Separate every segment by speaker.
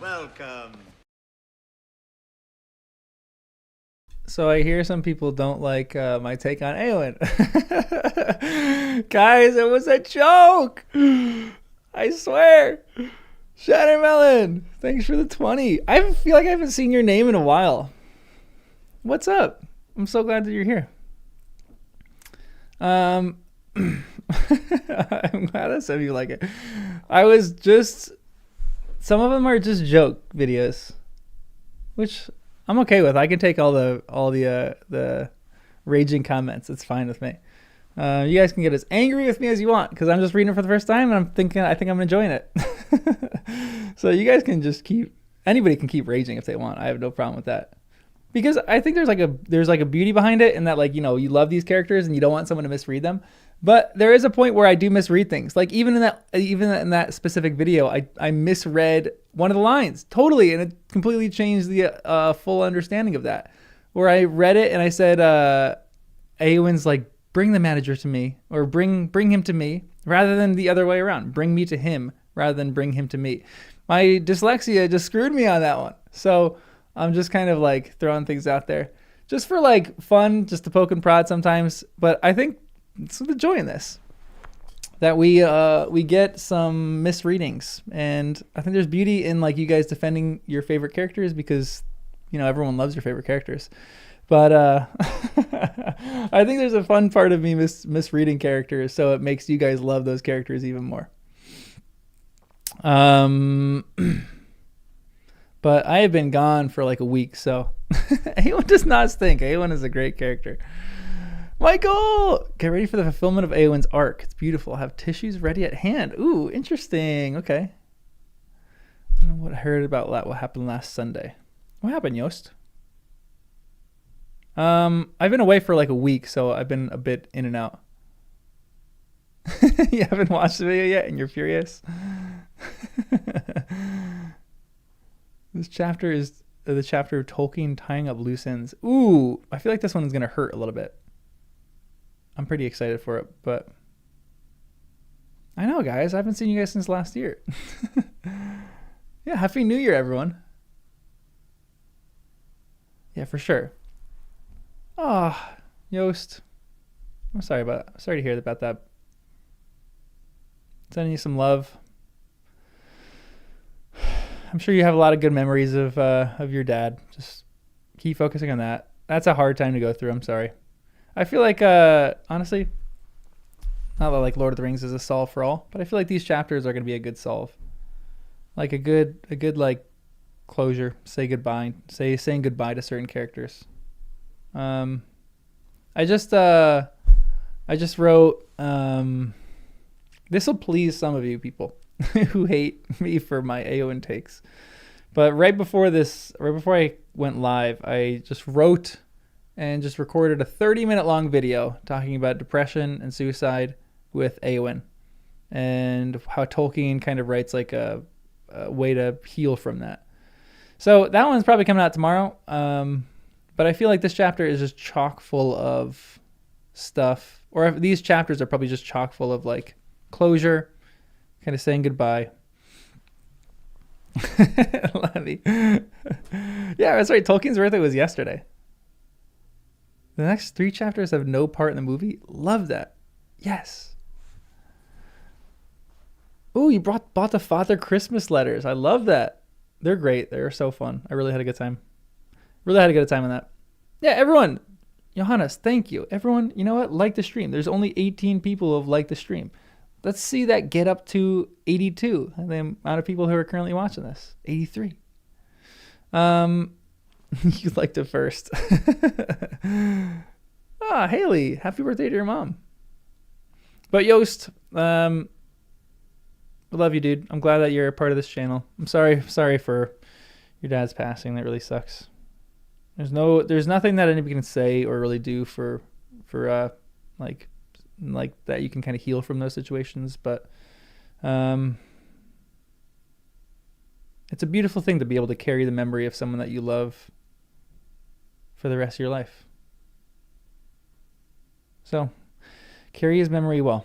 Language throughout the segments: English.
Speaker 1: Welcome.
Speaker 2: So I hear some people don't like my take on Eowyn. Guys, it was a joke. I swear. Shattermelon, thanks for the 20. I feel like I haven't seen your name in a while. What's up? I'm so glad that you're here. I'm glad that some of you like it. Some of them are just joke videos, which I'm okay with. I can take all the raging comments. It's fine with me. You guys can get as angry with me as you want because I'm just reading it for the first time and I think I'm enjoying it. So you guys can just anybody can keep raging if they want. I have no problem with that. Because I think there's like a beauty behind it in that, like, you know, you love these characters and you don't want someone to misread them. But there is a point where I do misread things. Like even in that specific video, I misread one of the lines totally, and it completely changed the full understanding of that. Where I read it and I said, Eowyn's like, bring the manager to me, or bring him to me, rather than the other way around. Bring me to him rather than bring him to me. My dyslexia just screwed me on that one. So I'm just kind of like throwing things out there just for like fun, just to poke and prod sometimes. But I think it's the joy in this, that we get some misreadings, and I think there's beauty in like you guys defending your favorite characters because, you know, everyone loves your favorite characters. But I think there's a fun part of me misreading characters, so it makes you guys love those characters even more. But I have been gone for like a week, so Eowyn does not stink. Eowyn is a great character. Michael, get ready for the fulfillment of Eowyn's arc. It's beautiful. Have tissues ready at hand. Ooh, interesting. Okay. I don't know what I heard about that. What happened last Sunday? What happened, Yost? I've been away for like a week, so I've been a bit in and out. You haven't watched the video yet, and you're furious. This chapter is the chapter of Tolkien tying up loose ends. Ooh, I feel like this one's gonna hurt a little bit. I'm pretty excited for it, but I know, guys. I haven't seen you guys since last year. Yeah, Happy New Year, everyone. Yeah, for sure. Oh, Yost. I'm sorry to hear about that. Sending you some love. I'm sure you have a lot of good memories of your dad. Just keep focusing on that. That's a hard time to go through. I'm sorry. I feel like honestly, not that like Lord of the Rings is a solve for all, but I feel like these chapters are going to be a good solve. Like a good like closure. Saying goodbye to certain characters. I just wrote this will please some of you people who hate me for my Eowyn takes. But right before I went live, I just wrote and just recorded a 30-minute long video talking about depression and suicide with Eowyn and how Tolkien kind of writes like a way to heal from that. So that one's probably coming out tomorrow. But I feel like this chapter is just chock full of stuff, or these chapters are probably just chock full of like closure, kind of saying goodbye. Levy. Yeah, that's right. Tolkien's birthday was yesterday. The next 3 chapters have no part in the movie. Love that. Yes. Oh, you bought the Father Christmas letters. I love that. They're great. They're so fun. I really had a good time. Really had a good time on that. Yeah, everyone. Johannes, thank you. Everyone, you know what? Like the stream. There's only 18 people who have liked the stream. Let's see that get up to 82. The amount of people who are currently watching this. 83. You liked it first. Haley, happy birthday to your mom. But Yost, I love you, dude. I'm glad that you're a part of this channel. I'm sorry for your dad's passing. That really sucks. There's nothing that anybody can say or really do for like that you can kind of heal from those situations, but it's a beautiful thing to be able to carry the memory of someone that you love for the rest of your life. So carry his memory well.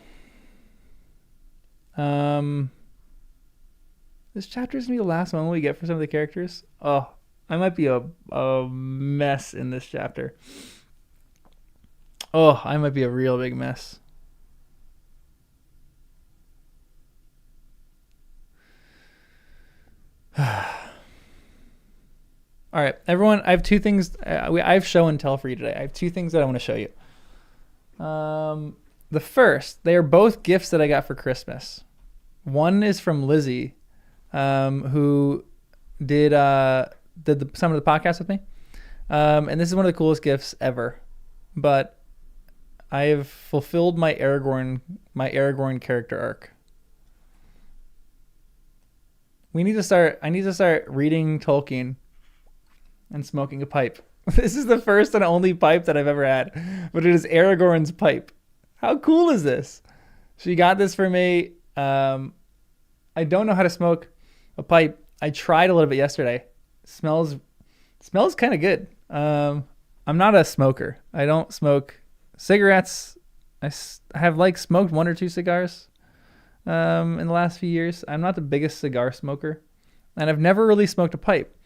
Speaker 2: This chapter is gonna be the last one we get for some of the characters. Oh, I might be a mess in this chapter. Oh, I might be a real big mess. All right, everyone. I have two things. I have show and tell for you today. I have two things that I want to show you. The first, they are both gifts that I got for Christmas. One is from Lizzie, who did some of the podcasts with me, and this is one of the coolest gifts ever. But I have fulfilled my Aragorn character arc. I need to start reading Tolkien and smoking a pipe. This is the first and only pipe that I've ever had, but it is Aragorn's pipe. How cool is this? She got this for me. I don't know how to smoke a pipe. I tried a little bit yesterday. Smells kind of good. I'm not a smoker. I don't smoke cigarettes. I have smoked one or two cigars in the last few years. I'm not the biggest cigar smoker, and I've never really smoked a pipe.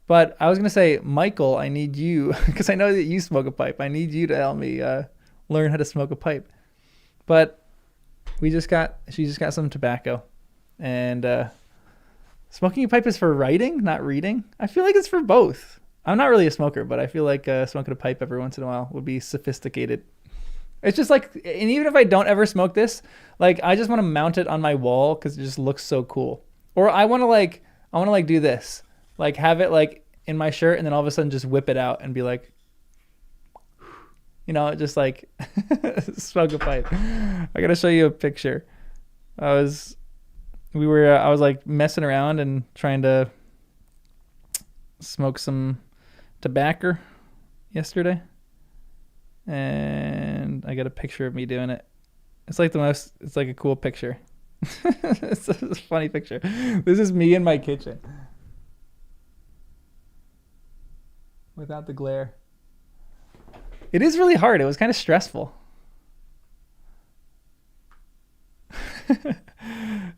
Speaker 2: But I was going to say, Michael, I need you, because I know that you smoke a pipe. I need you to help me learn how to smoke a pipe. But she just got some tobacco. And smoking a pipe is for writing, not reading. I feel like it's for both. I'm not really a smoker, but I feel like smoking a pipe every once in a while would be sophisticated. It's just and even if I don't ever smoke this, I just want to mount it on my wall because it just looks so cool. Or I want to do this. Have it in my shirt and then all of a sudden just whip it out and be just smoke a pipe. I gotta show you a picture. I was messing around and trying to smoke some tobacco yesterday, and I got a picture of me doing it. It's a cool picture. It's a funny picture. This is me in my kitchen. Without the glare. It is really hard. It was kind of stressful.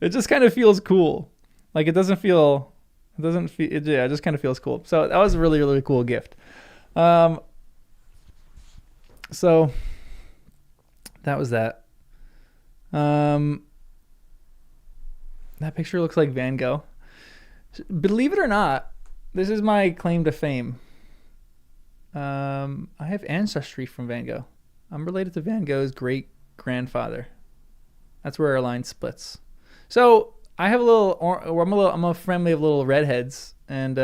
Speaker 2: It just kind of feels cool. It just kind of feels cool. So that was a really, really cool gift. So that was that. That picture looks like Van Gogh. Believe it or not, this is my claim to fame. I have ancestry from Van Gogh. I'm related to Van Gogh's great grandfather. That's where our line splits. So I have I'm a family of little redheads, and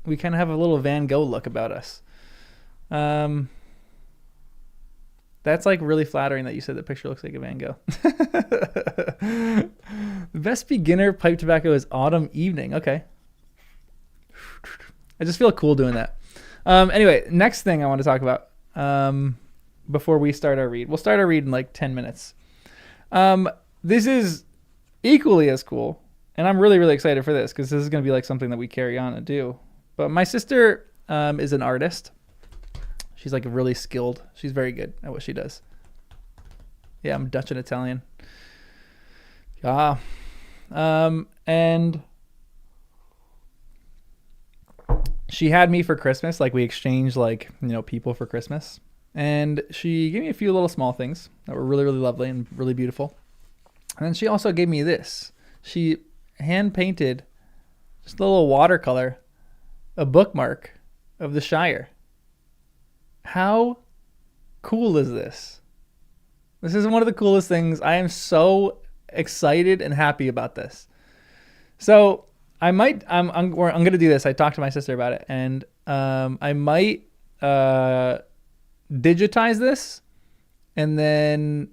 Speaker 2: we kind of have a little Van Gogh look about us. That's really flattering that you said the picture looks like a Van Gogh. The best beginner pipe tobacco is autumn evening. Okay. I just feel cool doing that. Anyway, next thing I want to talk about before we start our read. We'll start our read in 10 minutes. This is equally as cool, and I'm really, really excited for this because this is going to be something that we carry on and do. But my sister is an artist. She's really skilled. She's very good at what she does. Yeah, I'm Dutch and Italian. Yeah. And she had me for Christmas. We exchanged people for Christmas. And she gave me a few little small things that were really, really lovely and really beautiful. And then she also gave me this. She hand painted, just a little watercolor, a bookmark of the Shire. How cool is this? This is one of the coolest things. I am so excited and happy about this. So I'm going to do this. I talked to my sister about it, and I might digitize this, and then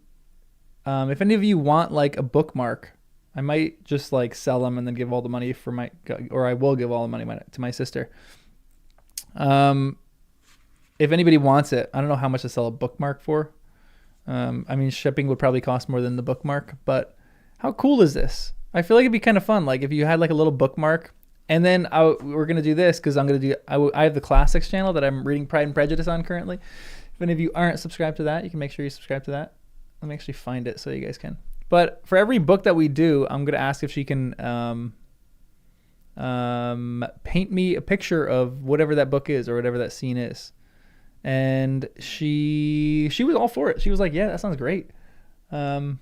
Speaker 2: if any of you want a bookmark, I might just sell them and then give all the money or I will give all the money to my sister. If anybody wants it, I don't know how much to sell a bookmark for. Shipping would probably cost more than the bookmark, but how cool is this? I feel like it'd be kind of fun. If you had a little bookmark, and then we're going to do this because I have the Classics channel that I'm reading Pride and Prejudice on currently. If any of you aren't subscribed to that, you can make sure you subscribe to that. Let me actually find it so you guys can. But for every book that we do, I'm going to ask if she can paint me a picture of whatever that book is or whatever that scene is. And she was all for it. She was like, yeah, that sounds great. So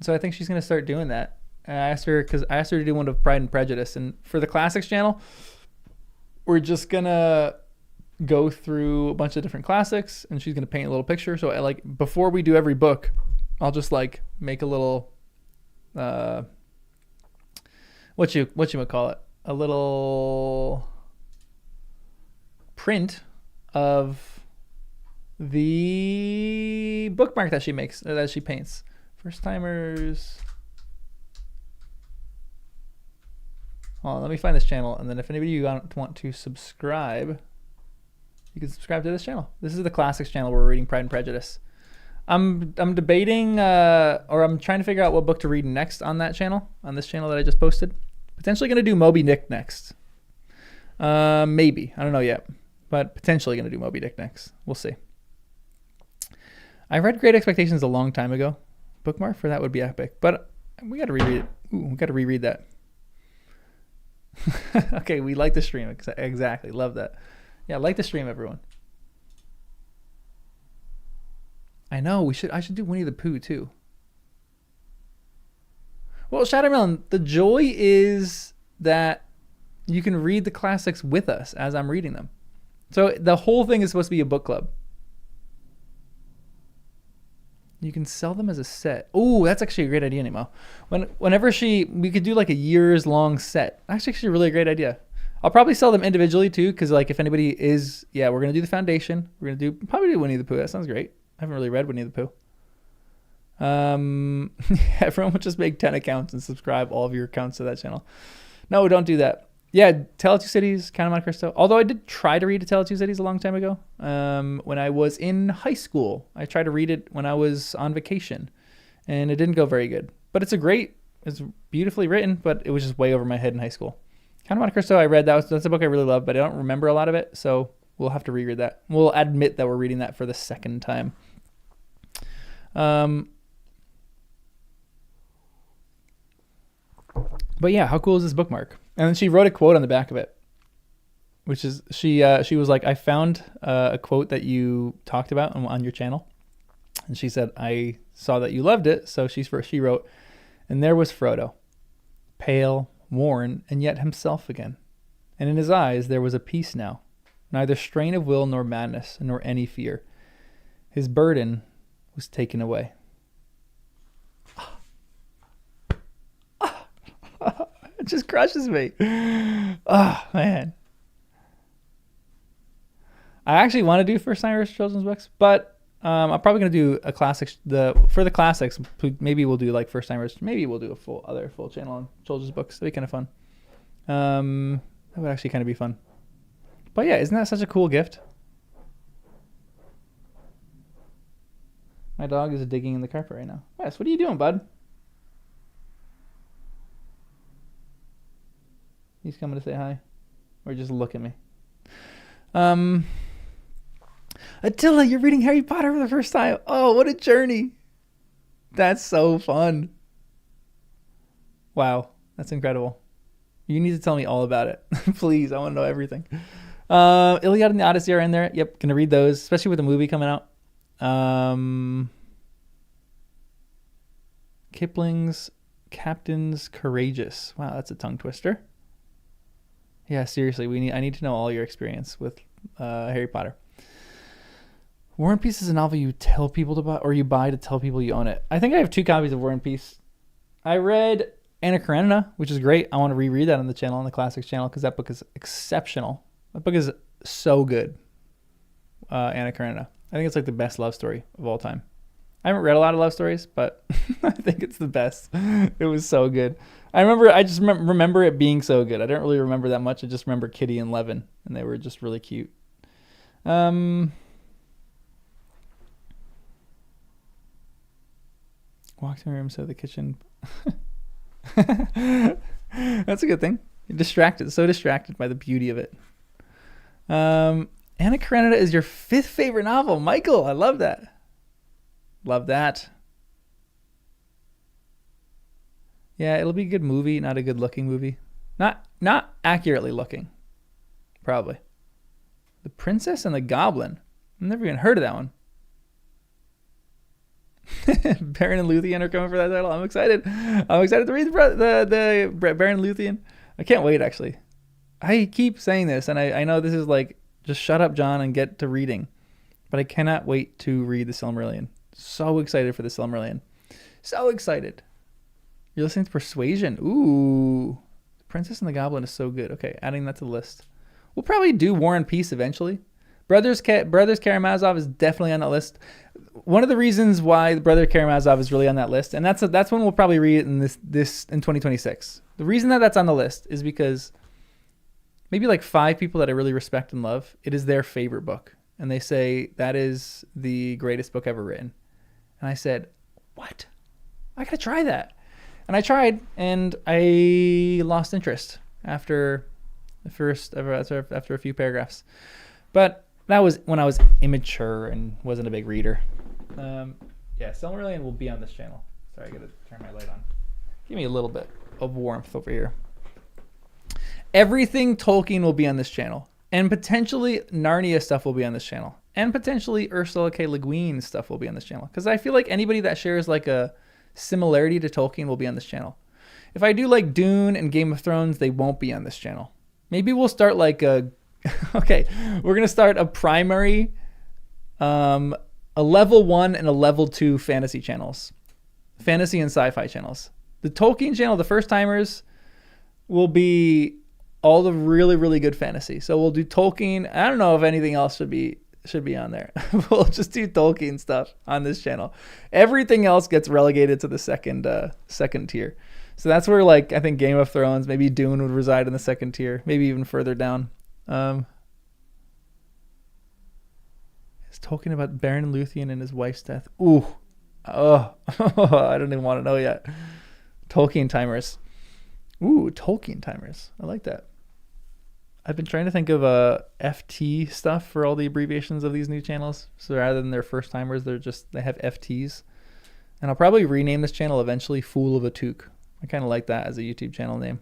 Speaker 2: I think she's going to start doing that. And I asked her to do one of Pride and Prejudice. And for the Classics channel, we're just going to go through a bunch of different classics, and she's going to paint a little picture. So before we do every book, I'll just make a little, what you call it? A little print of the bookmark that she paints. First timers. Hold on, let me find this channel, and then if anybody you want to subscribe, you can subscribe to this channel. This is the Classics channel where we're reading Pride and Prejudice. I'm debating, or I'm trying to figure out what book to read next on that channel, on this channel that I just posted. Potentially going to do Moby Dick next. Maybe. I don't know yet. But potentially going to do Moby Dick next. We'll see. I read Great Expectations a long time ago. Bookmark for that would be epic. But we got to reread it. Ooh, we got to reread that. Okay, we like the stream. Exactly. Love that. Yeah, like the stream, everyone. I know. I should do Winnie the Pooh too. Well, Shadowmelon, the joy is that you can read the classics with us as I'm reading them. So the whole thing is supposed to be a book club. You can sell them as a set. Oh, that's actually a great idea, Nemo. Whenever we could do like a years long set. That's actually really a great idea. I'll probably sell them individually too, because if anybody is, we're gonna do the Foundation. We're gonna probably do Winnie the Pooh. That sounds great. I haven't really read Winnie the Pooh. Everyone would just make 10 accounts and subscribe all of your accounts to that channel. No, don't do that. Yeah, Tale of Two Cities, Count of Monte Cristo. Although I did try to read A Tale of Two Cities a long time ago. When I was in high school, I tried to read it when I was on vacation, and it didn't go very good. But it's beautifully written, but it was just way over my head in high school. Count of Monte Cristo, I read that's a book I really love, but I don't remember a lot of it, so we'll have to reread that. We'll admit that we're reading that for the second time. But yeah, how cool is this bookmark? And then she wrote a quote on the back of it, which is she was like, I found a quote that you talked about on your channel, and she said, I saw that you loved it, so she wrote, and there was Frodo, pale, worn, and yet himself again, and in his eyes there was a peace now, neither strain of will nor madness nor any fear. His burden was taken away. It just crushes me. Oh, man. I actually want to do first timers children's books, but I'm probably going to do a classics. For the classics, maybe we'll do like first timers. Maybe we'll do a full channel on children's books. That'd be kind of fun. That would actually kind of be fun. But yeah, isn't that such a cool gift? My dog is digging in the carpet right now. Wes, what are you doing, bud? He's coming to say hi. Or just look at me. Attila, you're reading Harry Potter for the first time. Oh, what a journey. That's so fun. Wow, that's incredible. You need to tell me all about it. Please, I want to know everything. Iliad and the Odyssey are in there. Yep, gonna read those, especially with the movie coming out. Kipling's Captain's Courageous. Wow, that's a tongue twister. Yeah, seriously, I need to know all your experience with Harry Potter. War and Peace is a novel you tell people to buy, or you buy to tell people you own it. I think I have 2 copies of War and Peace. I read Anna Karenina, which is great. I want to reread that on the channel, on the Classics channel, because that book is exceptional. That book is so good. Anna Karenina. I think it's like the best love story of all time. I haven't read a lot of love stories, but I think it's the best. It was so good. I just remember it being so good. I don't really remember that much. I just remember Kitty and Levin, and they were just really cute. Walk to my room, so the kitchen. That's a good thing. You're so distracted by the beauty of it. Anna Karenina is your 5th favorite novel. Michael, I love that. Love that. Yeah, it'll be a good movie, not a good looking movie. Not accurately looking, probably. The Princess and the Goblin. I've never even heard of that one. Baron and Luthien are coming for that title. I'm excited. I'm excited to read the Baron and Luthien. I can't wait, actually. I keep saying this, and I know this is like, just shut up, John, and get to reading. But I cannot wait to read the Silmarillion. So excited for the Silmarillion. So excited. You're listening to Persuasion. Ooh. The Princess and the Goblin is so good. Okay, adding that to the list. We'll probably do War and Peace eventually. Brothers Karamazov is definitely on that list. One of the reasons why Brother Karamazov is really on that list, and that's when we'll probably read it in this in 2026. The reason that that's on the list is because maybe like 5 people that I really respect and love, it is their favorite book. And they say that is the greatest book ever written. And I said, what? I gotta try that. And I tried, and I lost interest after a few paragraphs. But that was when I was immature and wasn't a big reader. Silmarillion will be on this channel. Sorry, I gotta turn my light on. Give me a little bit of warmth over here. Everything Tolkien will be on this channel. And potentially Narnia stuff will be on this channel. And potentially Ursula K. Le Guin stuff will be on this channel. Because I feel like anybody that shares like a similarity to Tolkien will be on this channel. If I do like Dune and Game of Thrones, they won't be on this channel. Maybe we'll start like a... okay, we're going to start a primary, a level 1 and a level 2 fantasy channels. Fantasy and sci-fi channels. The Tolkien channel, the first timers, will be all the really, really good fantasy. So we'll do Tolkien. I don't know if anything else should be on there. We'll just do Tolkien stuff on this channel. Everything else gets relegated to the second tier. So that's where, like, I think Game of Thrones, maybe Dune would reside in the second tier, maybe even further down. He's talking about Baron Luthien and his wife's death. Ooh. Oh, I don't even want to know yet. Tolkien timers. Ooh, Tolkien timers. I like that. I've been trying to think of FT stuff for all the abbreviations of these new channels. So rather than their first timers, they have FTs. And I'll probably rename this channel eventually Fool of a Took. I kind of like that as a YouTube channel name.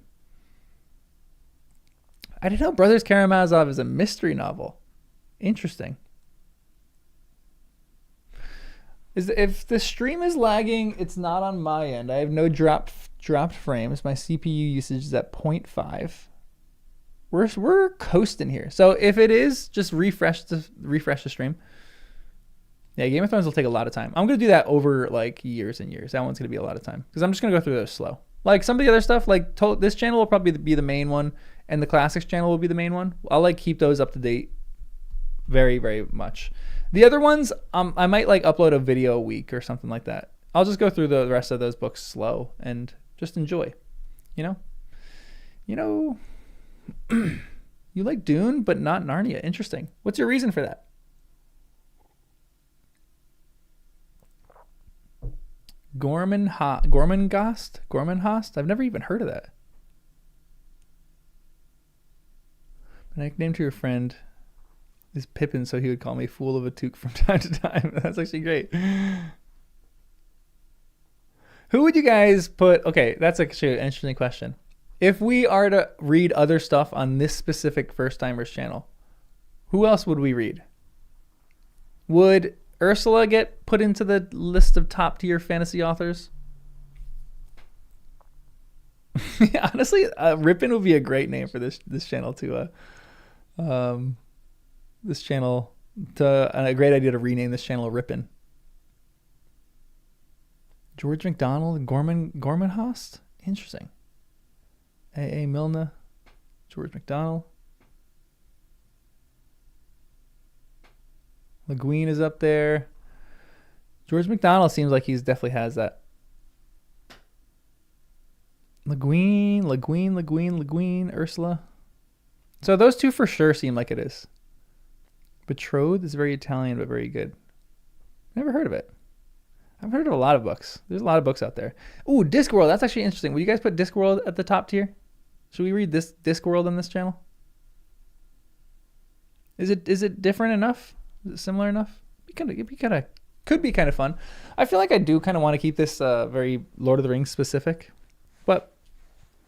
Speaker 2: I didn't know Brothers Karamazov is a mystery novel. Interesting. If the stream is lagging, it's not on my end. I have no dropped frames. My CPU usage is at 0.5. We're coasting here. So if it is, just refresh the stream. Yeah, Game of Thrones will take a lot of time. I'm gonna do that over like years and years. That one's gonna be a lot of time because I'm just gonna go through those slow. Like some of the other stuff, like this channel will probably be the main one, and the classics channel will be the main one. I'll like keep those up to date very, very much. The other ones, I might like upload a video a week or something like that. I'll just go through the rest of those books slow and just enjoy. You know, you like Dune, but not Narnia. Interesting. What's your reason for that? Gormenhost? I've never even heard of that. My nickname to your friend is Pippin, so he would call me Fool of a Took from time to time. That's actually great. Who would you guys put... Okay, that's actually an interesting question. If we are to read other stuff on this specific First Timers channel, who else would we read? Would Ursula get put into the list of top tier fantasy authors? Honestly, Ripon would be a great name for this channel too. This channel, a great idea to rename this channel Ripon. George MacDonald, Gormenhost? Interesting. A.A. Milne, George MacDonald. Le Guin is up there. George MacDonald seems like he's definitely has that. Le Guin, Ursula. So those two for sure seem like it is. Betrothed is very Italian, but very good. Never heard of it. I've heard of a lot of books. There's a lot of books out there. Ooh, Discworld. That's actually interesting. Will you guys put Discworld at the top tier? Should we read this Discworld on this channel? Is it different enough? Is it similar enough? Could be kind of fun. I feel like I do kind of want to keep this very Lord of the Rings specific, but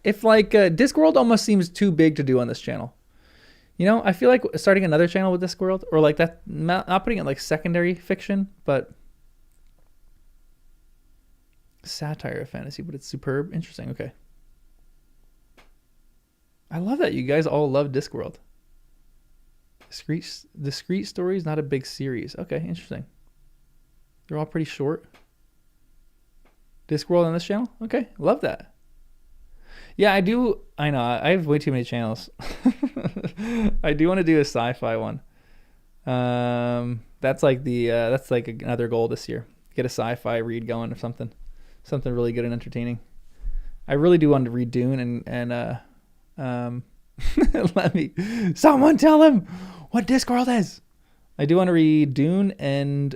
Speaker 2: if like Discworld almost seems too big to do on this channel. You know, I feel like starting another channel with Discworld, or like that, not putting it like secondary fiction, but satire of fantasy, but it's superb. Interesting. Okay. I love that you guys all love Discworld. Discrete stories, not a big series. Okay, interesting. They're all pretty short. Discworld on this channel? Okay, love that. Yeah, I do. I know, I have way too many channels. I do want to do a sci-fi one. That's like that's like another goal this year. Get a sci-fi read going or something. Something really good and entertaining. I really do want to read Dune and let me someone tell him what Discworld is. I do want to read Dune and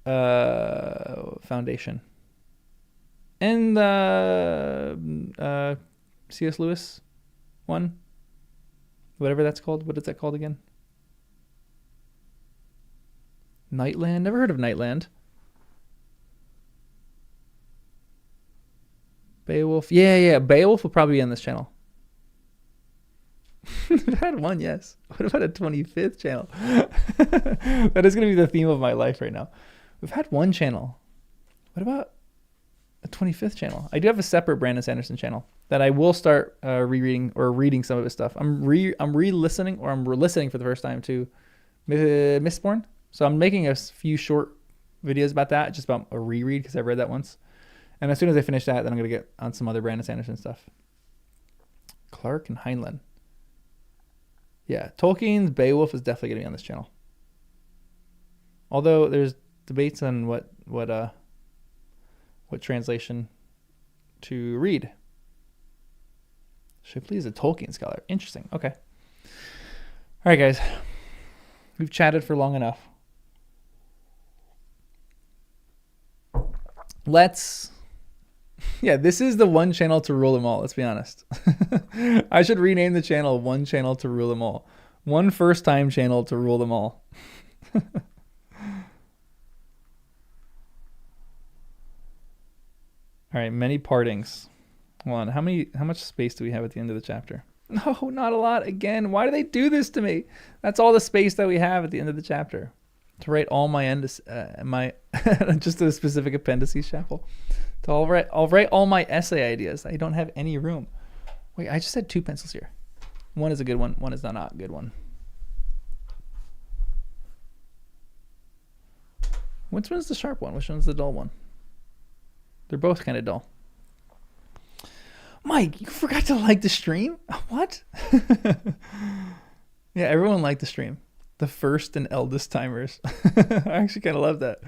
Speaker 2: Foundation and C.S. Lewis one, whatever that's called. What is that called again? Nightland. Never heard of Nightland. Beowulf. Yeah. Beowulf will probably be on this channel. We've had one, yes. What about a 25th channel? That is going to be the theme of my life right now. We've had one channel. What about a 25th channel? I do have a separate Brandon Sanderson channel that I will start rereading or reading some of his stuff. I'm re-listening, or I'm listening for the first time to Mistborn. So I'm making a few short videos about that, just about a reread because I've read that once. And as soon as I finish that, then I'm going to get on some other Brandon Sanderson stuff. Clark and Heinlein. Yeah, Tolkien's Beowulf is definitely going to be on this channel. Although there's debates on what translation to read. Shipley is a Tolkien scholar. Interesting. Okay. All right, guys. We've chatted for long enough. Yeah, this is the one channel to rule them all. Let's be honest. I should rename the channel One Channel to Rule Them All. One first time channel to rule them all. All right, many partings. Hold on, how much space do we have at the end of the chapter? No, not a lot. Again, why do they do this to me? That's all the space that we have at the end of the chapter. To write all my just a specific appendices chapel. I'll write all my essay ideas. I don't have any room. Wait, I just had 2 pencils here. One is a good one. One is not a good one. Which one's the sharp one? Which one's the dull one? They're both kind of dull. Mike, you forgot to like the stream? What? Yeah, everyone liked the stream. The first and eldest timers. I actually kind of love that.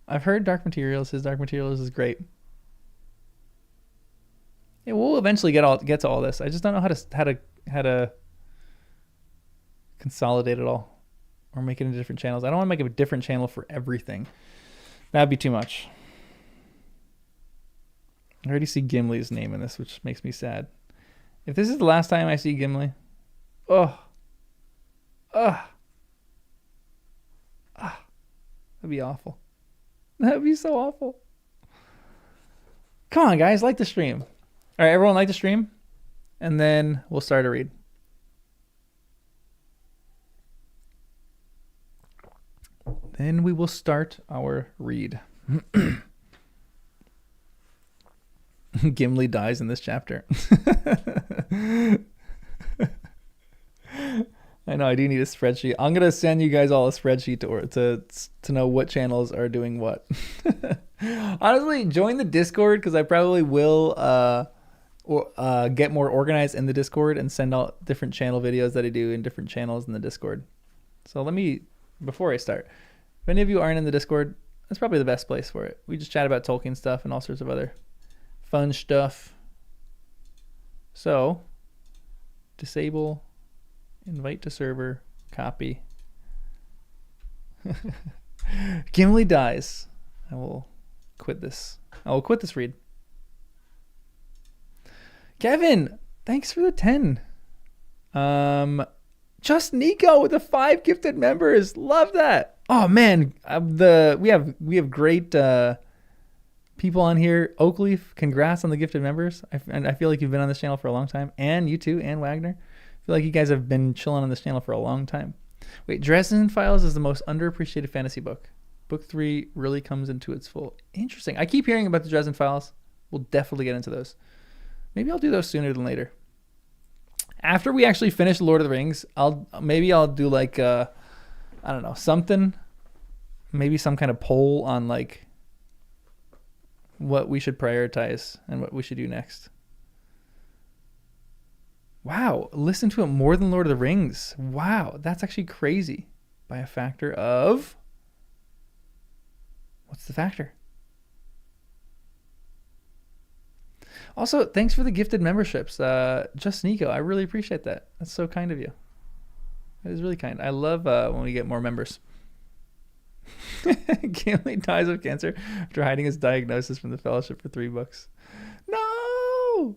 Speaker 2: I've heard Dark Materials. His Dark Materials is great. Yeah, we'll eventually get to all this. I just don't know how to consolidate it all or make it into different channels. I don't want to make a different channel for everything. That'd be too much. I already see Gimli's name in this, which makes me sad. If this is the last time I see Gimli, that'd be awful. That'd be so awful. Come on, guys, like the stream. All right, everyone like the stream? And then we'll start a read. Then we will start our read. Gimli dies in this chapter. I know, I do need a spreadsheet. I'm going to send you guys all a spreadsheet to know what channels are doing what. Honestly, join the Discord because I probably will get more organized in the Discord and send out different channel videos that I do in different channels in the Discord. So before I start, if any of you aren't in the Discord, that's probably the best place for it. We just chat about Tolkien stuff and all sorts of other fun stuff. So, disable, invite to server, copy. Gimli dies. I will quit this. I will quit this read. Kevin, thanks for the 10. Just Nico with the 5 gifted members. Love that. Oh man, we have great people on here. Oakleaf, congrats on the gifted members. I feel like you've been on this channel for a long time. And you too, and Wagner. I feel like you guys have been chilling on this channel for a long time. Wait, Dresden Files is the most underappreciated fantasy book. Book 3 really comes into its full. Interesting. I keep hearing about the Dresden Files. We'll definitely get into those. Maybe I'll do those sooner than later. After we actually finish Lord of the Rings, I'll do like I don't know, something. Maybe some kind of poll on like what we should prioritize and what we should do next. Wow, listen to it more than Lord of the Rings. Wow, that's actually crazy. By a factor of... What's the factor? Also, thanks for the gifted memberships. Just Nico, I really appreciate that. That's so kind of you. That is really kind. I love when we get more members. Gimli dies of cancer after hiding his diagnosis from the Fellowship for 3 books. No!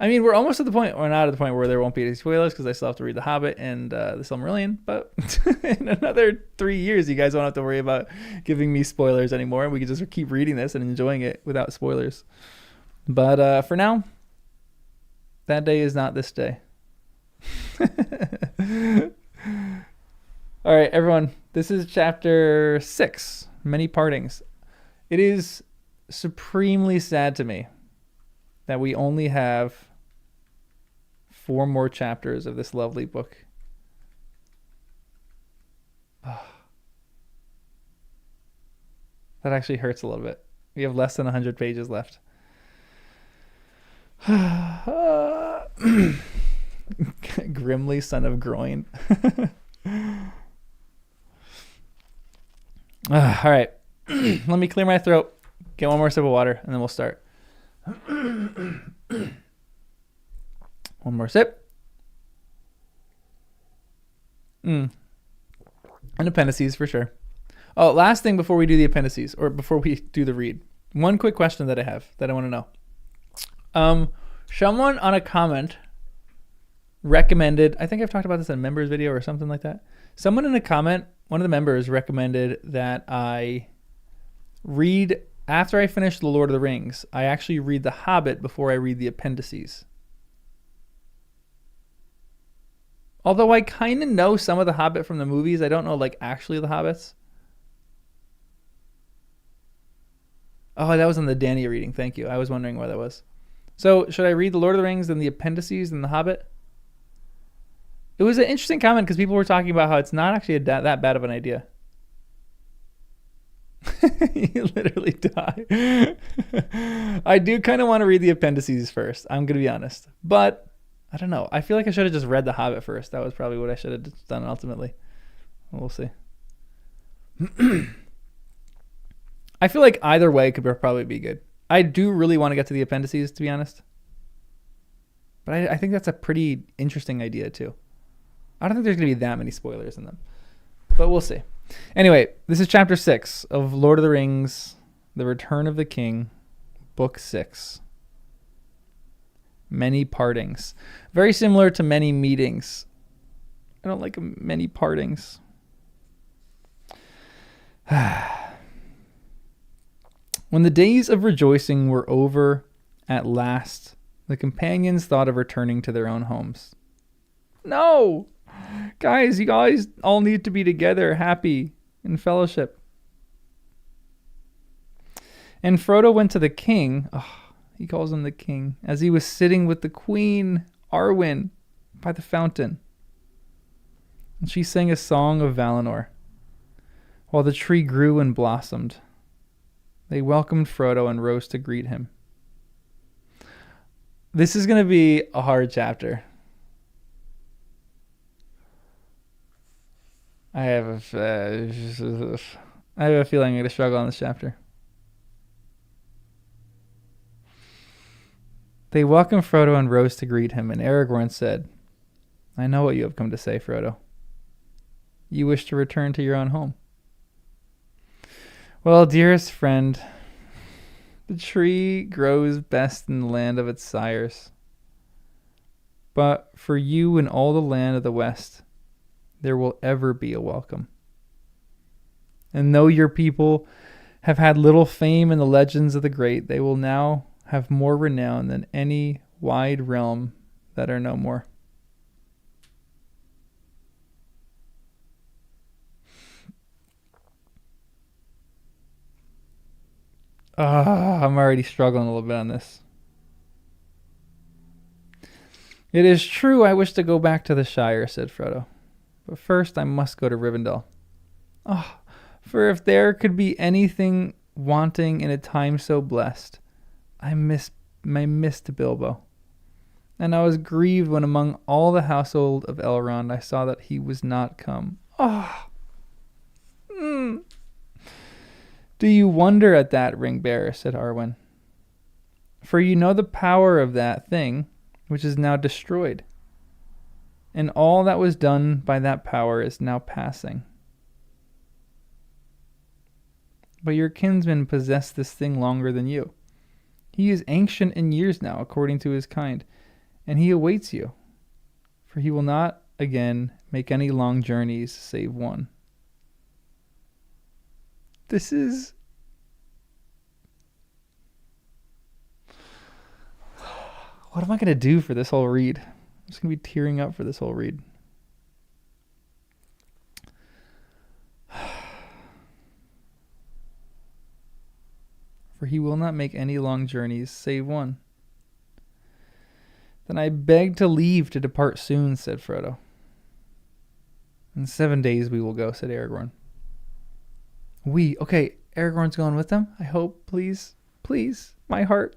Speaker 2: I mean, we're almost at the point, we're not at the point where there won't be any spoilers because I still have to read The Hobbit and The Silmarillion, but in another 3 years, you guys won't have to worry about giving me spoilers anymore. We can just keep reading this and enjoying it without spoilers. But for now, that day is not this day. All right, everyone, this is chapter 6, Many Partings. It is supremely sad to me that we only have 4 more chapters of this lovely book. Oh. That actually hurts a little bit. We have less than 100 pages left. Grimly, son of groin. All right. Let me clear my throat, get one more sip of water, and then we'll start. One more sip. And appendices for sure. Oh, last thing before we do the appendices, or before we do the read. One quick question that I have that I want to know. Someone on a comment recommended, I think I've talked about this in a members video or something like that. Someone in a comment, one of the members recommended that I read, after I finish The Lord of the Rings, I actually read The Hobbit before I read the appendices. Although I kind of know some of The Hobbit from the movies, I don't know like actually the Hobbits. Oh, that was in the Danny reading. Thank you. I was wondering where that was. So should I read The Lord of the Rings, then the appendices, and The Hobbit? It was an interesting comment because people were talking about how it's not actually that bad of an idea. You literally die. I do kind of want to read the appendices first. I'm going to be honest. But I don't know. I feel like I should have just read The Hobbit first. That was probably what I should have done ultimately. We'll see. I feel like either way could probably be good. I do really want to get to the appendices, to be honest. But I think that's a pretty interesting idea, too. I don't think there's going to be that many spoilers in them. But we'll see. Anyway, this is chapter 6 of Lord of the Rings, The Return of the King, book 6. Many partings. Very similar to many meetings. I don't like many partings. When the days of rejoicing were over at last, the companions thought of returning to their own homes. No! Guys, you guys all need to be together, happy, in fellowship. And Frodo went to the king, he calls him the king, as he was sitting with the queen, Arwen, by the fountain. And she sang a song of Valinor, while the tree grew and blossomed. They welcomed Frodo and rose to greet him. This is going to be a hard chapter. I have a feeling I'm going to struggle on this chapter. They welcomed Frodo and rose to greet him, and Aragorn said, I know what you have come to say, Frodo. You wish to return to your own home. Well, dearest friend, the tree grows best in the land of its sires. But for you and all the land of the West, there will ever be a welcome. And though your people have had little fame in the legends of the great, they will now have more renown than any wide realm that are no more. I'm already struggling a little bit on this. It is true I wish to go back to the Shire, said Frodo. But first I must go to Rivendell. For if there could be anything wanting in a time so blessed, I missed Bilbo. And I was grieved when among all the household of Elrond I saw that he was not come. Do you wonder at that, Ring-bearer, said Arwen? For you know the power of that thing, which is now destroyed. And all that was done by that power is now passing. But your kinsman possessed this thing longer than you. He is ancient in years now, according to his kind, and he awaits you, for he will not again make any long journeys save one. This is... What am I going to do for this whole read? I'm just going to be tearing up for this whole read. For he will not make any long journeys save one. Then I beg to leave to depart soon, said Frodo. In 7 days we will go, said Aragorn. Okay, Aragorn's going with them? I hope, please, my heart.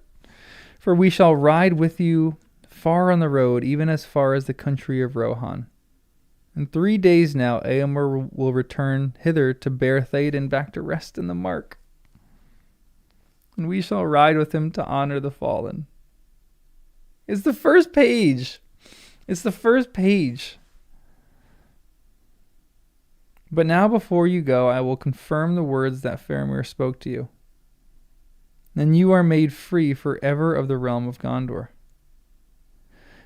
Speaker 2: For we shall ride with you far on the road, even as far as the country of Rohan. In 3 days now, Eomer will return hither to bear Theoden back to rest in the Mark. And we shall ride with him to honor the fallen. It's the first page. But now before you go, I will confirm the words that Faramir spoke to you. Then you are made free forever of the realm of Gondor.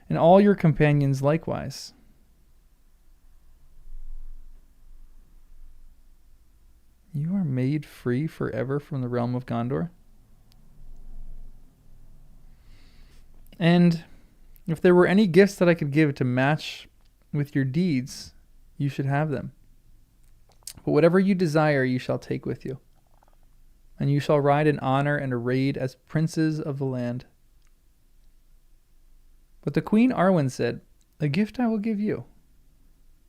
Speaker 2: And all your companions likewise. You are made free forever from the realm of Gondor? And if there were any gifts that I could give to match with your deeds, you should have them. But whatever you desire, you shall take with you. And you shall ride in honor and arrayed as princes of the land. But the Queen Arwen said, a gift I will give you,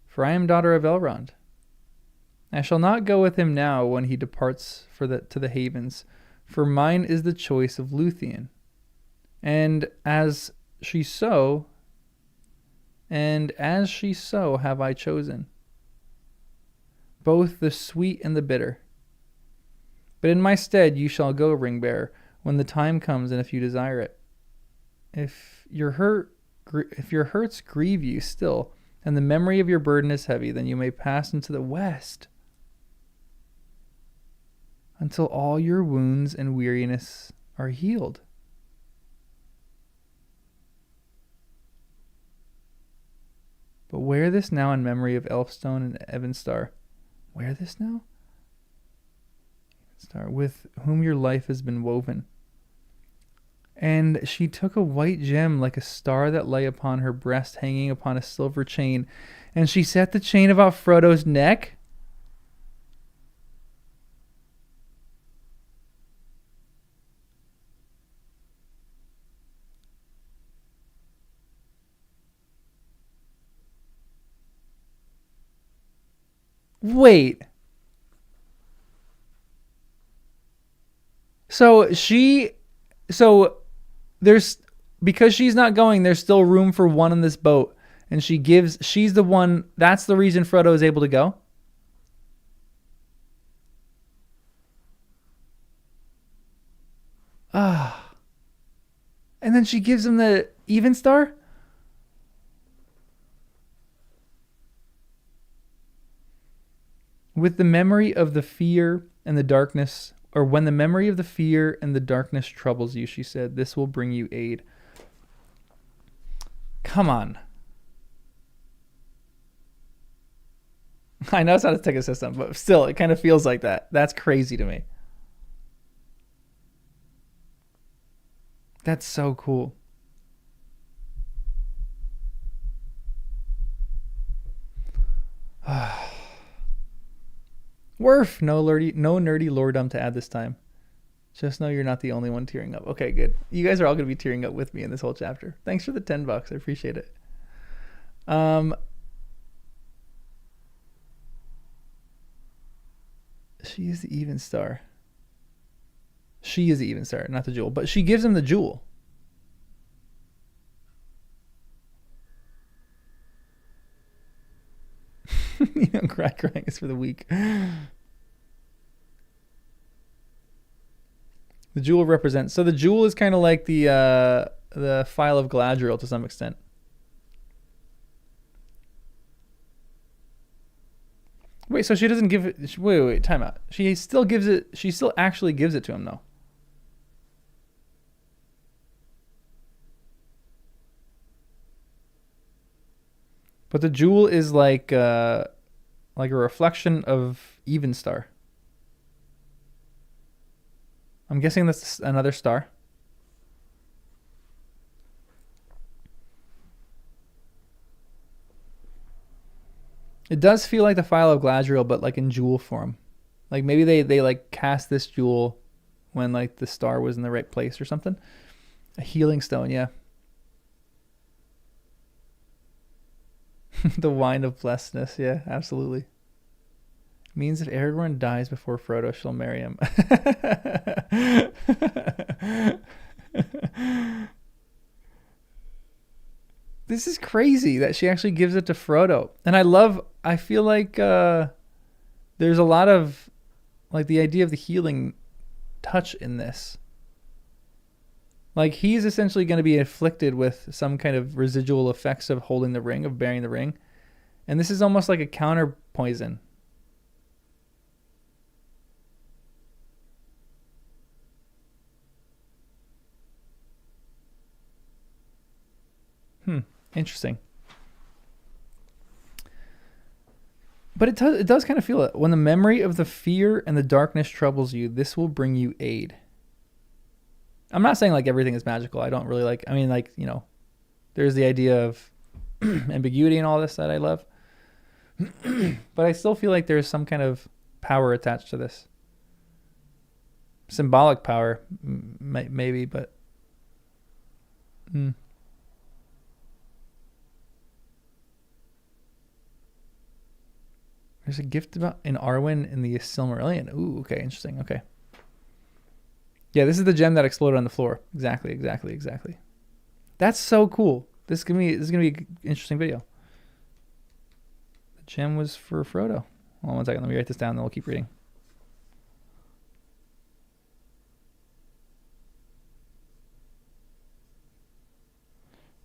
Speaker 2: for I am daughter of Elrond. I shall not go with him now when he departs to the havens, for mine is the choice of Luthien. And as she so have I chosen, both the sweet and the bitter. But in my stead you shall go, Ring-bearer, when the time comes and if you desire it. If your hurts grieve you still, and the memory of your burden is heavy, then you may pass into the west, until all your wounds and weariness are healed. But wear this now in memory of Elfstone and Evenstar. Wear this now? With whom your life has been woven. And she took a white gem like a star that lay upon her breast, hanging upon a silver chain. And she set the chain about Frodo's neck. Wait. So there's, because she's not going, there's still room for one on this boat. And she's the one, that's the reason Frodo is able to go. And then she gives him the Evenstar? With the memory of the fear and the darkness, or when the memory of the fear and the darkness troubles you, she said, this will bring you aid. Come on. I know it's not a ticket system, but still, it kind of feels like that. That's crazy to me. That's so cool. Worf, no nerdy lordom to add this time. Just know you're not the only one tearing up. Okay, good. You guys are all going to be tearing up with me in this whole chapter. Thanks for the $10. I appreciate it. She is the even star. She is the even star, not the jewel. But she gives him the jewel. Crying is for the weak. The jewel represents. So the jewel is kind of like the Phial of Galadriel to some extent. Wait, so she doesn't give it. Wait, time out. She still gives it. She still actually gives it to him, though. But the jewel is like a reflection of Evenstar. I'm guessing that's another star. It does feel like the Phial of Galadriel, but like in jewel form. Like maybe they like cast this jewel when like the star was in the right place or something. A healing stone, yeah. The wine of blessedness, yeah, absolutely. Means if Aragorn dies before Frodo, she'll marry him. This is crazy that she actually gives it to Frodo. And I feel like there's a lot of like the idea of the healing touch in this. Like he's essentially going to be afflicted with some kind of residual effects of holding the ring, of bearing the ring. And this is almost like a counter poison. Interesting. But it does kind of feel it. When the memory of the fear and the darkness troubles you, this will bring you aid. I'm not saying like everything is magical. I don't really like, I mean like, there's the idea of ambiguity and all this that I love. But I still feel like there's some kind of power attached to this. Symbolic power, maybe, but... There's a gift about in Arwen in the Silmarillion. Ooh, okay, interesting. Okay. Yeah, this is the gem that exploded on the floor. Exactly. That's so cool. This is gonna be an interesting video. The gem was for Frodo. Hold on 1 second. Let me write this down, then we'll keep reading.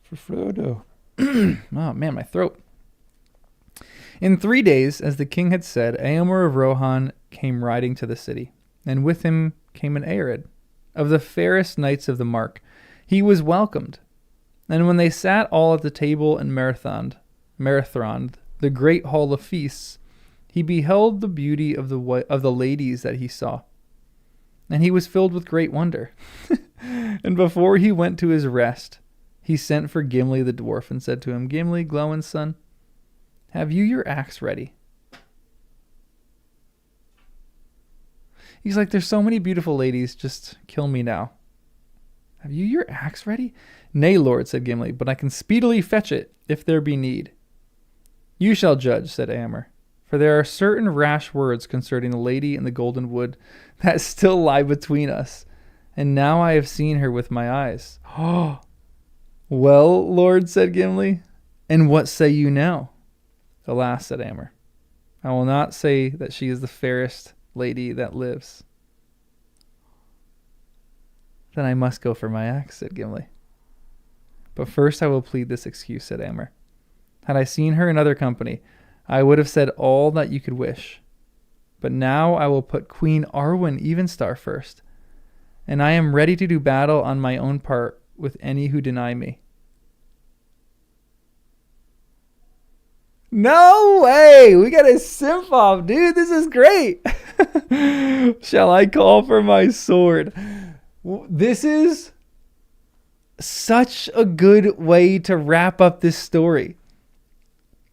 Speaker 2: For Frodo. Oh man, my throat. In 3 days, as the king had said, Eomer of Rohan came riding to the city, and with him came an Aerid, of the fairest knights of the Mark. He was welcomed, and when they sat all at the table in Marathond, the great hall of feasts, he beheld the beauty of the ladies that he saw, and he was filled with great wonder. And before he went to his rest, he sent for Gimli the dwarf and said to him, Gimli, Glóin's son, have you your axe ready? He's like, there's so many beautiful ladies, just kill me now. Have you your axe ready? Nay, lord, said Gimli, but I can speedily fetch it, if there be need. You shall judge, said Eomer, for there are certain rash words concerning the lady in the golden wood that still lie between us, and now I have seen her with my eyes. Oh, well, lord, said Gimli, and what say you now? Alas, said Eomer, I will not say that she is the fairest lady that lives. Then I must go for my axe, said Gimli. But first I will plead this excuse, said Eomer. Had I seen her in other company, I would have said all that you could wish. But now I will put Queen Arwen Evenstar first, and I am ready to do battle on my own part with any who deny me. No way. We got a simp off, dude. This is great. Shall I call for my sword? This is such a good way to wrap up this story.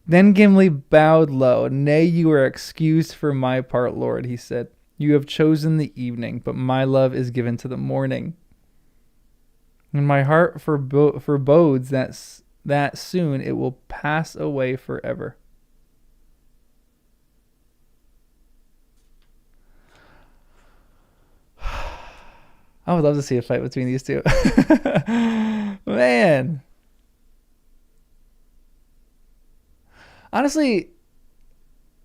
Speaker 2: Then Gimli bowed low. Nay, you are excused for my part, Lord, he said. You have chosen the evening, but my love is given to the morning. And my heart forebodes that soon it will pass away forever. I would love to see a fight between these two. Man. Honestly,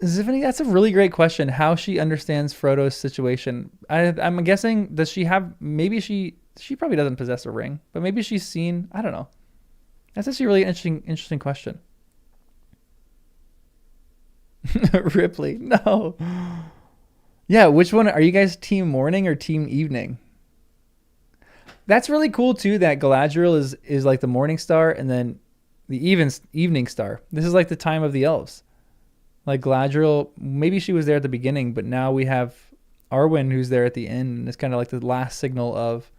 Speaker 2: Ziffany, that's a really great question. How she understands Frodo's situation. I'm guessing, does she have, maybe she probably doesn't possess a ring, but maybe she's seen, I don't know. That's actually a really interesting question. Ripley, no. Yeah, which one, are you guys team morning or team evening? That's really cool too, that Galadriel is like the morning star and then the evening star. This is like the time of the elves. Like Galadriel, maybe she was there at the beginning, but now we have Arwen who's there at the end, and it's kind of like the last signal of,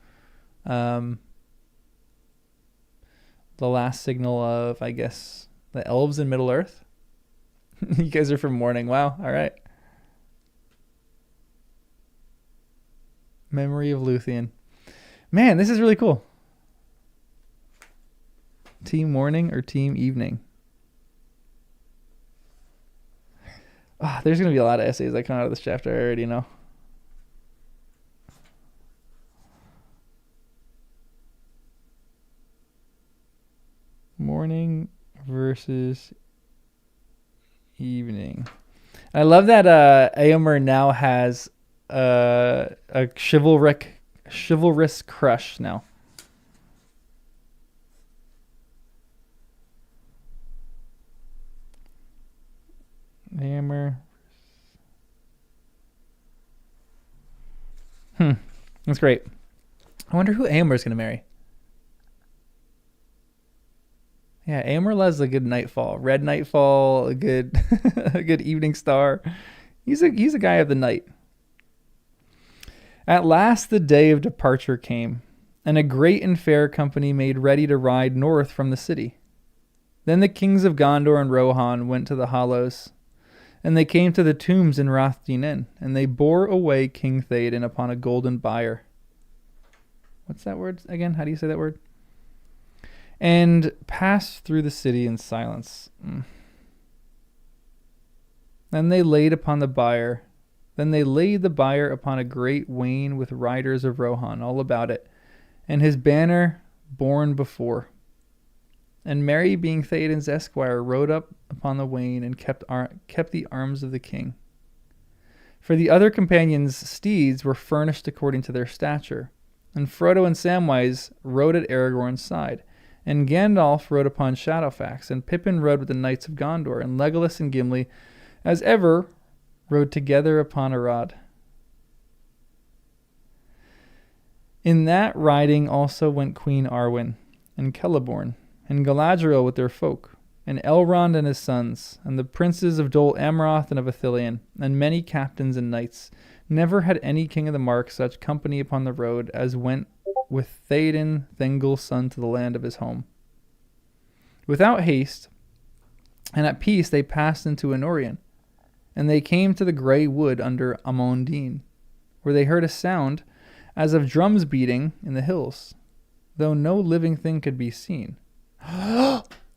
Speaker 2: I guess, the elves in Middle Earth. You guys are from morning. Wow. All right. Memory of Luthien. Man, this is really cool. Team morning or team evening? Oh, there's going to be a lot of essays that come out of this chapter, I already know. Morning versus evening. I love that Eomer now has a chivalrous crush now. Eomer. That's great. I wonder who Eomer's going to marry. Yeah, Eomer loves a good nightfall. Red nightfall, a good a good evening star. He's a guy of the night. At last the day of departure came, and a great and fair company made ready to ride north from the city. Then the kings of Gondor and Rohan went to the hollows, and they came to the tombs in Rath-Dinen, and they bore away King Theoden upon a golden bier. What's that word again? How do you say that word? And passed through the city in silence. Then they laid the bier upon a great wain with riders of Rohan all about it, and his banner borne before. And Merry, being Theoden's esquire, rode up upon the wain and kept the arms of the king. For the other companions' steeds were furnished according to their stature, and Frodo and Samwise rode at Aragorn's side, and Gandalf rode upon Shadowfax, and Pippin rode with the knights of Gondor, and Legolas and Gimli, as ever, rode together upon Arad. In that riding also went Queen Arwen, and Celeborn, and Galadriel with their folk, and Elrond and his sons, and the princes of Dol Amroth and of Ithilien, and many captains and knights. Never had any king of the Mark such company upon the road as went with Theoden, Thengil's son, to the land of his home. Without haste, and at peace, they passed into Anorion, and they came to the grey wood under Amondine, where they heard a sound as of drums beating in the hills, though no living thing could be seen.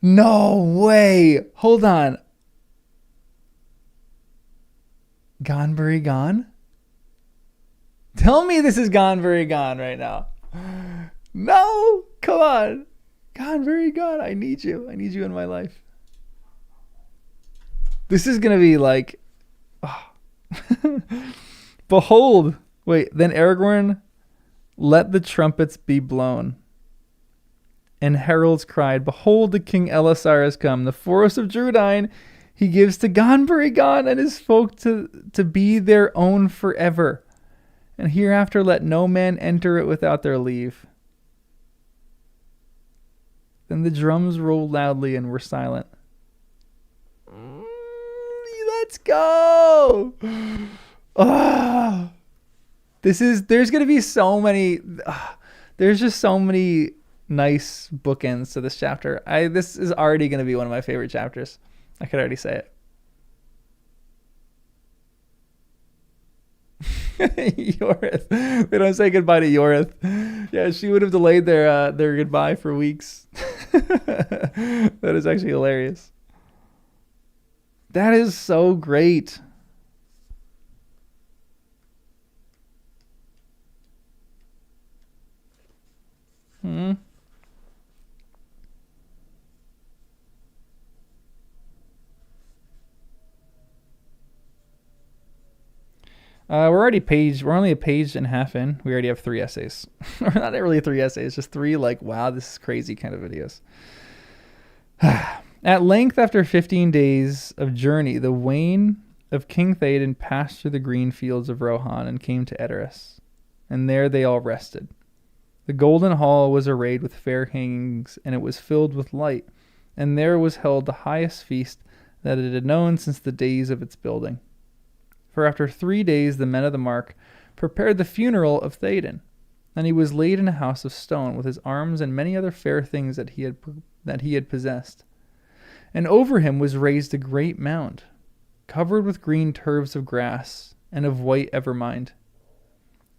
Speaker 2: No way! Hold on. Gonbury Gone? Tell me this is Gonbury Gone right now. No! Come on! Gonbury Gone, I need you. I need you in my life. This is going to be like... Oh. Behold! Wait, then Aragorn, let the trumpets be blown. And heralds cried, behold, the King Elisar has come. The forest of Druidine he gives to Gonbury Gone and his folk to be their own forever. And hereafter let no man enter it without their leave. Then the drums rolled loudly and were silent. Let's go. Ah. There's going to be so many, there's just so many nice bookends to this chapter. This is already going to be one of my favorite chapters. I could already say it. Yorith. They don't say goodbye to Yorith. Yeah, she would have delayed their goodbye for weeks. That is actually hilarious. That is so great. We're only a page and a half in. We already have 3 essays. Or not really 3 essays, just 3 like, wow, this is crazy kind of videos. At length, after 15 days of journey, the wain of King Theoden passed through the green fields of Rohan and came to Edoras. And there they all rested. The golden hall was arrayed with fair hangings, and it was filled with light. And there was held the highest feast that it had known since the days of its building. For after 3 days the men of the Mark prepared the funeral of Theoden, and he was laid in a house of stone with his arms and many other fair things that he had possessed. And over him was raised a great mound, covered with green turves of grass and of white evermind.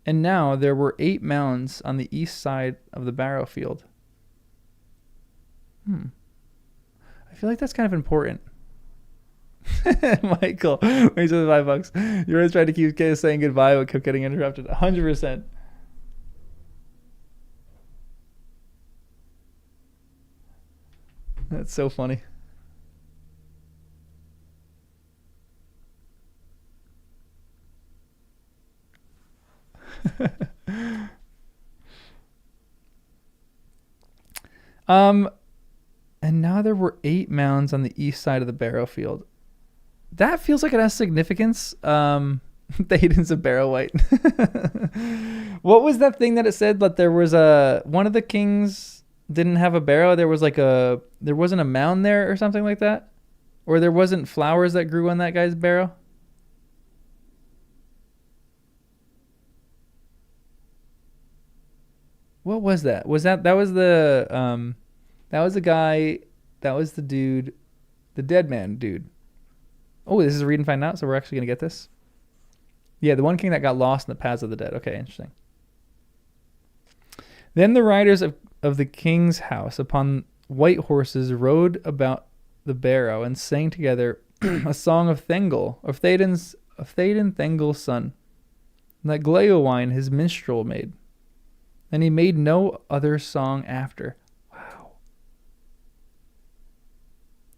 Speaker 2: And now there were 8 mounds on the east side of the barrow field. I feel like that's kind of important. Michael, thanks for the $5. You're always trying to keep saying goodbye but kept getting interrupted. 100%. That's so funny. And now there were 8 mounds on the east side of the barrow field. That feels like it has significance. Theoden's a barrow white. What was that thing that it said that there was one of the kings didn't have a barrow? There wasn't a mound there or something like that? Or there wasn't flowers that grew on that guy's barrow? What was that? That was the guy, that was the dude, the dead man dude. Oh, this is a read and find out, so we're actually going to get this? Yeah, the one king that got lost in the paths of the dead. Okay, interesting. Then the riders of the king's house upon white horses rode about the barrow and sang together a song of Thengel, of Theoden Thengel's son, that Gleowine his minstrel made. And he made no other song after. Wow.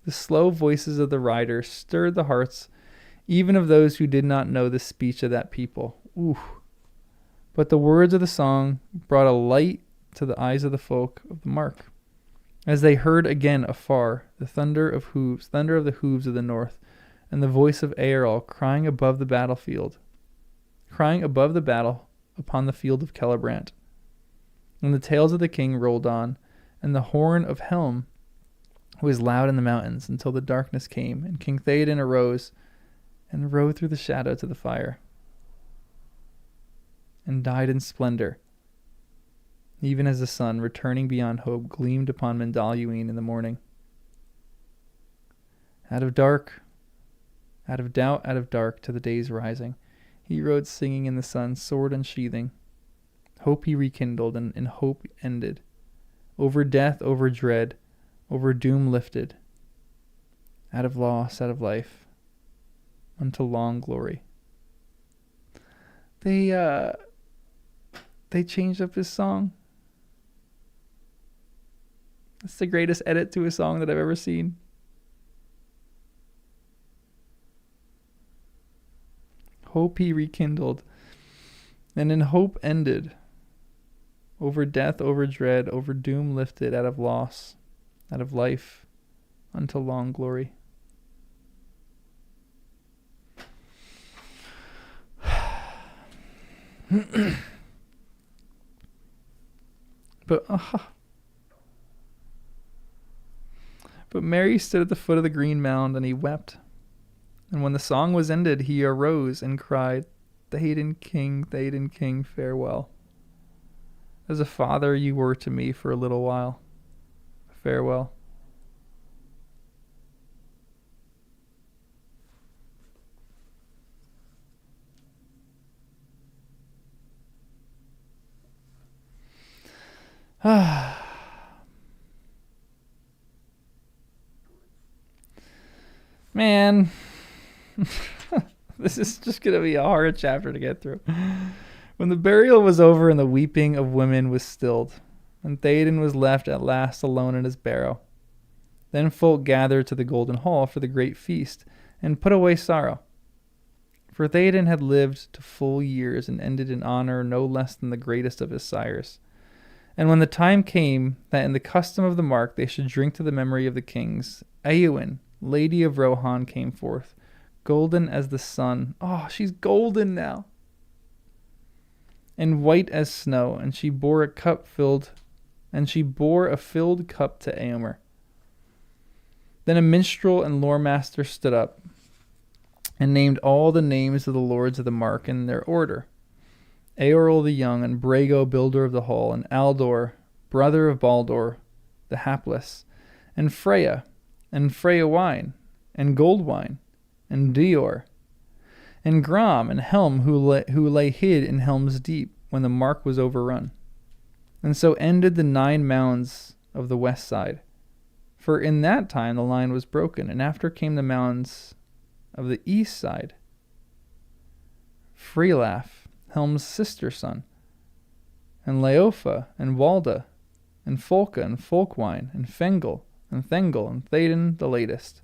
Speaker 2: The slow voices of the riders stirred the hearts even of those who did not know the speech of that people. Ooh. But the words of the song brought a light to the eyes of the folk of the Mark, as they heard again afar the thunder of the hooves of the north, and the voice of Eorl crying above the battle upon the field of Celebrant. And the tales of the king rolled on, and the horn of Helm was loud in the mountains until the darkness came, and King Theoden arose and rode through the shadow to the fire, and died in splendor, even as the sun, returning beyond hope, gleamed upon Mendaluin in the morning. Out of doubt, out of dark, to the day's rising, he rode singing in the sun, sword unsheathing. Hope he rekindled, and in hope ended. Over death, over dread, over doom lifted. Out of loss, out of life, unto long glory. They changed up his song. That's the greatest edit to a song that I've ever seen. Hope he rekindled, and in hope ended. Over death, over dread, over doom lifted, out of loss, out of life, unto long glory. But Merry stood at the foot of the green mound, and he wept And when the song was ended, he arose and cried, Theoden King, farewell. As a father you were to me for a little while. Farewell. Man, this is just going to be a hard chapter to get through. When the burial was over and the weeping of women was stilled, and Theoden was left at last alone in his barrow, then folk gathered to the Golden Hall for the great feast and put away sorrow. For Theoden had lived to full years and ended in honor no less than the greatest of his sires. And when the time came that in the custom of the mark they should drink to the memory of the kings, Eowyn, Lady of Rohan, came forth, golden as the sun. Oh, she's golden now. And white as snow, and she bore a filled cup to Eomer. Then a minstrel and lore master stood up and named all the names of the lords of the mark in their order. Eorl the young, and Brago, builder of the hall, and Aldor, brother of Baldur the hapless, and Freya wine, and Goldwine, and Dior, and Gram, and Helm, who lay hid in Helm's Deep when the mark was overrun. And so ended the 9 mounds of the west side. For in that time the line was broken, and after came the mounds of the east side. Freelaf, Helm's sister son, and Leofa, and Walda, and Folka, and Folkwine, and Fengel, and Theoden the latest.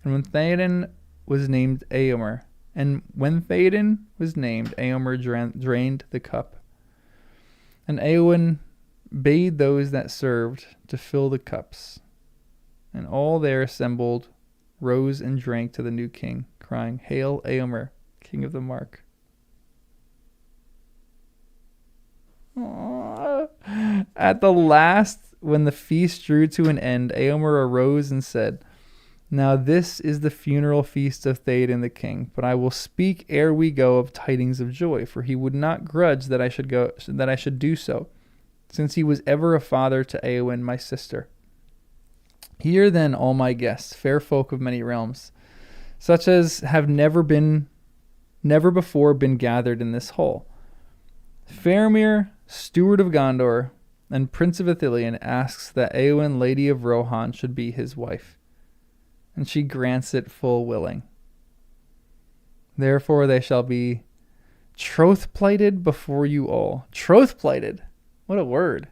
Speaker 2: And when Theoden was named, Eomer drained the cup. And Eowyn bade those that served to fill the cups. And all there assembled rose and drank to the new king, crying, Hail Eomer, king of the mark. Aww. At the last, when the feast drew to an end, Eomer arose and said, Now this is the funeral feast of Theoden the king, but I will speak ere we go of tidings of joy, for he would not grudge that I should do so, since he was ever a father to Eowyn my sister. Hear then all my guests, fair folk of many realms, such as have never before been gathered in this hall. Faramir, steward of Gondor, and prince of Ithilien, asks that Eowyn, lady of Rohan, should be his wife, and she grants it full willing. Therefore they shall be troth-plighted before you all. Troth-plighted. What a word.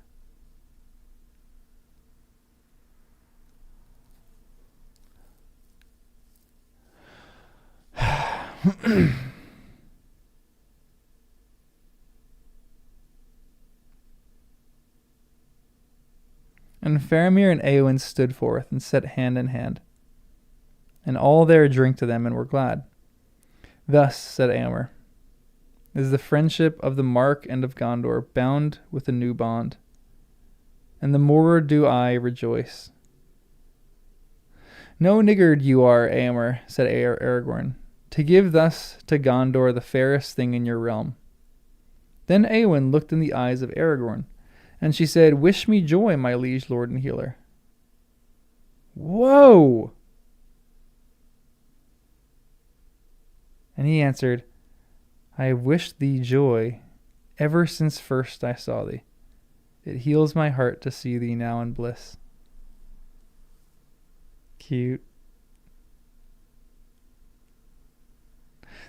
Speaker 2: And Faramir and Eowyn stood forth and set hand in hand, and all there drank to them and were glad. Thus, said Eomer, is the friendship of the Mark and of Gondor bound with a new bond, and the more do I rejoice. No niggard you are, Eomer, said Aragorn, to give thus to Gondor the fairest thing in your realm. Then Eowyn looked in the eyes of Aragorn, and she said, Wish me joy, my liege lord and healer. Whoa! And he answered, I have wished thee joy ever since first I saw thee. It heals my heart to see thee now in bliss. Cute.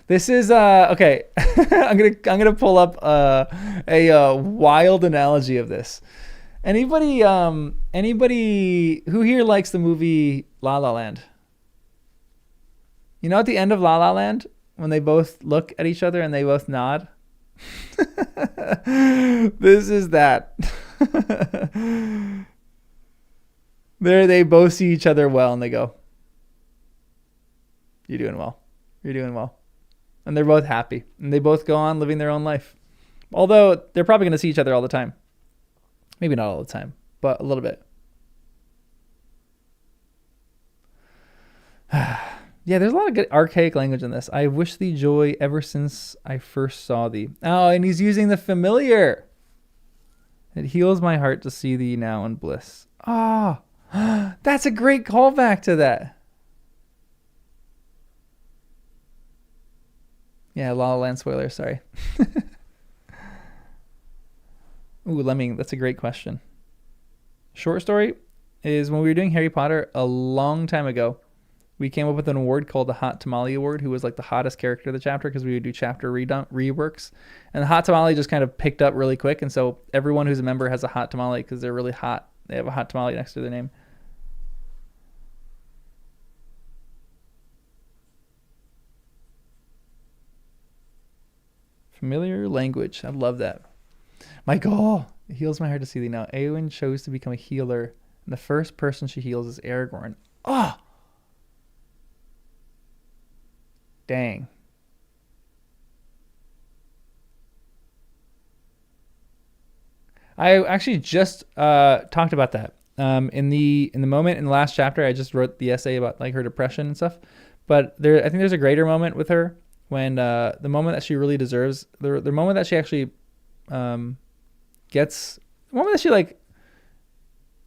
Speaker 2: This is okay. I'm gonna pull up a wild analogy of this. Anybody who here likes the movie La La Land? You know, at the end of La La Land, when they both look at each other and they both nod. This is that. They both see each other well and they go, "You're doing well. You're doing well." And they're both happy. And they both go on living their own life. Although they're probably going to see each other all the time. Maybe not all the time, but a little bit. Yeah, there's a lot of good archaic language in this. I wish thee joy ever since I first saw thee. Oh, and he's using the familiar. It heals my heart to see thee now in bliss. Ah, oh, that's a great callback to that. Yeah, La La Land spoiler, sorry. Ooh, Lemming, that's a great question. Short story is when we were doing Harry Potter a long time ago, we came up with an award called the Hot Tamale Award, who was like the hottest character of the chapter because we would do chapter reworks. And the Hot Tamale just kind of picked up really quick. And so everyone who's a member has a hot tamale because they're really hot. They have a hot tamale next to their name. Familiar language. I love that. Michael, it heals my heart to see thee now. Eowyn chose to become a healer. And the first person she heals is Aragorn. Oh! Dang. I actually just talked about that in the moment in the last chapter. I just wrote the essay about like her depression and stuff. But I think there's a greater moment with her when the moment that she really deserves, the moment that she actually gets, the moment that she like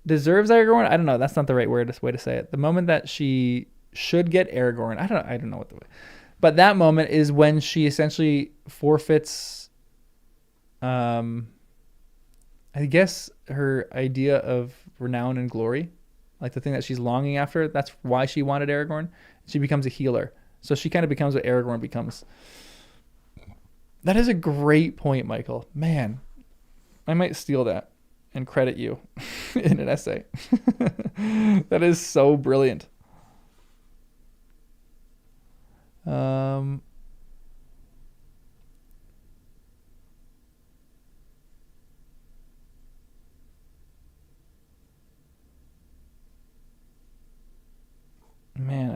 Speaker 2: deserves Aragorn. I don't know. That's not the right way to say it. The moment that she should get Aragorn. I don't know what the way. But that moment is when she essentially forfeits, I guess, her idea of renown and glory, like the thing that she's longing after. That's why she wanted Aragorn. She becomes a healer. So she kind of becomes what Aragorn becomes. That is a great point, Michael. Man, I might steal that and credit you in an essay. That is so brilliant. Man,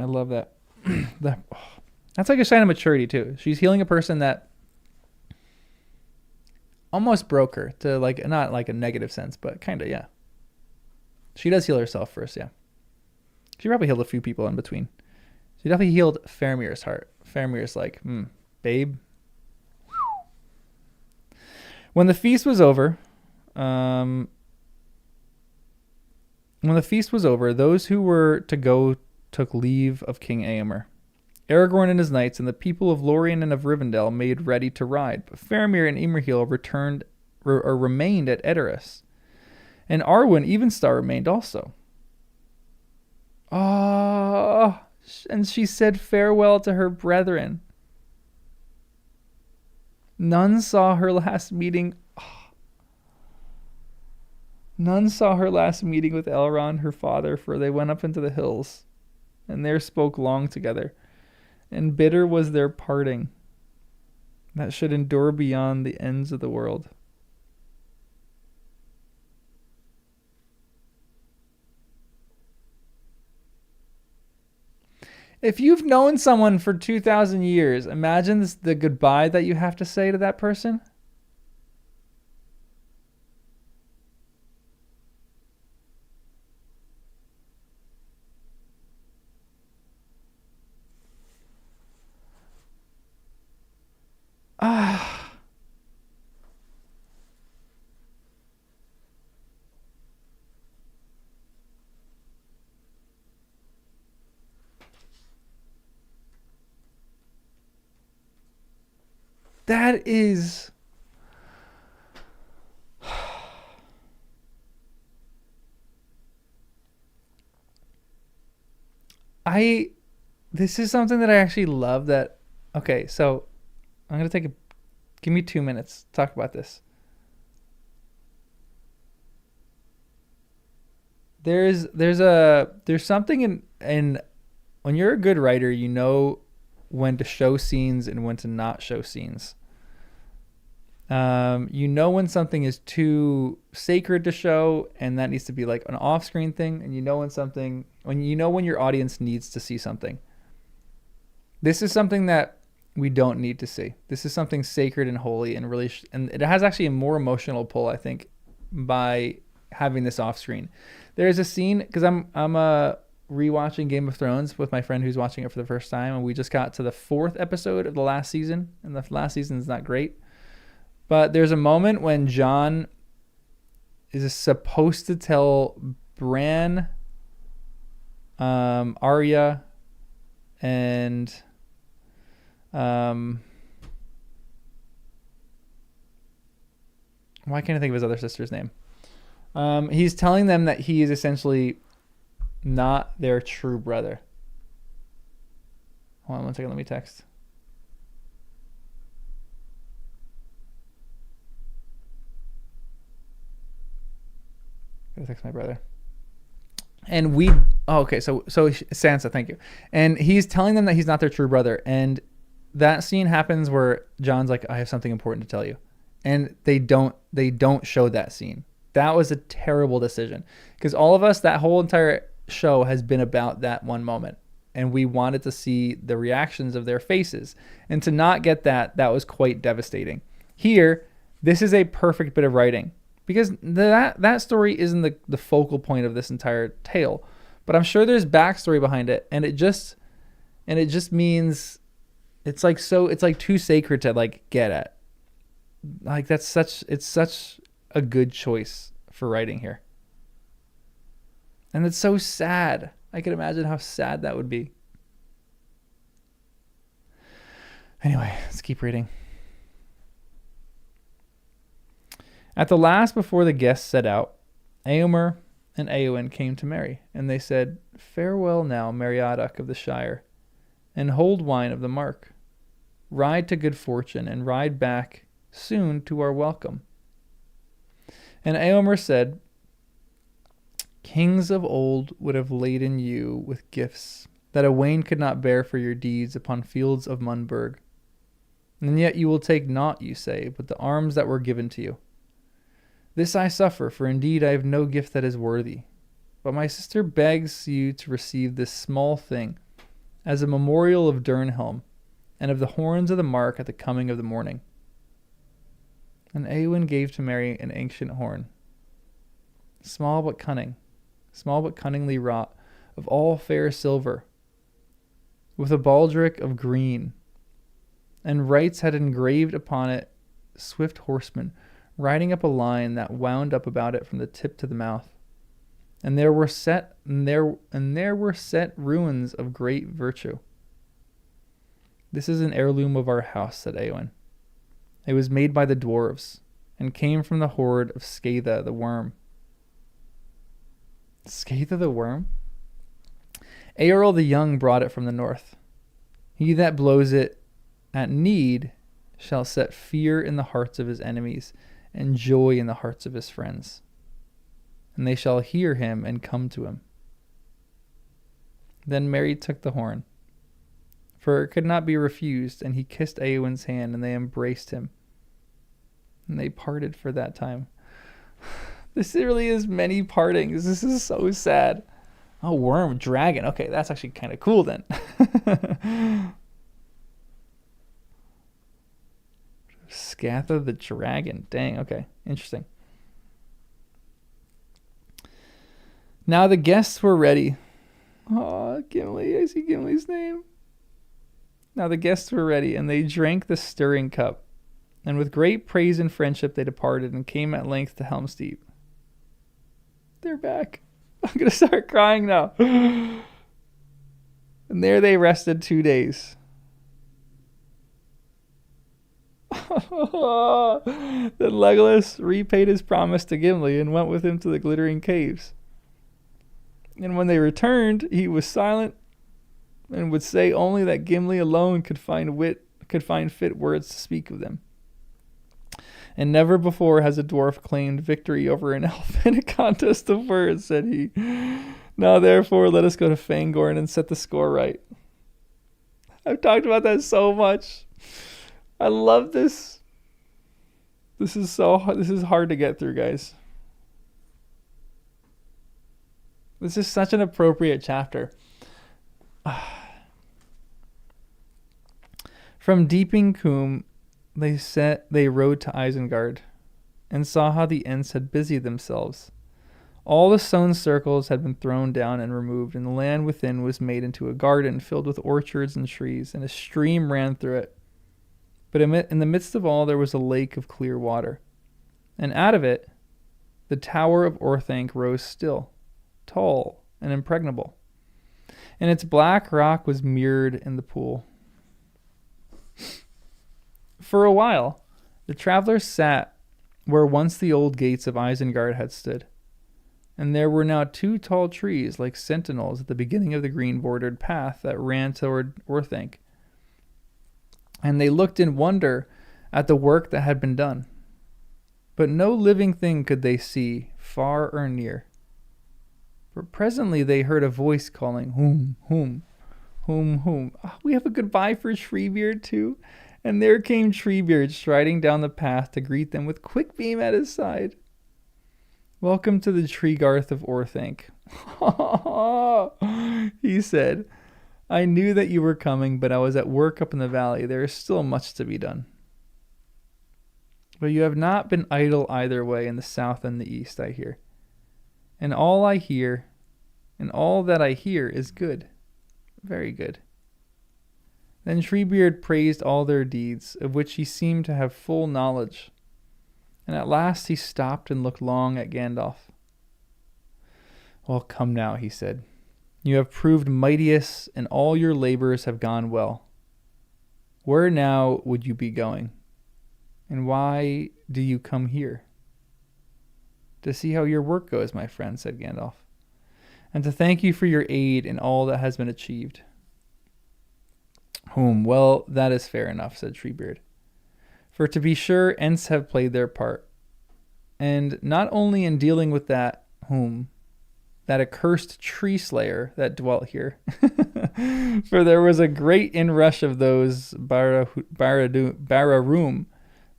Speaker 2: I love that. That's like a sign of maturity too. She's healing a person that almost broke her to like, not like a negative sense, but kind of, yeah. She does heal herself first, yeah. She probably healed a few people in between. She definitely healed Faramir's heart. Faramir's like, babe. When the feast was over, those who were to go took leave of King Eomer. Aragorn and his knights and the people of Lorien and of Rivendell made ready to ride, but Faramir and Imrahil remained at Edoras. And Arwen Evenstar remained also. Ah, and she said farewell to her brethren. None saw her last meeting. None saw her last meeting with Elrond, her father, for they went up into the hills, and there spoke long together. And bitter was their parting, that should endure beyond the ends of the world. If you've known someone for 2,000 years, imagine the goodbye that you have to say to that person. That is... This is something that I actually love that... Okay, so I'm going to give me 2 minutes to talk about this. There's something in when you're a good writer, you know when to show scenes and when to not show scenes. You know when something is too sacred to show and that needs to be like an off-screen thing, and you know when your audience needs to see something. This is something that we don't need to see. This is something sacred and holy and really and it has actually a more emotional pull, I think, by having this off-screen. There's a scene, because I'm rewatching Game of Thrones with my friend who's watching it for the first time, and we just got to the 4th episode of the last season, and the last season is not great. But there's a moment when Jon is supposed to tell Bran, Arya, and why can't I think of his other sister's name? He's telling them that he is essentially not their true brother. Hold on 1 second, let me text. Gotta text my brother. And so Sansa, thank you. And he's telling them that he's not their true brother. And that scene happens where Jon's like, I have something important to tell you. And they don't show that scene. That was a terrible decision. Because all of us, that whole entire show has been about that one moment. And we wanted to see the reactions of their faces. And to not get that was quite devastating. Here, this is a perfect bit of writing. Because that story isn't the focal point of this entire tale. But I'm sure there's backstory behind it. And it just means it's like too sacred to like get at. Like it's such a good choice for writing here. And it's so sad. I can imagine how sad that would be. Anyway, let's keep reading. At the last before the guests set out, Eomer and Eowyn came to Merry, and they said, Farewell now, Meriadoc of the Shire, and hold wine of the mark. Ride to good fortune, and ride back soon to our welcome. And Eomer said, Kings of old would have laden you with gifts that Owain could not bear for your deeds upon fields of Munburg. And yet you will take naught, you say, but the arms that were given to you. This I suffer, for indeed I have no gift that is worthy. But my sister begs you to receive this small thing as a memorial of Durnhelm and of the horns of the mark at the coming of the morning. And Eowyn gave to Merry an ancient horn, small but cunningly wrought, of all fair silver, with a baldric of green, and writes had engraved upon it swift horsemen, riding up a line that wound up about it from the tip to the mouth. And there were set runes of great virtue. This is an heirloom of our house, said Eowyn. It was made by the dwarves, and came from the hoard of Scatha the worm. Scatha the worm? Eorl the young brought it from the north. He that blows it at need shall set fear in the hearts of his enemies, and joy in the hearts of his friends. And they shall hear him and come to him. Then Merry took the horn, for it could not be refused, and he kissed Eowyn's hand, and they embraced him. And they parted for that time. This really is many partings. This is so sad. Oh, worm, dragon. Okay, that's actually kind of cool then. Scatha the dragon. Dang, okay. Interesting. Now the guests were ready. Oh, Gimli. I see Gimli's name. Now the guests were ready, and they drank the stirring cup. And with great praise and friendship they departed, and came at length to Helm's Deep. They're back. I'm going to start crying now. And there they rested 2 days. Then Legolas repaid his promise to Gimli and went with him to the glittering caves. And when they returned, he was silent and would say only that Gimli alone could find fit words to speak of them. And never before has a dwarf claimed victory over an elf in a contest of words, said he. Now therefore let us go to Fangorn and set the score right. I've talked about that so much. I love this. This is hard to get through, guys. This is such an appropriate chapter. From Deeping Coombe they rode to Isengard, and saw how the Ents had busied themselves. All the stone circles had been thrown down and removed, and the land within was made into a garden filled with orchards and trees, and a stream ran through it. But in the midst of all there was a lake of clear water, and out of it the tower of Orthanc rose still, tall and impregnable, and its black rock was mirrored in the pool. For a while the travelers sat where once the old gates of Isengard had stood, and there were now 2 tall trees like sentinels at the beginning of the green-bordered path that ran toward Orthanc. And they looked in wonder at the work that had been done. But no living thing could they see, far or near. But presently they heard a voice calling, "Whom, whom, whom, whom." Oh, we have a goodbye for Treebeard too. And there came Treebeard striding down the path to greet them with Quickbeam at his side. "Welcome to the Treegarth of Orthanc," he said. "I knew that you were coming, but I was at work up in the valley. There is still much to be done. But you have not been idle either way in the south and the east, I hear. And all that I hear is good, very good." Then Treebeard praised all their deeds, of which he seemed to have full knowledge. And at last he stopped and looked long at Gandalf. "Well, come now," he said. "You have proved mightiest, and all your labors have gone well. Where now would you be going? And why do you come here?" "To see how your work goes, my friend," said Gandalf, "and to thank you for your aid in all that has been achieved." "Well, that is fair enough," said Treebeard. "For to be sure, Ents have played their part, and not only in dealing with that accursed tree slayer that dwelt here, for there was a great inrush of those Bararum,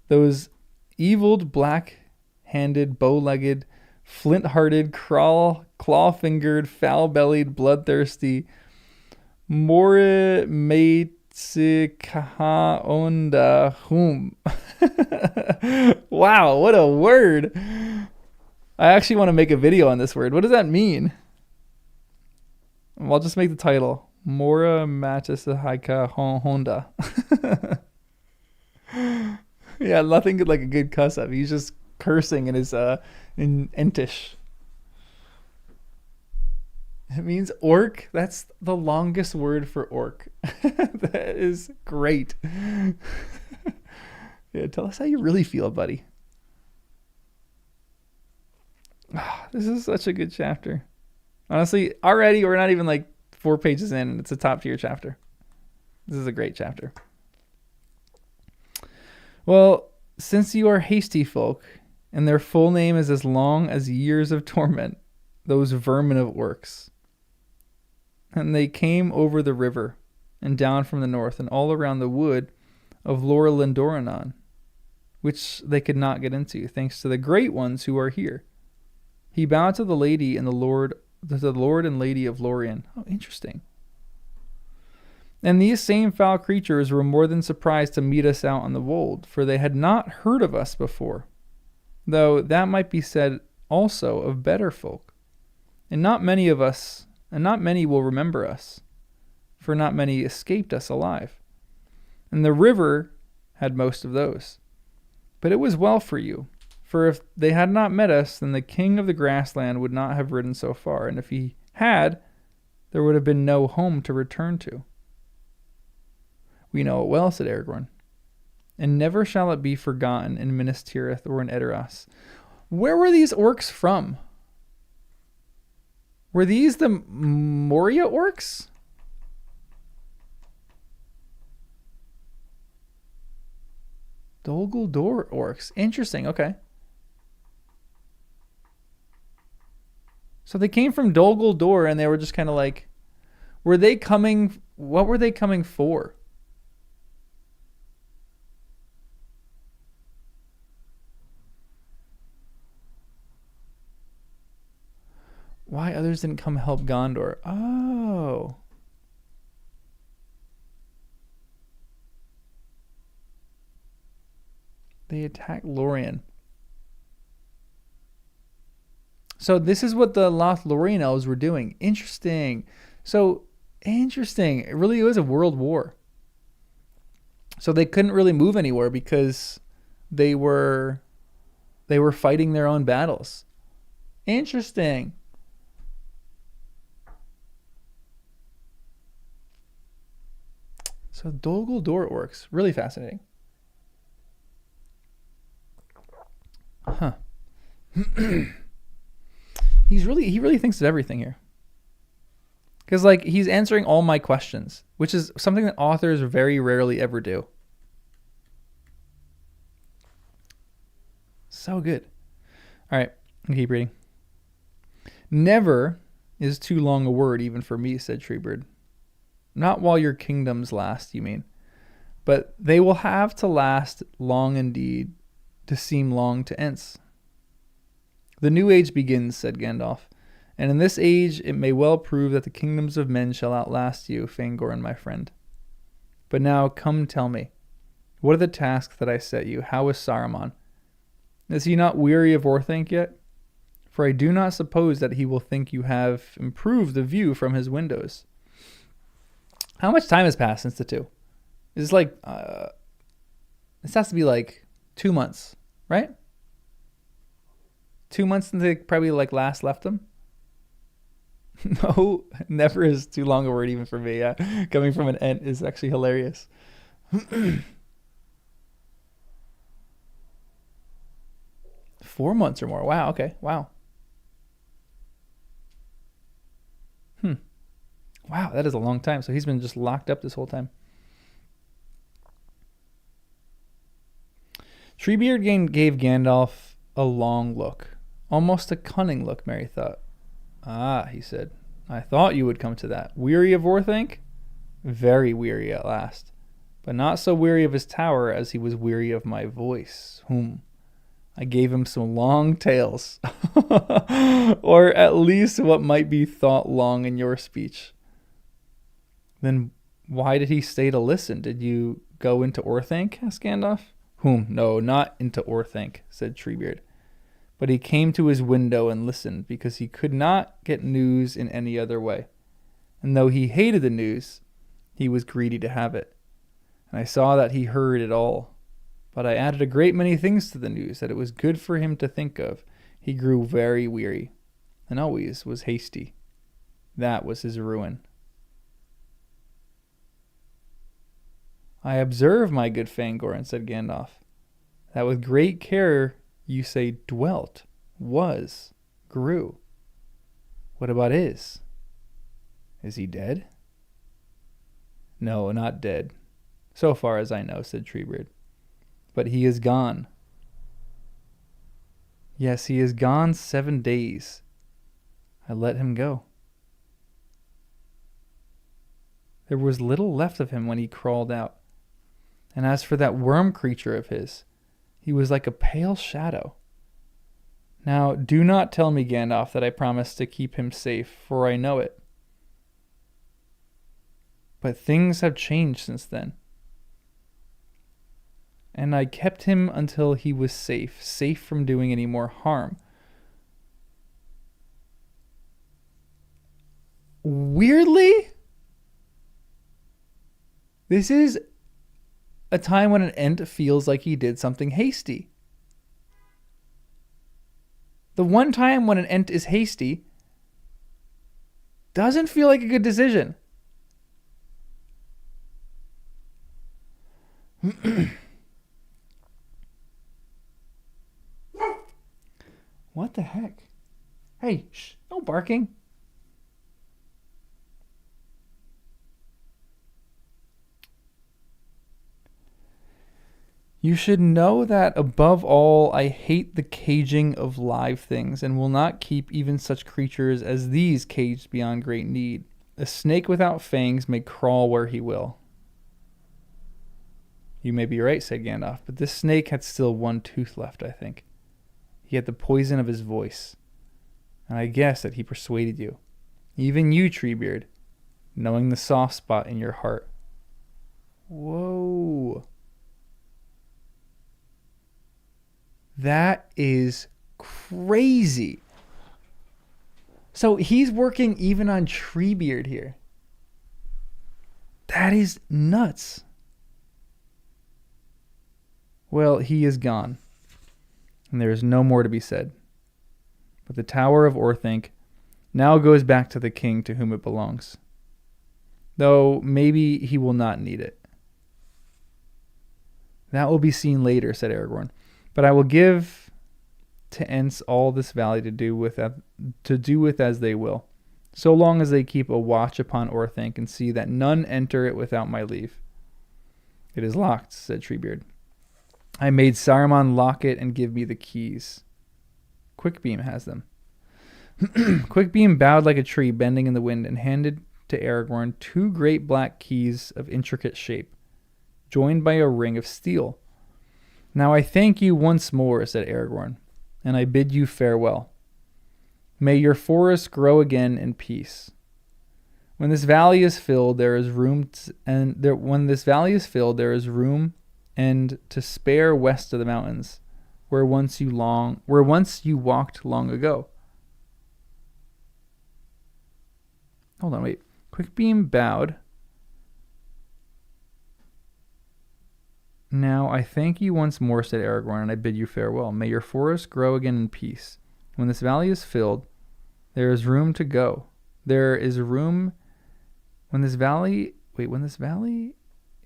Speaker 2: those eviled, black-handed, bow-legged, flint-hearted, claw-fingered, foul-bellied, bloodthirsty, Moritsikhaonda whom. Wow, what a word. I actually want to make a video on this word. What does that mean? I'll just make the title. Mora Matisahika Honda. Yeah, nothing like a good cuss up. He's just cursing in his in Entish. It means orc. That's the longest word for orc. That is great. Yeah, tell us how you really feel, buddy. This is such a good chapter. Honestly, already we're not even like 4 pages in, and it's a top tier chapter. This is a great chapter. "Well, since you are hasty folk, and their full name is as long as years of torment, those vermin of orcs. And they came over the river, and down from the north, and all around the wood of Lorelindoronan, which they could not get into, thanks to the great ones who are here." He bowed to the lady and the Lord and Lady of Lorien. Oh, interesting. "And these same foul creatures were more than surprised to meet us out on the wold, for they had not heard of us before, though that might be said also of better folk. And not many will remember us, for not many escaped us alive. And the river had most of those. But it was well for you. For if they had not met us, then the king of the grassland would not have ridden so far, and if he had, there would have been no home to return to." "We know it well," said Aragorn, "and never shall it be forgotten in Minas Tirith or in Edoras." Where were these orcs from? Were these the Moria orcs? Dol Guldur orcs. Interesting, okay. So they came from Dol Guldur, and they were just kind of like, what were they coming for? Why others didn't come help Gondor? Oh. They attacked Lorien. So this is what the Lothlorien elves were doing. Interesting. So interesting. It really was a world war. So they couldn't really move anywhere because they were fighting their own battles. Interesting. So Dol Guldur orcs. Really fascinating. Huh. He really thinks of everything here. Because like he's answering all my questions, which is something that authors very rarely ever do. So good. All right, I'll keep reading. Never is too long a word even for me, said Treebird. Not while your kingdoms last, you mean. But they will have to last long indeed to seem long to Ents. The new age begins, said Gandalf, and in this age it may well prove that the kingdoms of men shall outlast you, Fangorn, my friend. But now come tell me, what are the tasks that I set you? How is Saruman? Is he not weary of Orthanc yet? For I do not suppose that he will think you have improved the view from his windows. How much time has passed since the two? It's like, this has to be like 2 months, right? 2 months since they probably like last left them. No, never is too long a word even for me. Yeah, coming from an Ent is actually hilarious. 4 months or more. Wow. Okay. Wow. Wow, that is a long time. So he's been just locked up this whole time. Treebeard gave Gandalf a long look. Almost a cunning look, Merry thought. Ah, he said. I thought you would come to that. Weary of Orthanc? Very weary at last. But not so weary of his tower as he was weary of my voice. I gave him some long tales. Or at least what might be thought long in your speech. Then why did he stay to listen? Did you go into Orthanc? Asked Gandalf. No, not into Orthanc, said Treebeard. But he came to his window and listened because he could not get news in any other way. And though he hated the news, he was greedy to have it. And I saw that he heard it all. But I added a great many things to the news that it was good for him to think of. He grew very weary and always was hasty. That was his ruin. I observe, my good Fangorn, said Gandalf, that with great care you say dwelt, was, grew. What about is? Is he dead? No, not dead, so far as I know, said Treebeard. But he is gone. Yes, he is gone 7 days. I let him go. There was little left of him when he crawled out. And as for that worm creature of his, he was like a pale shadow. Now, do not tell me, Gandalf, that I promised to keep him safe, for I know it. But things have changed since then. And I kept him until he was safe from doing any more harm. Weirdly, this is a time when an Ent feels like he did something hasty. The one time when an Ent is hasty doesn't feel like a good decision. What the heck? Hey, shh, no barking. You should know that above all I hate the caging of live things and will not keep even such creatures as these caged beyond great need. A snake without fangs may crawl where he will. You may be right, said Gandalf, but this snake had still one tooth left, I think. He had the poison of his voice, and I guess that he persuaded you. Even you, Treebeard, knowing the soft spot in your heart. Whoa. That is crazy. So he's working even on Treebeard here. That is nuts. Well, he is gone, and there is no more to be said. But the Tower of Orthanc now goes back to the king to whom it belongs, though maybe he will not need it. That will be seen later, said Aragorn. But I will give to Ents all this valley to do with as they will, so long as they keep a watch upon Orthanc and see that none enter it without my leave. It is locked, said Treebeard. I made Saruman lock it and give me the keys. Quickbeam has them. Quickbeam bowed like a tree bending in the wind and handed to Aragorn 2 great black keys of intricate shape, joined by a ring of steel. Now I thank you once more, said Aragorn, and I bid you farewell. May your forest grow again in peace. When this valley is filled, there is room, and to spare west of the mountains, where once you walked long ago. Hold on, wait. Quickbeam bowed. Now I thank you once more, said Aragorn, and I bid you farewell. May your forest grow again in peace. When this valley is filled, there is room to go. There is room. When this valley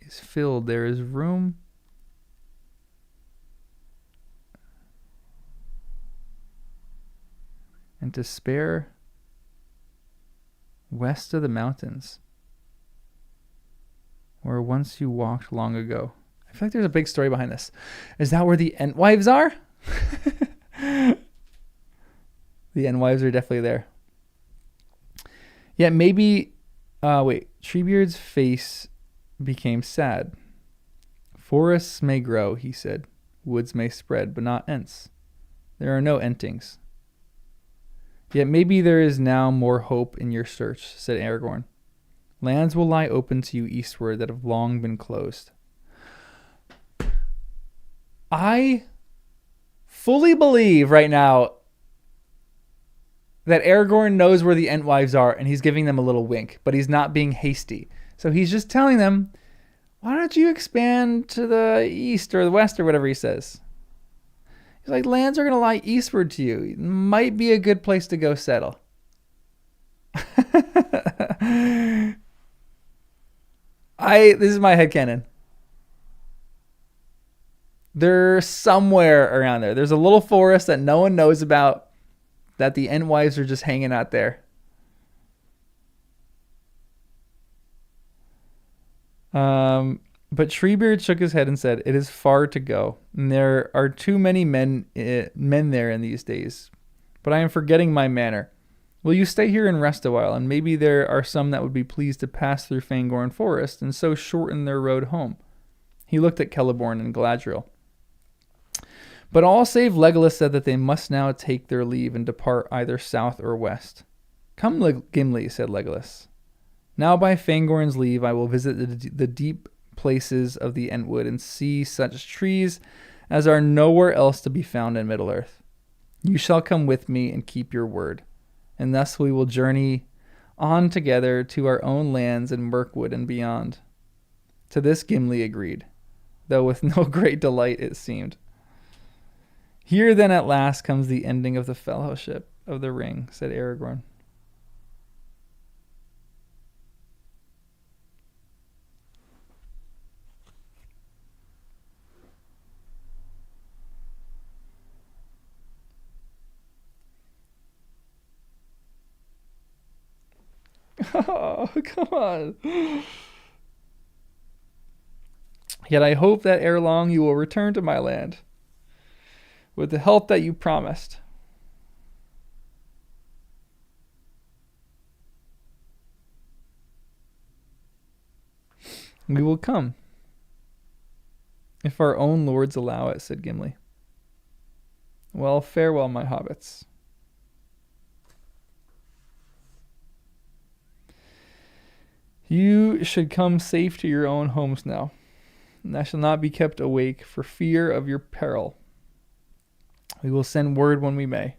Speaker 2: is filled, there is room. And to spare west of the mountains, where once you walked long ago. I feel like there's a big story behind this. Is that where the Entwives are? The Entwives are definitely there. Yeah, maybe... Treebeard's face became sad. Forests may grow, he said. Woods may spread, but not Ents. There are no Entings. Yet maybe there is now more hope in your search, said Aragorn. Lands will lie open to you eastward that have long been closed. I fully believe right now that Aragorn knows where the Entwives are, and he's giving them a little wink, but he's not being hasty. So he's just telling them, why don't you expand to the east or the west or whatever he says. He's like, lands are going to lie eastward to you. It might be a good place to go settle. This is my headcanon. They're somewhere around there. There's a little forest that no one knows about, that the Entwives are just hanging out there. But Treebeard shook his head and said, it is far to go, and there are too many men there in these days. But I am forgetting my manner. Will you stay here and rest a while, and maybe there are some that would be pleased to pass through Fangorn Forest, and so shorten their road home. He looked at Celeborn and Galadriel. But all save Legolas said that they must now take their leave and depart either south or west. Come, Gimli, said Legolas. Now by Fangorn's leave I will visit the deep places of the Entwood and see such trees as are nowhere else to be found in Middle-earth. You shall come with me and keep your word, and thus we will journey on together to our own lands in Mirkwood and beyond. To this Gimli agreed, though with no great delight it seemed. Here then at last comes the ending of the fellowship of the ring, said Aragorn. Oh, come on. Yet I hope that ere long you will return to my land with the help that you promised. We will come, if our own lords allow it, said Gimli. Well, farewell, my hobbits. You should come safe to your own homes now, and I shall not be kept awake for fear of your peril. We will send word when we may,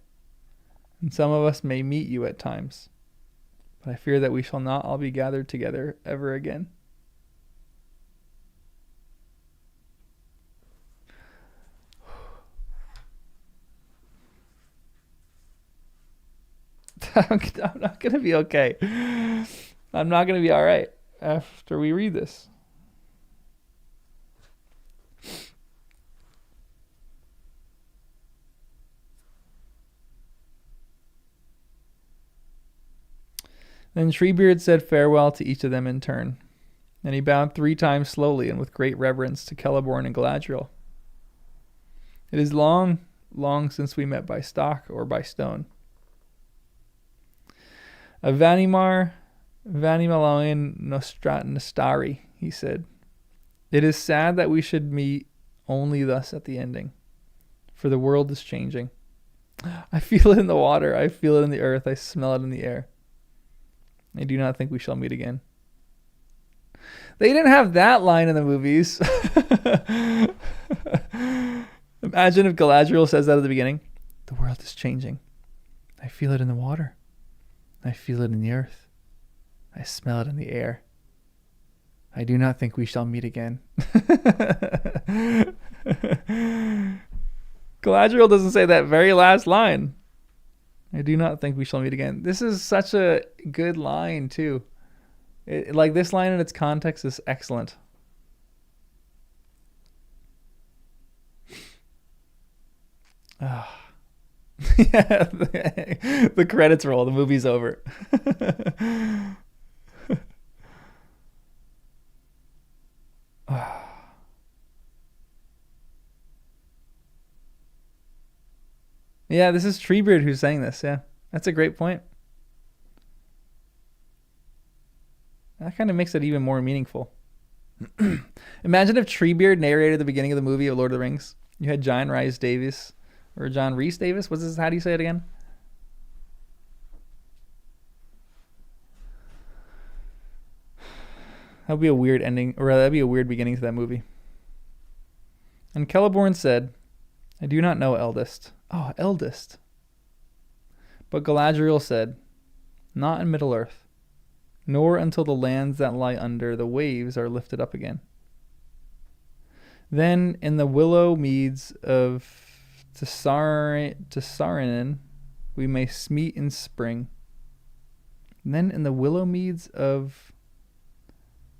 Speaker 2: and some of us may meet you at times, but I fear that we shall not all be gathered together ever again. I'm not going to be okay. I'm not going to be all right after we read this. Then Treebeard said farewell to each of them in turn, and he bowed 3 times slowly and with great reverence to Celeborn and Galadriel. It is long, long since we met by stock or by stone. Avanimar Vanimaloin Nostari, he said. It is sad that we should meet only thus at the ending, for the world is changing. I feel it in the water, I feel it in the earth, I smell it in the air. I do not think we shall meet again. They didn't have that line in the movies. Imagine if Galadriel says that at the beginning. The world is changing. I feel it in the water. I feel it in the earth. I smell it in the air. I do not think we shall meet again. Galadriel doesn't say that very last line. I do not think we shall meet again. This is such a good line, too. Like, this line in its context is excellent. Yeah, the credits roll. The movie's over. Yeah, this is Treebeard who's saying this. Yeah, that's a great point. That kind of makes it even more meaningful. Imagine if Treebeard narrated the beginning of the movie of Lord of the Rings. You had John Rhys Davies, or John Rhys Davies. What's this? How do you say it again? That would be a weird ending, or that'd be a weird beginning to that movie. And Celeborn said, I do not know, eldest. Oh, eldest. But Galadriel said, not in Middle-earth, nor until the lands that lie under the waves are lifted up again. Then in the willow meads of Saruman we may meet in spring. Then in the willow meads of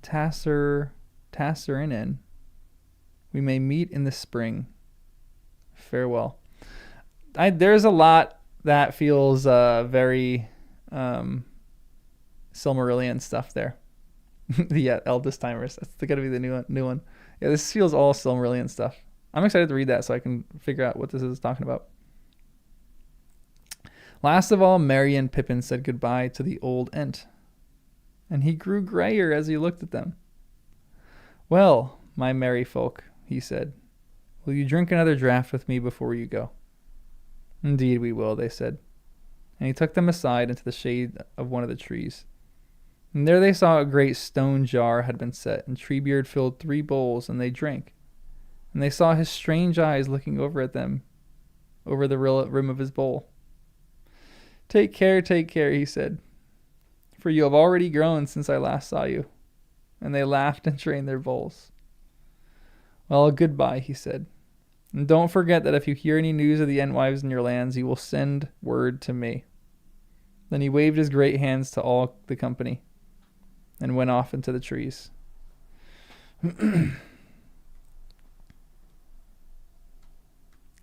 Speaker 2: Tassarin we may meet in the spring. Farewell. There's a lot that feels very Silmarillion stuff there. Yeah, Eldest Timers. That's going to be the new one. Yeah, this feels all Silmarillion stuff. I'm excited to read that so I can figure out what this is talking about. Last of all, Merry and Pippin said goodbye to the old Ent, and he grew grayer as he looked at them. Well, my merry folk, he said, will you drink another draught with me before you go? Indeed we will, they said. And he took them aside into the shade of one of the trees. And there they saw a great stone jar had been set, and Treebeard filled 3 bowls, and they drank. And they saw his strange eyes looking over at them, over the rim of his bowl. Take care, he said, for you have already grown since I last saw you. And they laughed and drained their bowls. Well, goodbye, he said. And don't forget that if you hear any news of the Entwives in your lands, you will send word to me. Then he waved his great hands to all the company and went off into the trees.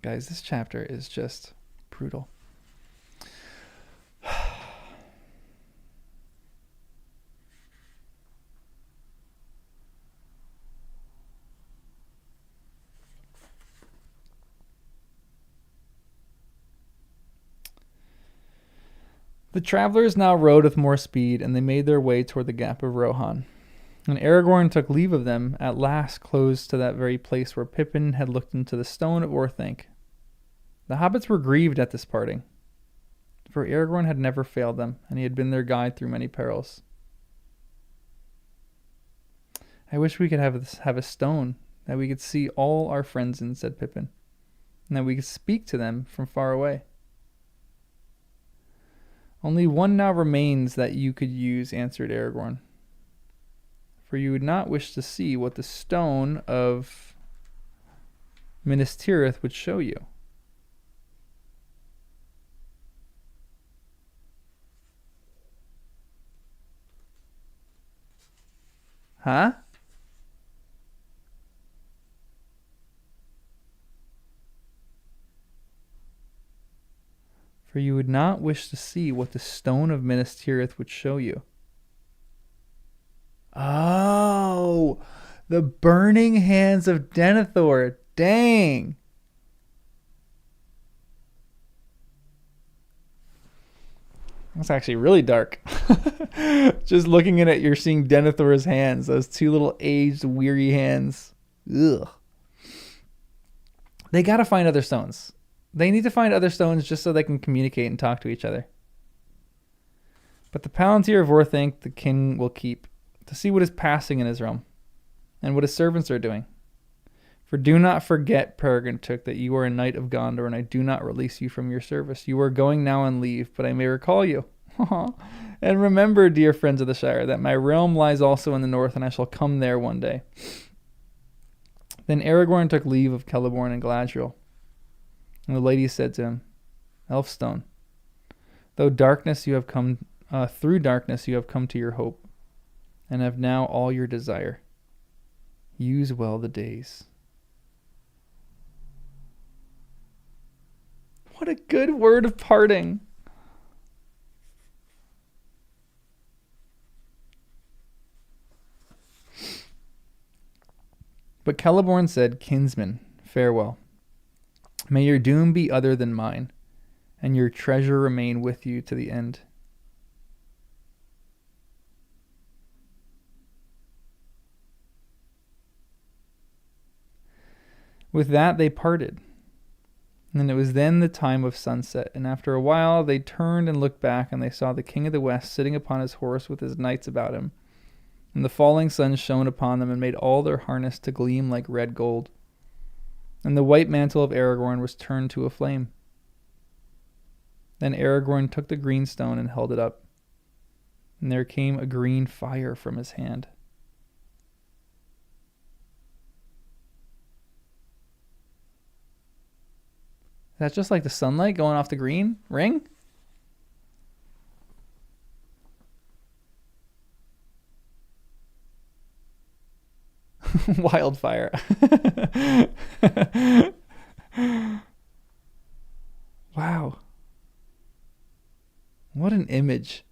Speaker 2: Guys, this chapter is just brutal. The travelers now rode with more speed, and they made their way toward the Gap of Rohan. And Aragorn took leave of them, at last close to that very place where Pippin had looked into the stone of Orthanc. The hobbits were grieved at this parting, for Aragorn had never failed them, and he had been their guide through many perils. I wish we could have a stone that we could see all our friends in, said Pippin, and that we could speak to them from far away. Only one now remains that you could use, answered Aragorn. For you would not wish to see what the stone of Minas Tirith would show you. Huh? For you would not wish to see what the stone of Minas Tirith would show you. Oh, the burning hands of Denethor. Dang. That's actually really dark. Just looking at it, you're seeing Denethor's hands. Those two little aged, weary hands. Ugh. They gotta find other stones. They need to find other stones just so they can communicate and talk to each other. But the Palantir of Orthanc the king will keep, to see what is passing in his realm, and what his servants are doing. For do not forget, Peregrine Took, that you are a knight of Gondor, and I do not release you from your service. You are going now on leave, but I may recall you. And remember, dear friends of the Shire, that my realm lies also in the north, and I shall come there one day. Then Aragorn took leave of Celeborn and Galadriel. And the lady said to him, Elfstone, through darkness you have come to your hope, and have now all your desire. Use well the days. What a good word of parting. But Celeborn said, Kinsman, farewell. May your doom be other than mine, and your treasure remain with you to the end. With that they parted. And it was then the time of sunset, and after a while they turned and looked back, and they saw the king of the west sitting upon his horse with his knights about him. And the falling sun shone upon them and made all their harness to gleam like red gold. And the white mantle of Aragorn was turned to a flame. Then Aragorn took the green stone and held it up, and there came a green fire from his hand. That's just like the sunlight going off the green ring? Wildfire. Wow. What an image.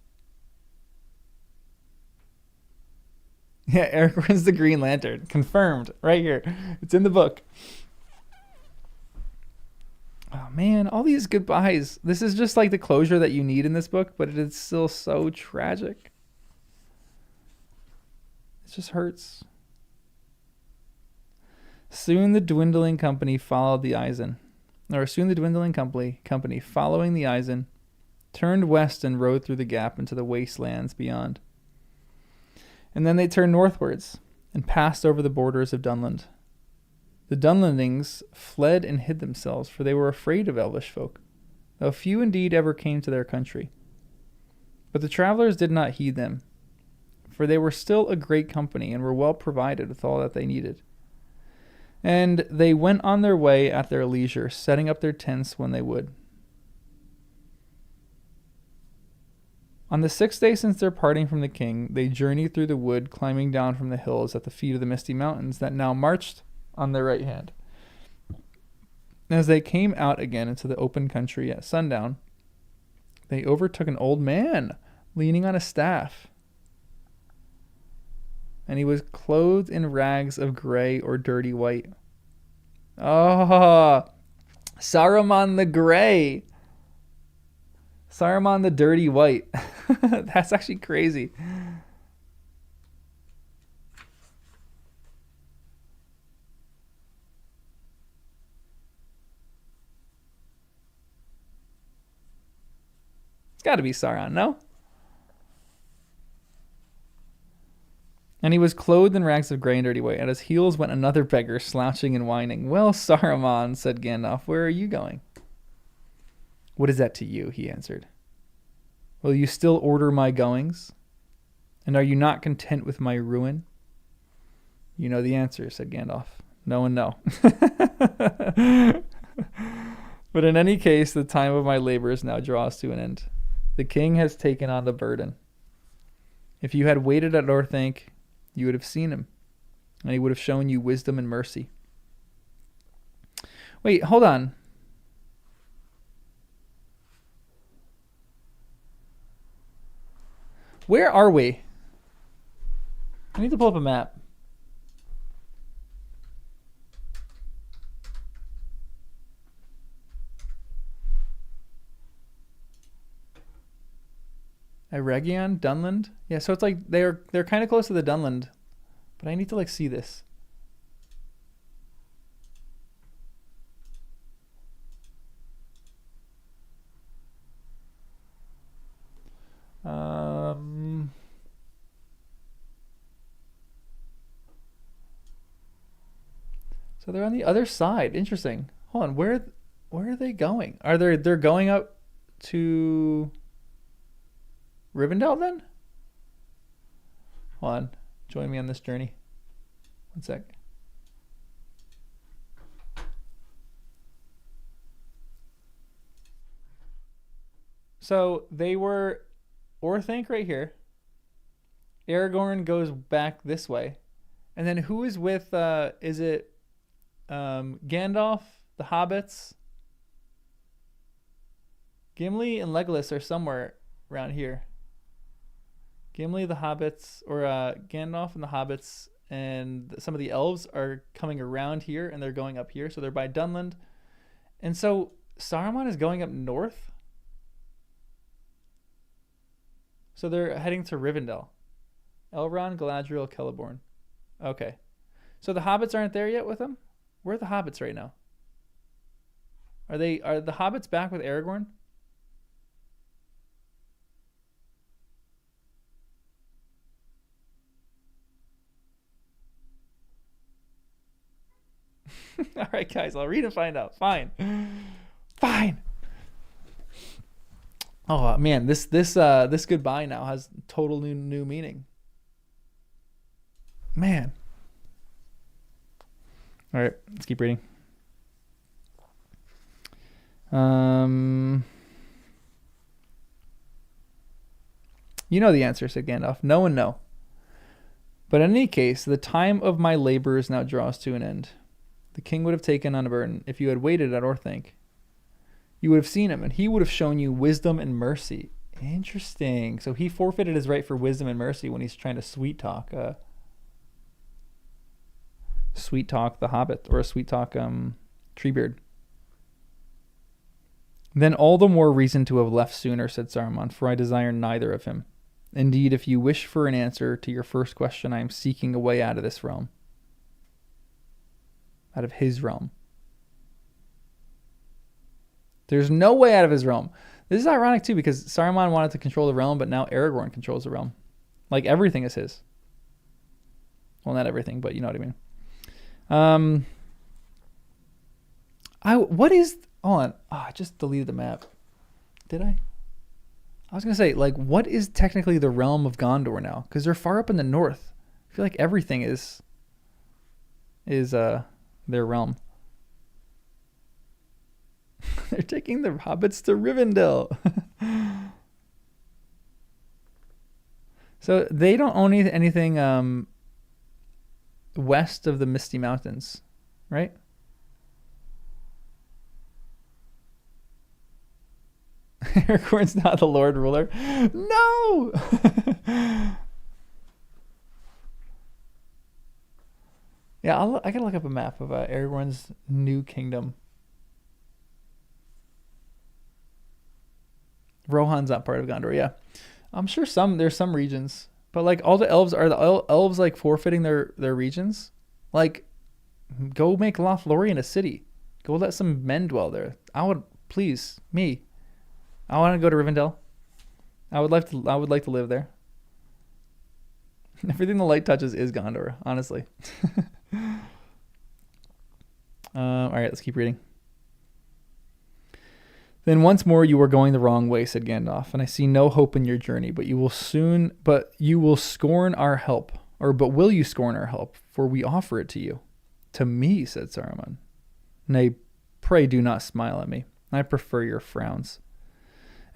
Speaker 2: Yeah, Aragorn's the Green Lantern. Confirmed. Right here. It's in the book. Oh man, all these goodbyes. This is just like the closure that you need in this book, but it is still so tragic. It just hurts. Soon the dwindling company following the Isen, turned west and rode through the gap into the wastelands beyond. And then they turned northwards and passed over the borders of Dunland. The Dunlandings fled and hid themselves, for they were afraid of Elvish folk, though few indeed ever came to their country. But the travelers did not heed them, for they were still a great company and were well provided with all that they needed. And they went on their way at their leisure, setting up their tents when they would. On the 6th day since their parting from the king, they journeyed through the wood, climbing down from the hills at the feet of the misty mountains that now marched on their right hand. As they came out again into the open country at sundown, they overtook an old man leaning on a staff. And he was clothed in rags of gray or dirty white. Oh, Sarumon the Gray. Sarumon the Dirty White. That's actually crazy. It's got to be Sauron, no? And he was clothed in rags of gray and dirty white. At his heels went another beggar, slouching and whining. Well, Saruman, said Gandalf, where are you going? What is that to you? He answered. Will you still order my goings? And are you not content with my ruin? You know the answer, said Gandalf. No and no. But in any case, the time of my labors now draws to an end. The king has taken on the burden. If you had waited at Orthanc, you would have seen him, and he would have shown you wisdom and mercy. Wait, hold on. Where are we? I need to pull up a map. Eregion, Dunland. Yeah, so it's like they're kind of close to the Dunland, but I need to like see this. So they're on the other side. Interesting. Hold on, where are they going? They're going up to Rivendell then? Hold on. Join me on this journey. One sec. So they were Orthanc right here. Aragorn goes back this way. And then who is with, is it Gandalf, the hobbits? Gimli and Legolas are somewhere around here. Gimli, the hobbits, or Gandalf and the hobbits and some of the elves are coming around here and they're going up here. So they're by Dunland. And so Saruman is going up north. So they're heading to Rivendell. Elrond, Galadriel, Celeborn. Okay. So the hobbits aren't there yet with them? Where are the hobbits right now? Are the hobbits back with Aragorn? All right, guys, I'll read and find out. Fine. Oh man, this goodbye now has total new meaning. Man. All right, let's keep reading. You know the answer, said Gandalf. No and no. But in any case, the time of my labors now draws to an end. The king would have taken on a burden if you had waited at Orthanc. You would have seen him, and he would have shown you wisdom and mercy. Interesting. So he forfeited his right for wisdom and mercy when he's trying to sweet talk the Hobbit, or sweet talk Treebeard. Then all the more reason to have left sooner, said Saruman, for I desire neither of him. Indeed, if you wish for an answer to your first question, I am seeking a way out of this realm. Out of his realm. There's no way out of his realm. This is ironic too, because Saruman wanted to control the realm, but now Aragorn controls the realm. Like everything is his. Well, not everything, but you know what I mean. Hold on. Oh, I just deleted the map. Did I? I was gonna say, like, what is technically the realm of Gondor now? Because they're far up in the north. I feel like everything is their realm. They're taking the hobbits to Rivendell. So they don't own anything west of the Misty Mountains, right? Aragorn's not the Lord Ruler. No! Yeah, I gotta look up a map of Aragorn's new kingdom. Rohan's not part of Gondor, yeah. I'm sure there's some regions, but like all the elves, are the elves like forfeiting their regions? Like, go make Lothlorien a city. Go let some men dwell there. I want to go to Rivendell. I would like to live there. Everything the light touches is Gondor, honestly. All right, let's keep reading. Then once more you are going the wrong way, said Gandalf, and I see no hope in your journey, but you will scorn our help. But will you scorn our help? For we offer it to you. To me, said Saruman. Nay, pray do not smile at me. I prefer your frowns.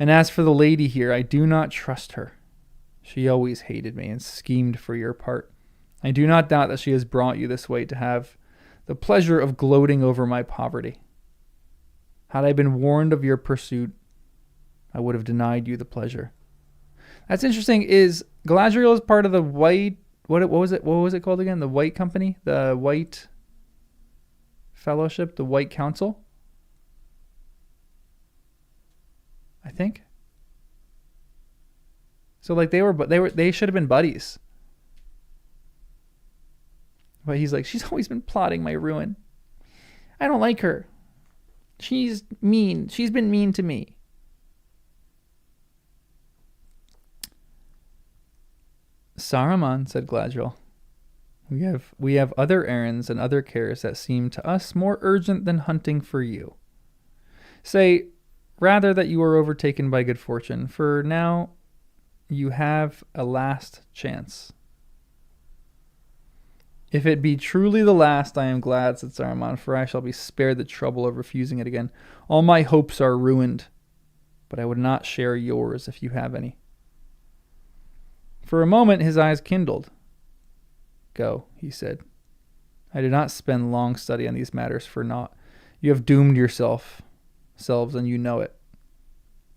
Speaker 2: And as for the lady here, I do not trust her. She always hated me and schemed for your part. I do not doubt that she has brought you this way to have the pleasure of gloating over my poverty. Had I been warned of your pursuit, I would have denied you the pleasure. That's interesting. Is Galadriel is part of the White... What was it? What was it called again? The White Company? The White Fellowship? The White Council? I think. So like they should have been buddies. But he's like, she's always been plotting my ruin. I don't like her. She's mean. She's been mean to me. Saruman, said Galadriel, we have other errands and other cares that seem to us more urgent than hunting for you. Say, rather that you are overtaken by good fortune, for now you have a last chance. If it be truly the last, I am glad, said Saruman, for I shall be spared the trouble of refusing it again. All my hopes are ruined, but I would not share yours if you have any. For a moment his eyes kindled. Go, he said. I do not spend long study on these matters for naught. You have doomed yourselves, and you know it.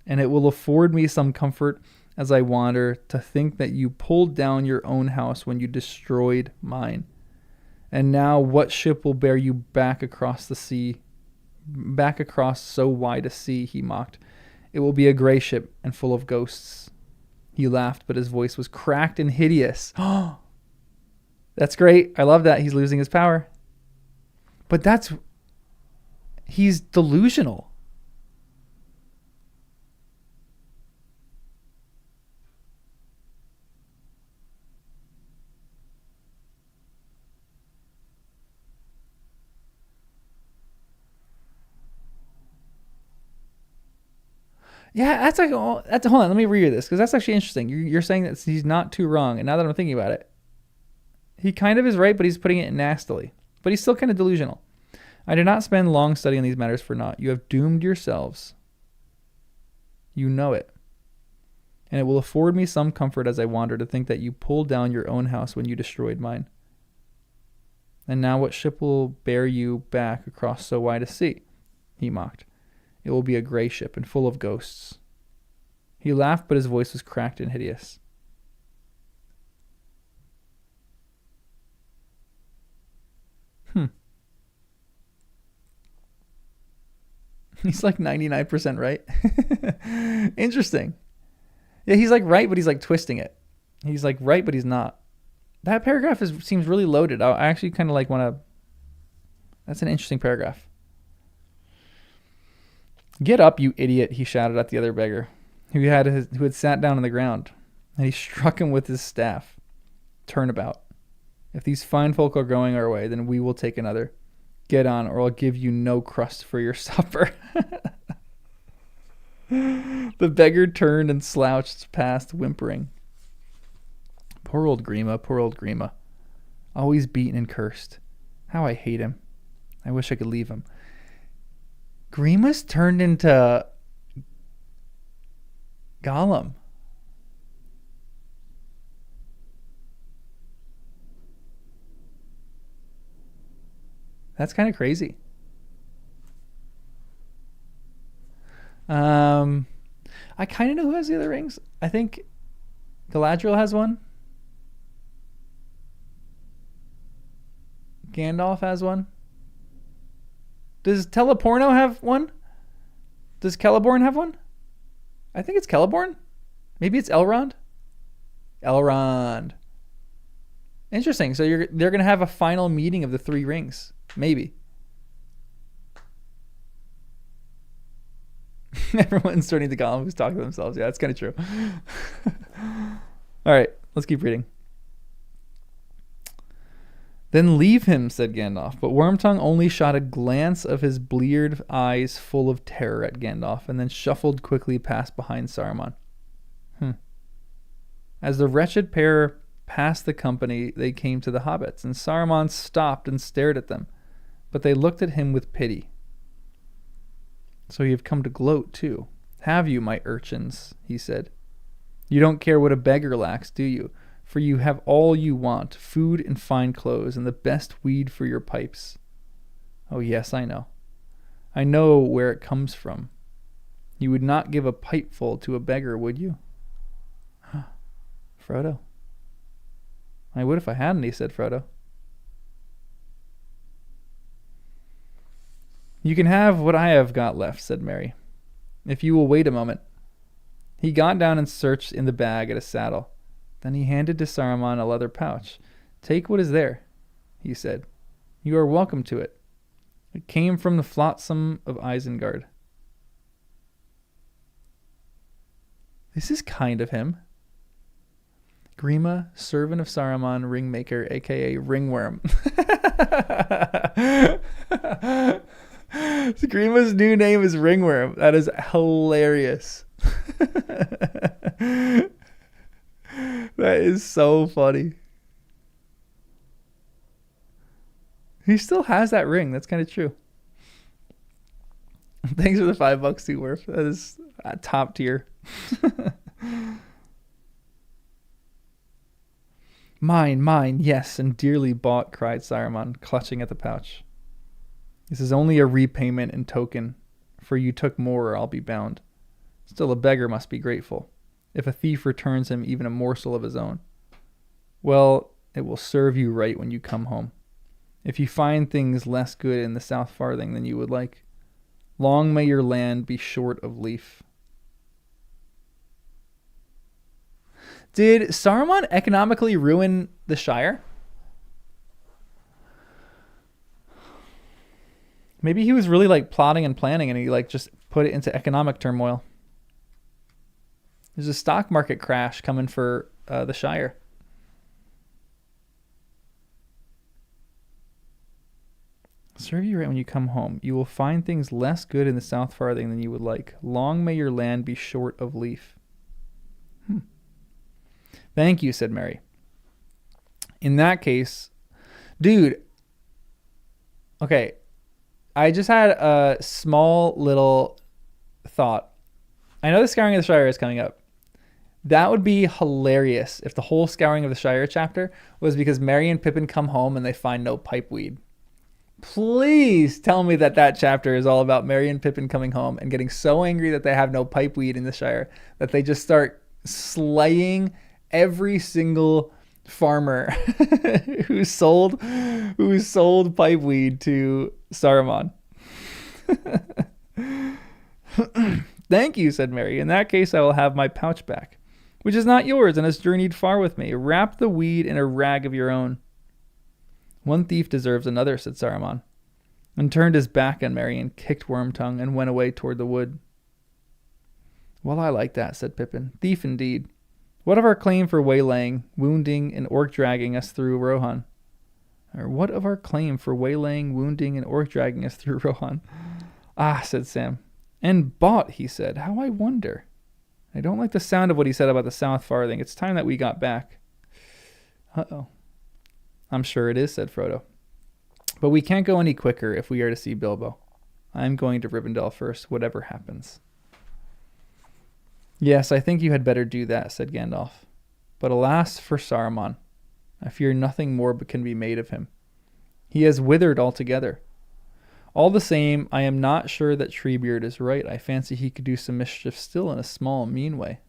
Speaker 2: And it will afford me some comfort as I wander to think that you pulled down your own house when you destroyed mine. And now what ship will bear you back across the sea, back across so wide a sea, he mocked. It will be a gray ship and full of ghosts. He laughed, but his voice was cracked and hideous. Oh, that's great. I love that. He's losing his power. But he's delusional. Yeah, hold on. Let me read this because that's actually interesting. You're saying that he's not too wrong, and now that I'm thinking about it, he kind of is right, but he's putting it nastily. But he's still kind of delusional. I did not spend long studying these matters for naught. You have doomed yourselves. You know it. And it will afford me some comfort as I wander to think that you pulled down your own house when you destroyed mine. And now what ship will bear you back across so wide a sea? He mocked. It will be a gray ship and full of ghosts. He laughed, but his voice was cracked and hideous. He's like 99% right. Interesting. Yeah, he's like right, but he's like twisting it. He's like right, but he's not. That paragraph seems really loaded. I actually kind of like want to... That's an interesting paragraph. Get up, you idiot, he shouted at the other beggar, who had sat down on the ground, and he struck him with his staff. Turn about. If these fine folk are going our way, then we will take another. Get on, or I'll give you no crust for your supper. The beggar turned and slouched past, whimpering. Poor old Grima. Always beaten and cursed. How I hate him. I wish I could leave him. Grima's turned into Gollum. That's kind of crazy. I kind of know who has the other rings. I think Galadriel has one. Gandalf has one. Does Teleporno have one? Does Celeborn have one? I think it's Celeborn. Maybe it's Elrond. Elrond. Interesting. So they're going to have a final meeting of the three rings. Maybe. Everyone's turning to Gollum who's talking to themselves. Yeah, that's kind of true. All right, let's keep reading. Then leave him, said Gandalf, but Wormtongue only shot a glance of his bleared eyes full of terror at Gandalf, and then shuffled quickly past behind Saruman. As the wretched pair passed the company, they came to the hobbits, and Saruman stopped and stared at them, but they looked at him with pity. So you've come to gloat, too. Have you, my urchins? He said. You don't care what a beggar lacks, do you? For you have all you want, food and fine clothes, and the best weed for your pipes. Oh, yes, I know. I know where it comes from. You would not give a pipeful to a beggar, would you? Frodo. I would if I hadn't, he said Frodo. You can have what I have got left, said Merry, if you will wait a moment. He got down and searched in the bag at his saddle. Then he handed to Saruman a leather pouch. Take what is there, he said. You are welcome to it. It came from the flotsam of Isengard. This is kind of him. Grima, servant of Saruman, ringmaker, a.k.a. ringworm. Grima's new name is Ringworm. That is hilarious. That is so funny. He still has that ring. That's kind of true. Thanks for the $5 too, Worf. That is top tier. Mine, yes, and dearly bought, cried Saruman, clutching at the pouch. This is only a repayment and token, for you took more, or I'll be bound. Still, a beggar must be grateful, if a thief returns him even a morsel of his own. Well, it will serve you right when you come home, if you find things less good in the South Farthing than you would like. Long may your land be short of leaf. Did Saruman economically ruin the Shire? Maybe he was really like plotting and planning and he like just put it into economic turmoil. There's a stock market crash coming for the Shire. Serve you right when you come home. You will find things less good in the South Farthing than you would like. Long may your land be short of leaf. Thank you, said Merry. In that case, dude, okay, I just had a small little thought. I know the Scouring of the Shire is coming up. That would be hilarious if the whole Scouring of the Shire chapter was because Merry and Pippin come home and they find no pipeweed. Please tell me that chapter is all about Merry and Pippin coming home and getting so angry that they have no pipeweed in the Shire that they just start slaying every single farmer who sold pipeweed to Saruman. Thank you, said Merry. In that case, I will have my pouch back, which is not yours and has journeyed far with me. Wrap the weed in a rag of your own. One thief deserves another, said Saruman, and turned his back on Merry and kicked Wormtongue and went away toward the wood. Well, I like that, said Pippin. Thief indeed. What of our claim for waylaying, wounding, and orc-dragging us through Rohan? Or what of our claim for waylaying, wounding, and orc-dragging us through Rohan? Ah, said Sam. And bought, he said. How I wonder. I don't like the sound of what he said about the South Farthing. It's time that we got back. Uh-oh. I'm sure it is, said Frodo. But we can't go any quicker if we are to see Bilbo. I'm going to Rivendell first, whatever happens. Yes, I think you had better do that, said Gandalf. But alas for Saruman. I fear nothing more but can be made of him. He has withered altogether. All the same, I am not sure that Treebeard is right. I fancy he could do some mischief still in a small, mean way.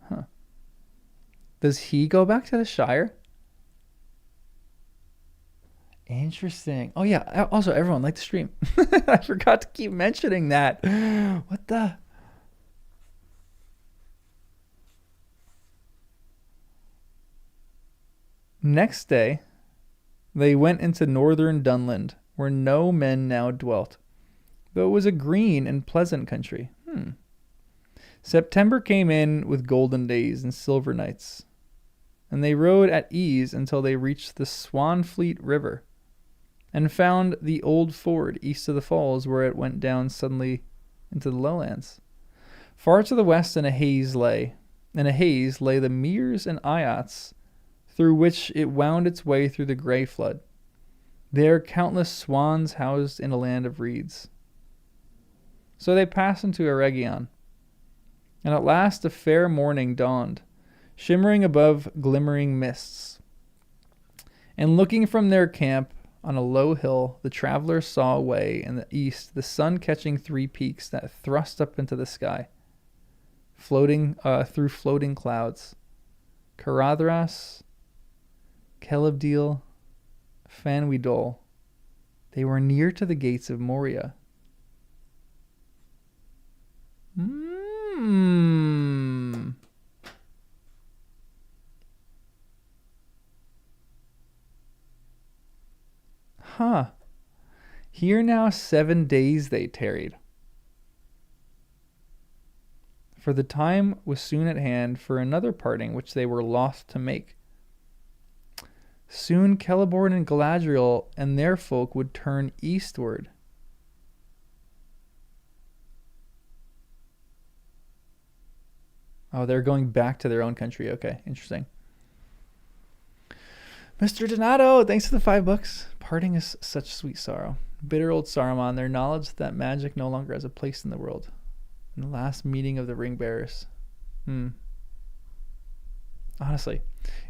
Speaker 2: Huh. Does he go back to the Shire? Interesting. Oh, yeah. Also, everyone, like the stream. I forgot to keep mentioning that. What the... Next day, they went into northern Dunland, where no men now dwelt, though it was a green and pleasant country. September came in with golden days and silver nights. and they rode at ease until they reached the Swanfleet River and found the old ford east of the falls where it went down suddenly into the lowlands. Far to the west in a haze lay the Meres and Eyots, through which it wound its way through the grey flood. There countless swans housed in a land of reeds. So they passed into Eregion, and at last a fair morning dawned, shimmering above glimmering mists. And looking from their camp on a low hill, the travelers saw away in the east the sun-catching three peaks that thrust up into the sky, floating through floating clouds. Caradhras, Celebdil, Fanwydol. They were near to the gates of Moria. Huh. Here now 7 days they tarried. For the time was soon at hand for another parting which they were loth to make. Soon Celeborn and Galadriel and their folk would turn eastward. Oh, they're going back to their own country. Okay, interesting. Mr. Donato, thanks for the $5. Parting is such sweet sorrow. Bitter old Sarumon, their knowledge that magic no longer has a place in the world. In the last meeting of the ring bearers. Honestly,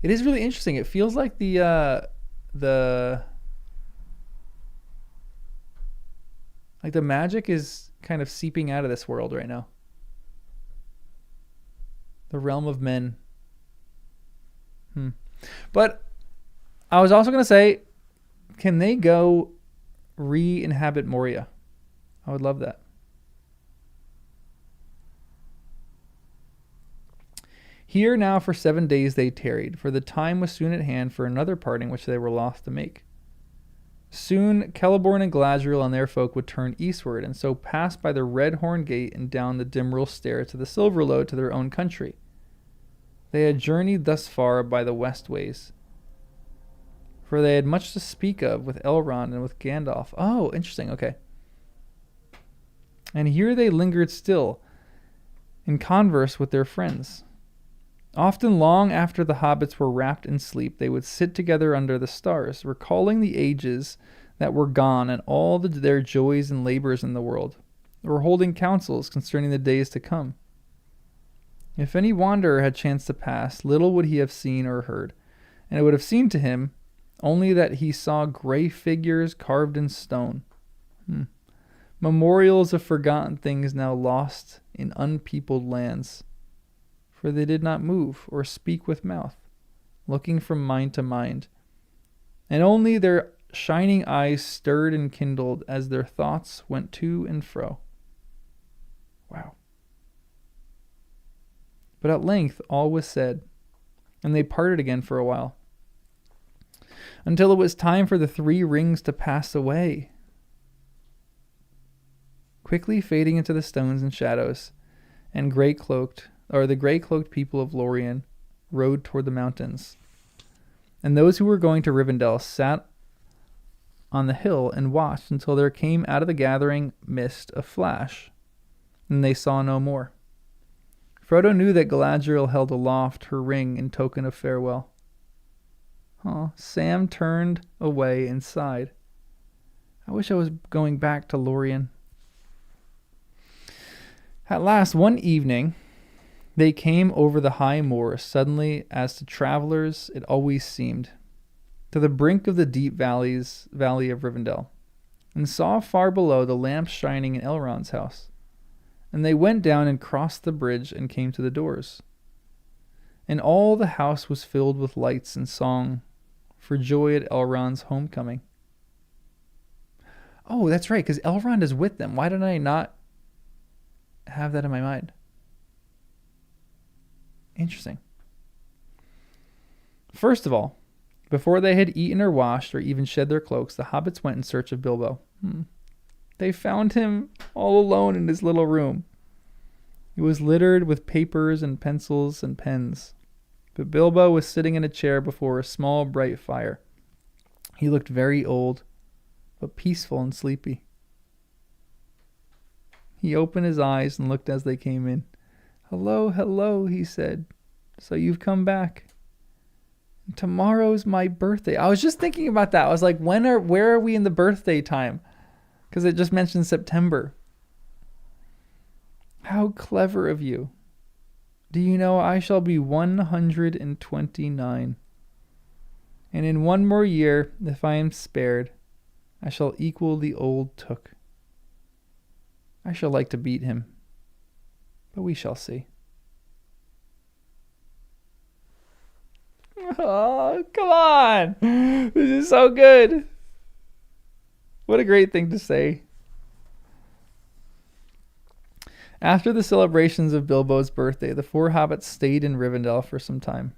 Speaker 2: it is really interesting. It feels like the magic is kind of seeping out of this world right now. The realm of men. But I was also going to say, can they go re-inhabit Moria? I would love that. Here now for 7 days they tarried, for the time was soon at hand for another parting which they were loth to make. Soon Celeborn and Galadriel and their folk would turn eastward, and so pass by the Red Horn Gate and down the Dimrill Stair to the Silverload to their own country. They had journeyed thus far by the west ways, for they had much to speak of with Elrond and with Gandalf. Oh, interesting, okay. And here they lingered still, in converse with their friends. Often long after the hobbits were wrapped in sleep, they would sit together under the stars, recalling the ages that were gone and all their joys and labors in the world, or holding councils concerning the days to come. If any wanderer had chanced to pass, little would he have seen or heard, and it would have seemed to him only that he saw gray figures carved in stone. Memorials of forgotten things now lost in unpeopled lands. For they did not move or speak with mouth, looking from mind to mind, and only their shining eyes stirred and kindled as their thoughts went to and fro. Wow. But at length all was said, and they parted again for a while, until it was time for the three rings to pass away. Quickly fading into the stones and shadows, and the gray-cloaked people of Lorien rode toward the mountains. And those who were going to Rivendell sat on the hill and watched until there came out of the gathering mist a flash, and they saw no more. Frodo knew that Galadriel held aloft her ring in token of farewell. Sam turned away and sighed. I wish I was going back to Lorien. At last, one evening, they came over the high moor suddenly, as to travelers it always seemed, to the brink of the deep valley of Rivendell, and saw far below the lamps shining in Elrond's house. And they went down and crossed the bridge and came to the doors. And all the house was filled with lights and song, for joy at Elrond's homecoming. Oh, that's right, because Elrond is with them. Why did I not have that in my mind? Interesting. First of all, before they had eaten or washed or even shed their cloaks, the hobbits went in search of Bilbo. They found him all alone in his little room. It was littered with papers and pencils and pens. But Bilbo was sitting in a chair before a small, bright fire. He looked very old, but peaceful and sleepy. He opened his eyes and looked as they came in. "Hello, hello," he said. "So you've come back. Tomorrow's my birthday." I was just thinking about that. I was like, where are we in the birthday time? Because it just mentioned September. How clever of you. Do you know I shall be 129. And in one more year, if I am spared, I shall equal the old Took. I shall like to beat him, but we shall see. Oh, come on. This is so good. What a great thing to say. After the celebrations of Bilbo's birthday, the four hobbits stayed in Rivendell for some time.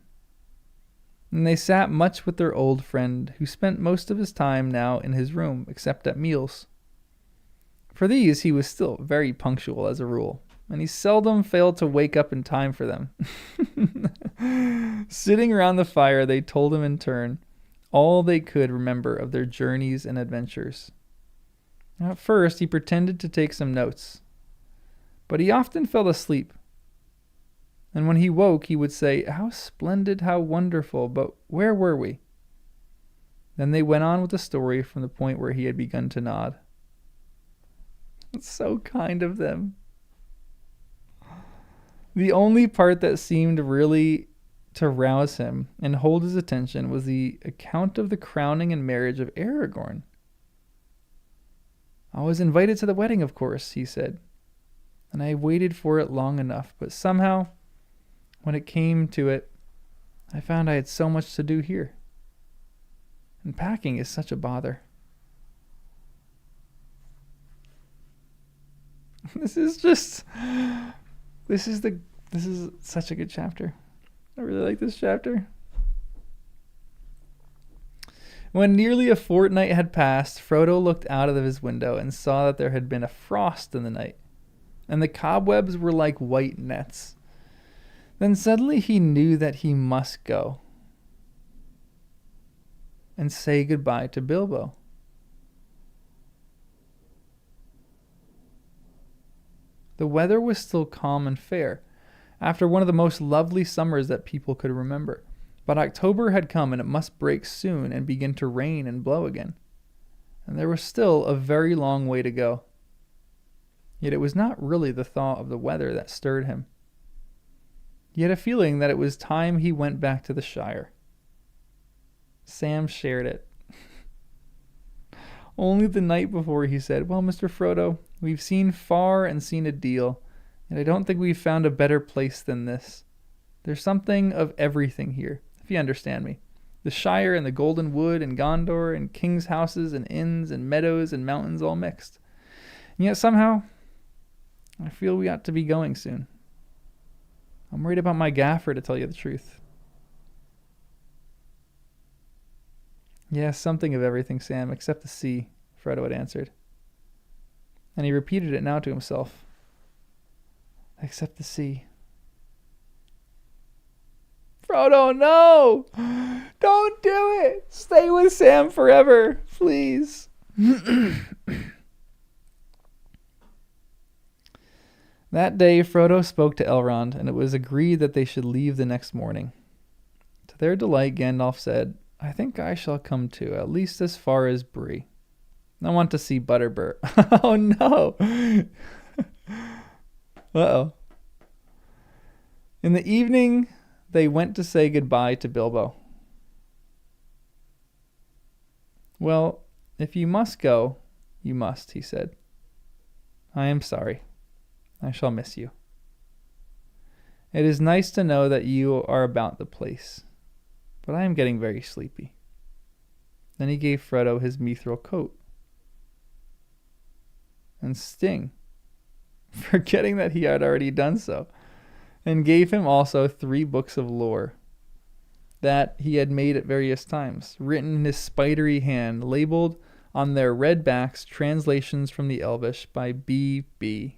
Speaker 2: And they sat much with their old friend, who spent most of his time now in his room, except at meals. For these he was still very punctual as a rule, and he seldom failed to wake up in time for them. Sitting around the fire, they told him in turn all they could remember of their journeys and adventures. At first, he pretended to take some notes, but he often fell asleep. And when he woke, he would say, "How splendid, how wonderful, but where were we?" Then they went on with the story from the point where he had begun to nod. It's so kind of them. The only part that seemed really to rouse him and hold his attention was the account of the crowning and marriage of Aragorn. "I was invited to the wedding, of course," he said, "and I waited for it long enough, but somehow, when it came to it, I found I had so much to do here. And packing is such a bother." This is such a good chapter. I really like this chapter. When nearly a fortnight had passed, Frodo looked out of his window and saw that there had been a frost in the night, and the cobwebs were like white nets. Then suddenly he knew that he must go and say goodbye to Bilbo. The weather was still calm and fair, after one of the most lovely summers that people could remember. But October had come, and it must break soon and begin to rain and blow again. And there was still a very long way to go. Yet it was not really the thought of the weather that stirred him. He had a feeling that it was time he went back to the Shire. Sam shared it. Only the night before he said, "Well, Mr. Frodo, we've seen far and seen a deal, and I don't think we've found a better place than this. There's something of everything here, if you understand me. The Shire and the Golden Wood and Gondor and kings' houses and inns and meadows and mountains all mixed. And yet somehow, I feel we ought to be going soon. I'm worried about my gaffer, to tell you the truth." "Yes, something of everything, Sam, except the sea," Frodo had answered. And he repeated it now to himself. "Except the sea." "Frodo, no! Don't do it! Stay with Sam forever, please." That day, Frodo spoke to Elrond, and it was agreed that they should leave the next morning. To their delight, Gandalf said, "I think I shall come too, at least as far as Bree. I want to see Butterbur." Oh no! Uh-oh. In the evening, they went to say goodbye to Bilbo. "Well, if you must go, you must," he said. "I am sorry. I shall miss you. It is nice to know that you are about the place, but I am getting very sleepy." Then he gave Frodo his mithril coat. And Sting, forgetting that he had already done so, and gave him also 3 books of lore that he had made at various times, written in his spidery hand, labeled on their red backs translations from the Elvish by B.B.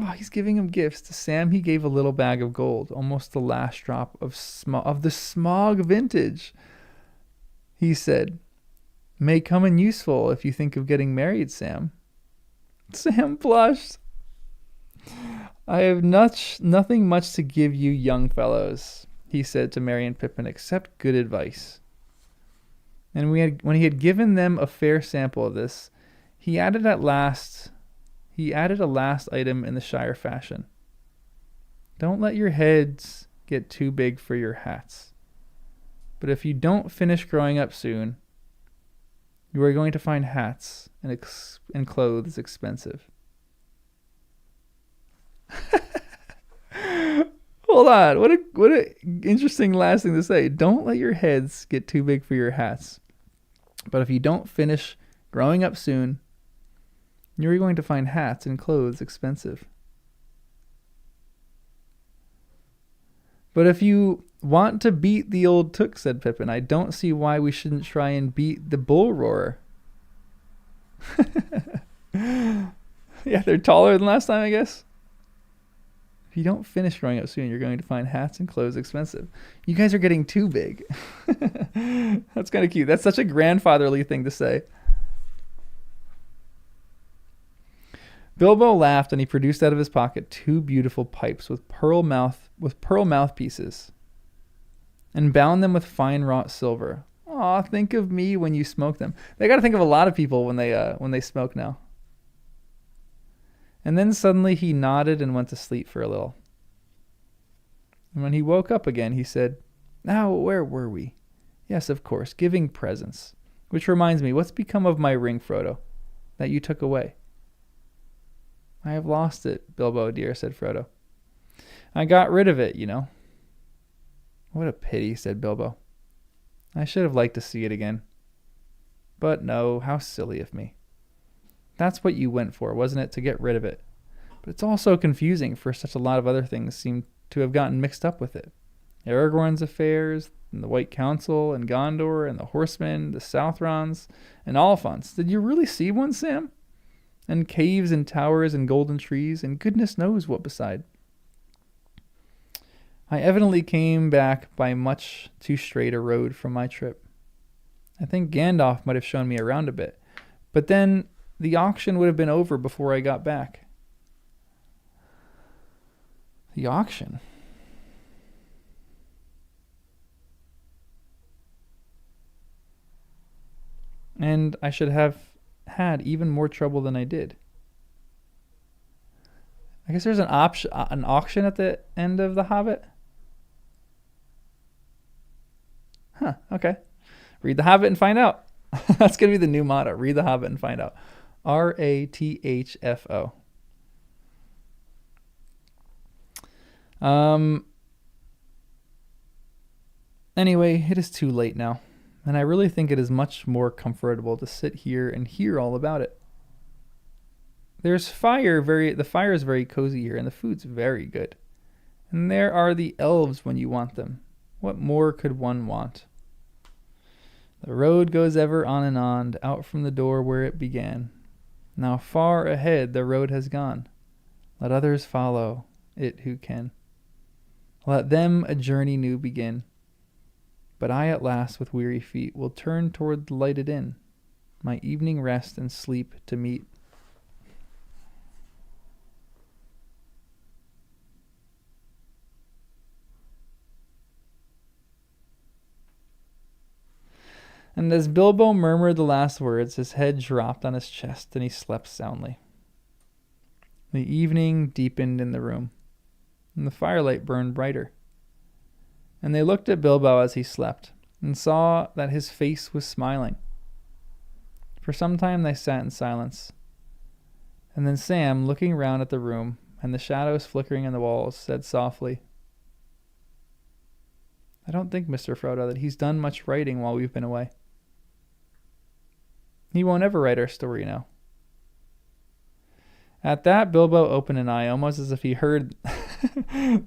Speaker 2: Oh, he's giving him gifts. To Sam, he gave a little bag of gold, almost the last drop of the smog vintage. He said, "May come in useful if you think of getting married, Sam." Sam blushed. "I have nothing much to give you young fellows," he said to Merry and Pippin, "except good advice." And when he had given them a fair sample of this, he added a last item in the Shire fashion. "Don't let your heads get too big for your hats. But if you don't finish growing up soon, you are going to find hats and clothes expensive." Hold on. What a interesting last thing to say. Don't let your heads get too big for your hats. But if you don't finish growing up soon, you're going to find hats and clothes expensive. "But if you want to beat the old Took," said Pippin, "I don't see why we shouldn't try and beat the bull roarer." Yeah, they're taller than last time, I guess. If you don't finish growing up soon, you're going to find hats and clothes expensive. You guys are getting too big. That's kind of cute. That's such a grandfatherly thing to say. Bilbo laughed, and he produced out of his pocket 2 beautiful pipes with pearl mouthpieces, and bound them with fine wrought silver. Aw, think of me when you smoke them. They got to think of a lot of people when they smoke now. And then suddenly he nodded and went to sleep for a little. And when he woke up again, he said, "Now, where were we? Yes, of course, giving presents. Which reminds me, what's become of my ring, Frodo, that you took away?" "I have lost it, Bilbo dear," said Frodo. "I got rid of it, you know." "What a pity," said Bilbo. "I should have liked to see it again. But no, how silly of me. That's what you went for, wasn't it, to get rid of it? But it's all so confusing, for such a lot of other things seem to have gotten mixed up with it. Aragorn's affairs, and the White Council, and Gondor, and the Horsemen, the Southrons, and Oliphants. Did you really see one, Sam? And caves and towers and golden trees, and goodness knows what beside. I evidently came back by much too straight a road from my trip. I think Gandalf might have shown me around a bit, but then the auction would have been over before I got back." The auction? And I should have had even more trouble than I did. I guess there's an auction at the end of The Hobbit? Huh, okay. Read The Hobbit and find out. That's going to be the new motto. Read The Hobbit and find out. RATHFO. Anyway, it is too late now, and I really think it is much more comfortable to sit here and hear all about it. The fire is very cozy here, and the food's very good. And there are the elves when you want them. What more could one want? The road goes ever on and on, out from the door where it began. Now far ahead the road has gone. Let others follow it who can. Let them a journey new begin. But I at last with weary feet will turn toward the lighted inn, my evening rest and sleep to meet. And as Bilbo murmured the last words, his head dropped on his chest and he slept soundly. The evening deepened in the room, and the firelight burned brighter. And they looked at Bilbo as he slept, and saw that his face was smiling. For some time they sat in silence, and then Sam, looking round at the room and the shadows flickering on the walls, said softly, "I don't think, Mr. Frodo, that he's done much writing while we've been away. He won't ever write our story now." At that, Bilbo opened an eye, almost as if he heard.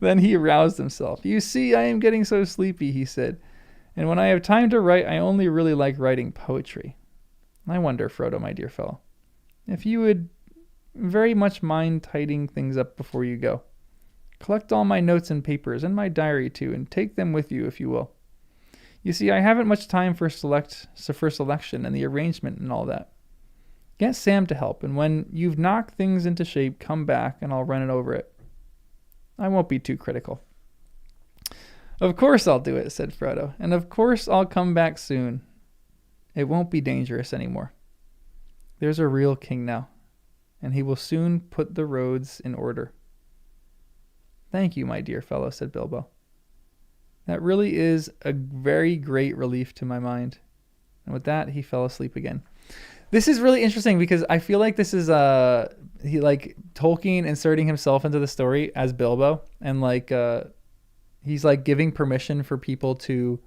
Speaker 2: Then he aroused himself. "You see, I am getting so sleepy," he said. "And when I have time to write, I only really like writing poetry. I wonder, Frodo, my dear fellow, if you would very much mind tidying things up before you go. Collect all my notes and papers, and my diary too, and take them with you if you will. You see, I haven't much time for selection and the arrangement and all that. Get Sam to help, and when you've knocked things into shape, come back and I'll run it over it. I won't be too critical. Of course I'll do it, said Frodo, and of course I'll come back soon. It won't be dangerous anymore. There's a real king now, and he will soon put the roads in order. Thank you, my dear fellow, said Bilbo. That really is a very great relief to my mind. And with that, he fell asleep again. This is really interesting because I feel like this is Tolkien inserting himself into the story as Bilbo, and he's like giving permission for people to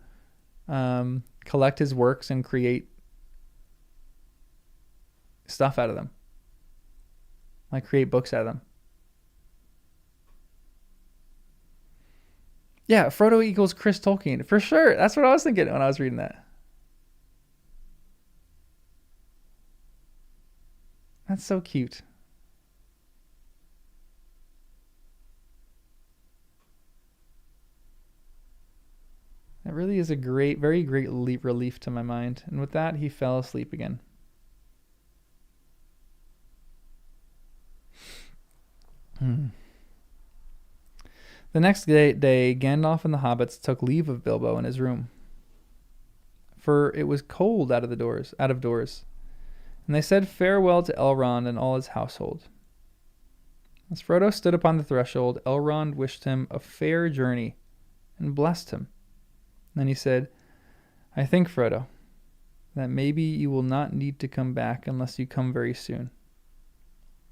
Speaker 2: collect his works and create stuff out of them, like create books out of them. Yeah, Frodo equals Chris Tolkien for sure. That's what I was thinking when I was reading that. That's so cute. That really is a very great relief to my mind. And with that, he fell asleep again. The next day, Gandalf and the hobbits took leave of Bilbo in his room, for it was cold out of doors, and they said farewell to Elrond and all his household. As Frodo stood upon the threshold, Elrond wished him a fair journey and blessed him. Then he said, I think, Frodo, that maybe you will not need to come back unless you come very soon.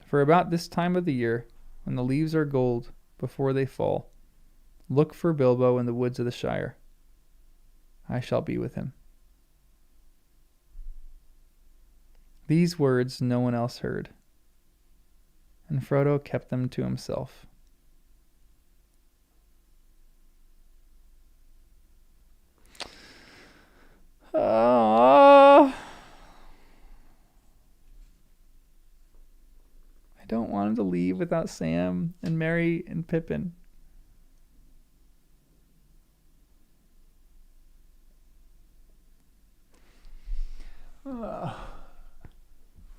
Speaker 2: For about this time of the year, when the leaves are gold before they fall, look for Bilbo in the woods of the Shire. I shall be with him. These words no one else heard, and Frodo kept them to himself. I don't want him to leave without Sam and Merry and Pippin.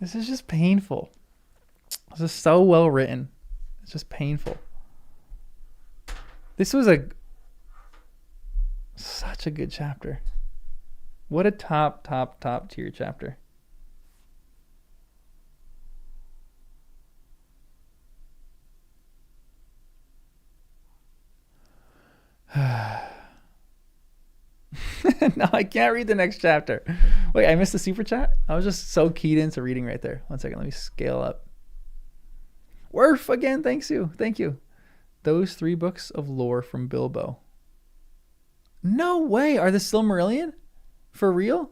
Speaker 2: This is just painful. This is so well written. It's just painful. This was such a good chapter. What a top tier chapter. No, I can't read the next chapter. Wait, I missed the super chat? I was just so keyed into reading right there. 1 second, let me scale up. Worf again, thank you. Those 3 books of lore from Bilbo. No way, are the Silmarillion? For real?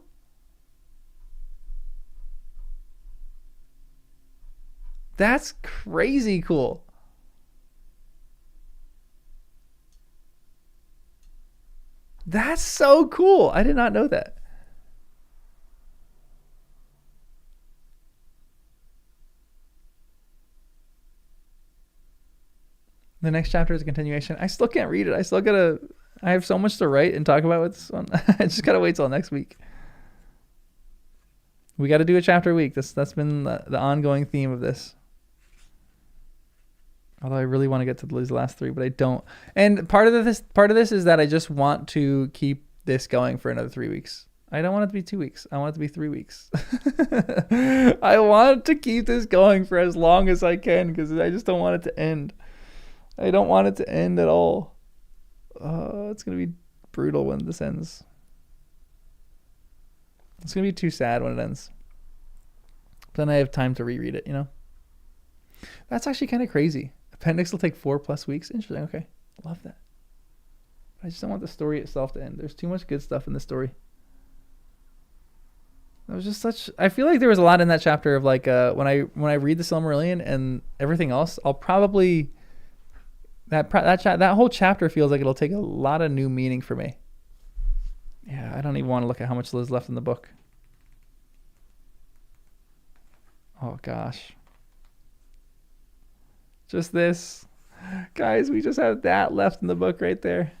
Speaker 2: That's crazy cool. That's so cool. I did not know that. The next chapter is a continuation. I still can't read it. I have so much to write and talk about with this one. I just gotta wait till next week. We got to do a chapter a week. That's been the ongoing theme of this. Although I really want to get to these last 3, but I don't. And part of this is that I just want to keep this going for another 3 weeks. I don't want it to be 2 weeks. I want it to be 3 weeks. I want to keep this going for as long as I can because I just don't want it to end. I don't want it to end at all. It's going to be brutal when this ends. It's going to be too sad when it ends. Then I have time to reread it, you know? That's actually kind of crazy. Appendix will take 4+ weeks. Interesting. Okay. Love that. I just don't want the story itself to end. There's too much good stuff in the story. That was just I feel like there was a lot in that chapter of like when I read the Silmarillion and everything else, I'll probably that whole chapter feels like it'll take a lot of new meaning for me. Yeah, I don't even want to look at how much is left in the book. Oh gosh. Just this. Guys, we just have that left in the book right there.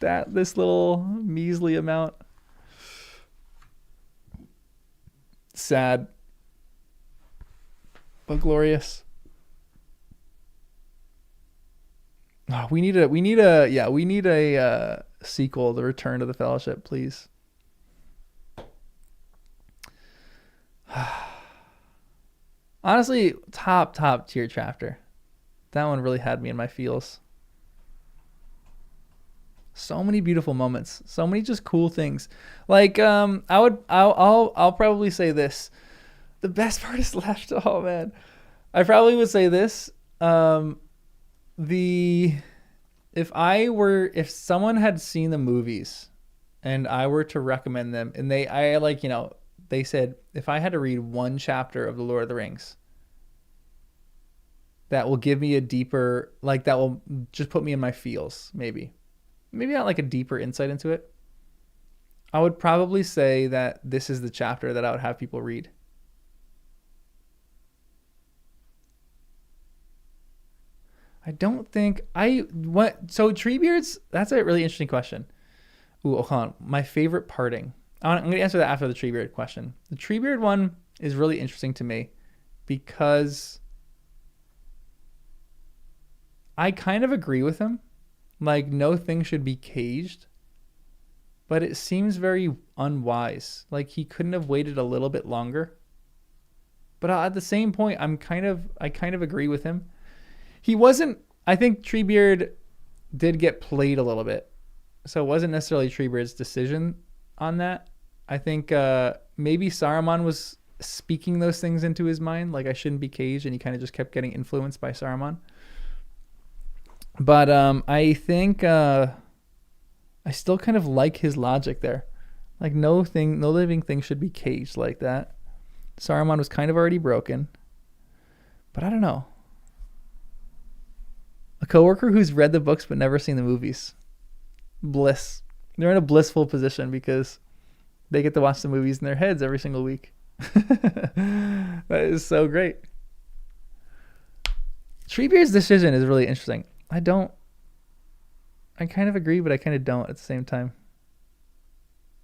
Speaker 2: This little measly amount. Sad. But glorious. Oh, we need a sequel, The Return to the Fellowship, please. Honestly, top tier chapter. That one really had me in my feels. So many beautiful moments. So many just cool things. Like I'll probably say this. The best part is left. Oh man. I probably would say this. If someone had seen the movies and I were to recommend them, and they said if I had to read one chapter of The Lord of the Rings that will give me a deeper, like that will just put me in my feels, maybe not like a deeper insight into it, I would probably say that this is the chapter that I would have people read. I don't think so Treebeards, that's a really interesting question. Ooh, hold on. My favorite parting. I'm going to answer that after the Treebeard question. The Treebeard one is really interesting to me because I kind of agree with him. Like, no thing should be caged, but it seems very unwise. Like, he couldn't have waited a little bit longer. But at the same point, I kind of agree with him. I think Treebeard did get played a little bit. So it wasn't necessarily Treebeard's decision on that. I think maybe Saruman was speaking those things into his mind, like I shouldn't be caged, and he kind of just kept getting influenced by Saruman. But I think I still kind of like his logic there. Like no living thing should be caged like that. Saruman was kind of already broken. But I don't know. A coworker who's read the books but never seen the movies. Bliss. They're in a blissful position because they get to watch the movies in their heads every single week. That is so great. Treebeard's decision is really interesting. I kind of agree, but I kind of don't at the same time.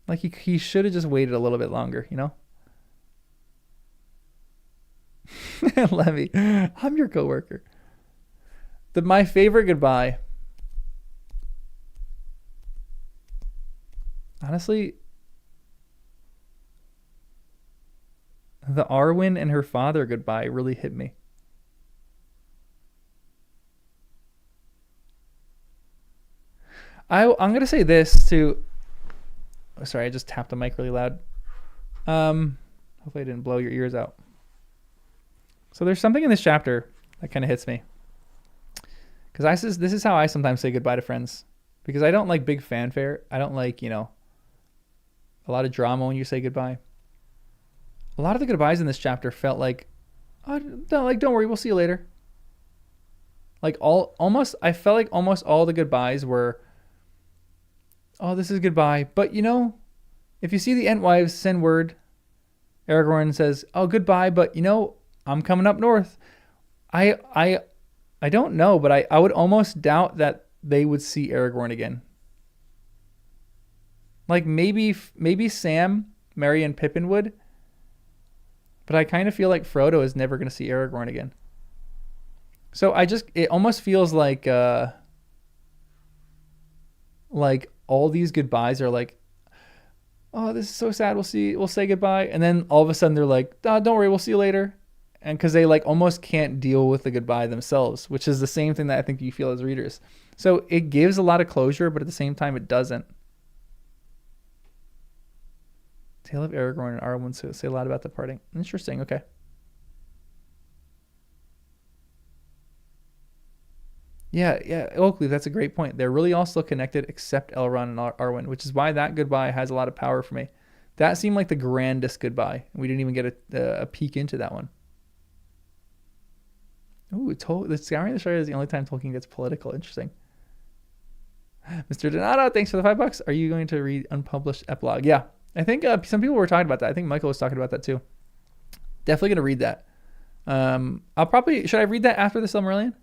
Speaker 2: Like he should have just waited a little bit longer, you know? Levy, I'm your coworker. My favorite goodbye, honestly, the Arwen and her father goodbye really hit me. I'm going to say this to... Oh, sorry, I just tapped the mic really loud. Hopefully I didn't blow your ears out. So there's something in this chapter that kind of hits me. Because this is how I sometimes say goodbye to friends. Because I don't like big fanfare. I don't like, a lot of drama when you say goodbye. A lot of the goodbyes in this chapter felt like, don't worry, we'll see you later. I felt like almost all the goodbyes were, oh, this is goodbye. But if you see the Entwives send word, Aragorn says, oh, goodbye, but I'm coming up north. I don't know, but I would almost doubt that they would see Aragorn again. Like maybe Sam, Merry, and Pippin would, but I kind of feel like Frodo is never going to see Aragorn again. So it almost feels like all these goodbyes are like, oh, this is so sad. We'll say goodbye, and then all of a sudden they're like, oh, don't worry, we'll see you later. And because they almost can't deal with the goodbye themselves, which is the same thing that I think you feel as readers. So it gives a lot of closure, but at the same time, it doesn't. Tale of Aragorn and Arwen say a lot about the parting. Interesting. Okay. Yeah. Oakleaf, that's a great point. They're really all still connected except Elrond and Arwen, which is why that goodbye has a lot of power for me. That seemed like the grandest goodbye. We didn't even get a peek into that one. Ooh, the Scouring of the Shire is the only time Tolkien gets political. Interesting. Mr. Donato, thanks for the $5. Are you going to read unpublished epilogue? Yeah, I think some people were talking about that. I think Michael was talking about that too. Definitely going to read that. Should I read that after the Silmarillion?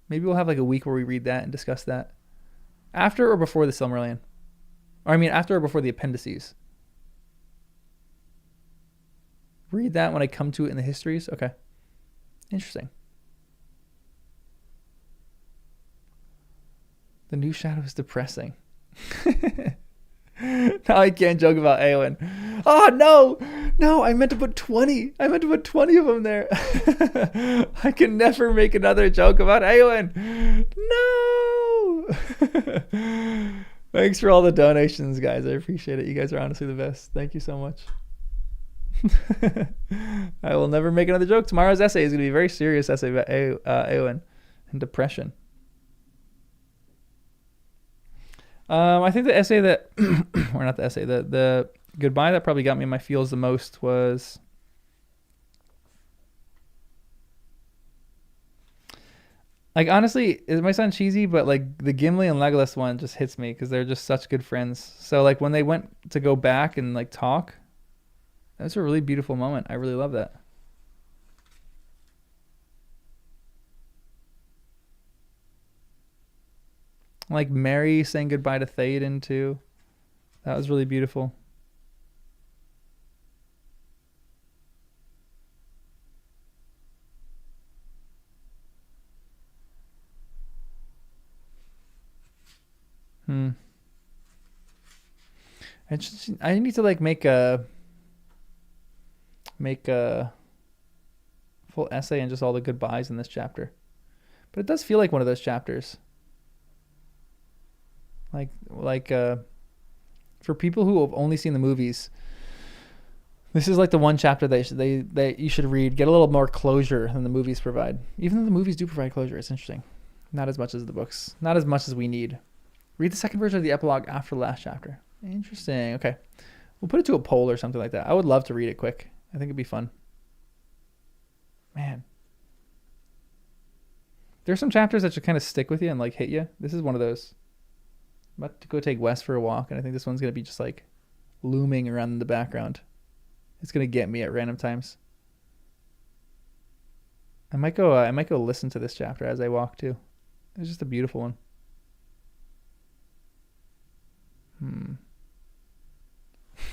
Speaker 2: Maybe we'll have like a week where we read that and discuss that. After or before the Silmarillion? Or I mean, after or before the appendices? Read that when I come to it in the histories? Okay. Interesting. The new shadow is depressing. Now I can't joke about Eowyn. Oh, no, I meant to put 20. I meant to put 20 of them there. I can never make another joke about Eowyn. No. Thanks for all the donations, guys. I appreciate it. You guys are honestly the best. Thank you so much. I will never make another joke. Tomorrow's essay is going to be a very serious essay about Eowyn and depression. I think the essay that, or not the essay, the goodbye that probably got me in my feels the most was, like, honestly, it might sound cheesy, but like the Gimli and Legolas one just hits me because they're just such good friends. So like when they went to go back and like talk, that's a really beautiful moment. I really love that. Like Mary saying goodbye to Theoden too. That was really beautiful. I need to like make a full essay on just all the goodbyes in this chapter. But it does feel like one of those chapters. Like for people who have only seen the movies, this is like the one chapter that you should read. Get a little more closure than the movies provide. Even though the movies do provide closure, it's interesting. Not as much as the books. Not as much as we need. Read the second version of the epilogue after the last chapter. Interesting. Okay. We'll put it to a poll or something like that. I would love to read it quick. I think it'd be fun. Man. There's some chapters that should kind of stick with you and like hit you. This is one of those. I'm about to go take Wes for a walk, and I think this one's going to be just like looming around in the background. It's going to get me at random times. I might go listen to this chapter as I walk too. It's just a beautiful one.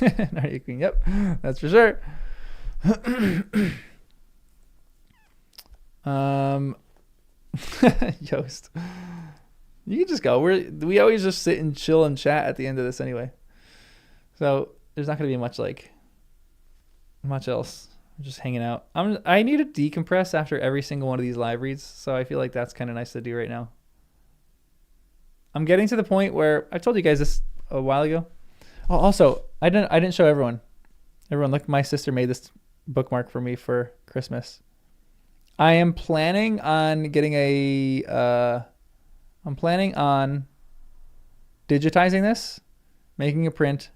Speaker 2: Yep, that's for sure. Yost. You can just go. We always just sit and chill and chat at the end of this anyway. So there's not going to be much else. I'm just hanging out. I need to decompress after every single one of these live reads, so I feel like that's kind of nice to do right now. I'm getting to the point where I told you guys this a while ago. Oh, also, I didn't show everyone. Everyone, look, my sister made this bookmark for me for Christmas. I am planning on getting I'm planning on digitizing this, making a print,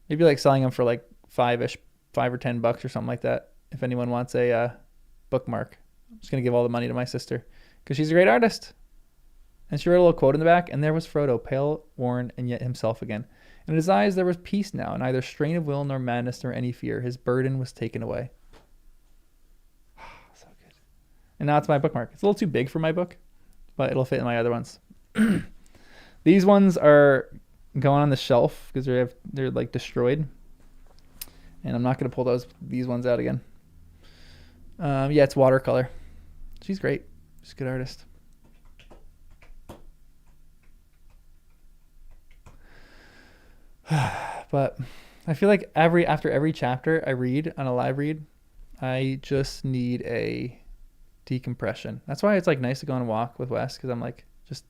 Speaker 2: maybe like selling them for like $5 or $10 or something like that. If anyone wants a bookmark, I'm just going to give all the money to my sister because she's a great artist. And she wrote a little quote in the back, and there was Frodo, pale, worn, and yet himself again. In his eyes there was peace now, neither strain of will nor madness nor any fear. His burden was taken away. So good. And now it's my bookmark. It's a little too big for my book, but it'll fit in my other ones. These ones are going on the shelf because they're like destroyed, and I'm not going to pull these ones out again. Yeah, it's watercolor. She's great. She's a good artist. But I feel like after every chapter I read on a live read, I just need a decompression. That's why it's like nice to go on a walk with Wes, because I'm like just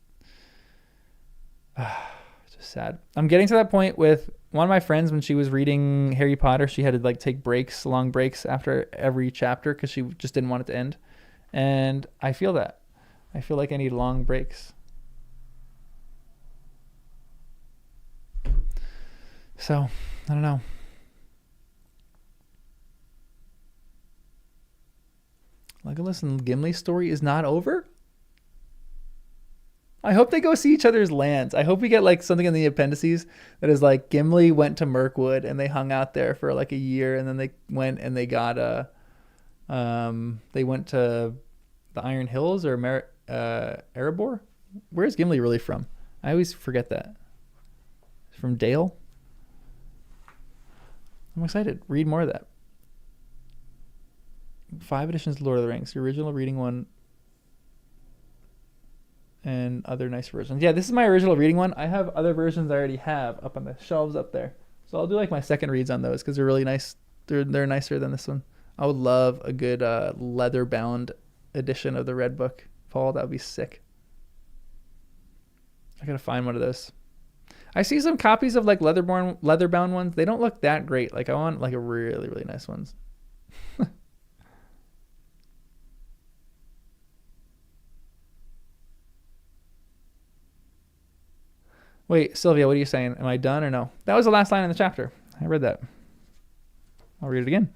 Speaker 2: sad. I'm getting to that point with one of my friends. When she was reading Harry Potter, she had to like take long breaks after every chapter because she just didn't want it to end. And I feel that. I feel like I need long breaks. So, I don't know. Legolas and Gimli's story is not over? I hope they go see each other's lands. I hope we get like something in the appendices that is like Gimli went to Mirkwood and they hung out there for like a year, and then they went and they got they went to the Iron Hills or Erebor. Where's Gimli really from? I always forget that. From Dale. I'm excited. Read more of that. 5 editions of Lord of the Rings. The original reading one and other nice versions. Yeah, this is my original reading one. I have other versions I already have up on the shelves up there. So I'll do like my second reads on those because they're really nice. They're nicer than this one. I would love a good leather-bound edition of the Red Book. Paul, that would be sick. I gotta find one of those. I see some copies of like leather-bound ones. They don't look that great. Like I want like a really, really nice ones. Wait, Sylvia, what are you saying? Am I done or no? That was the last line in the chapter. I read that. I'll read it again.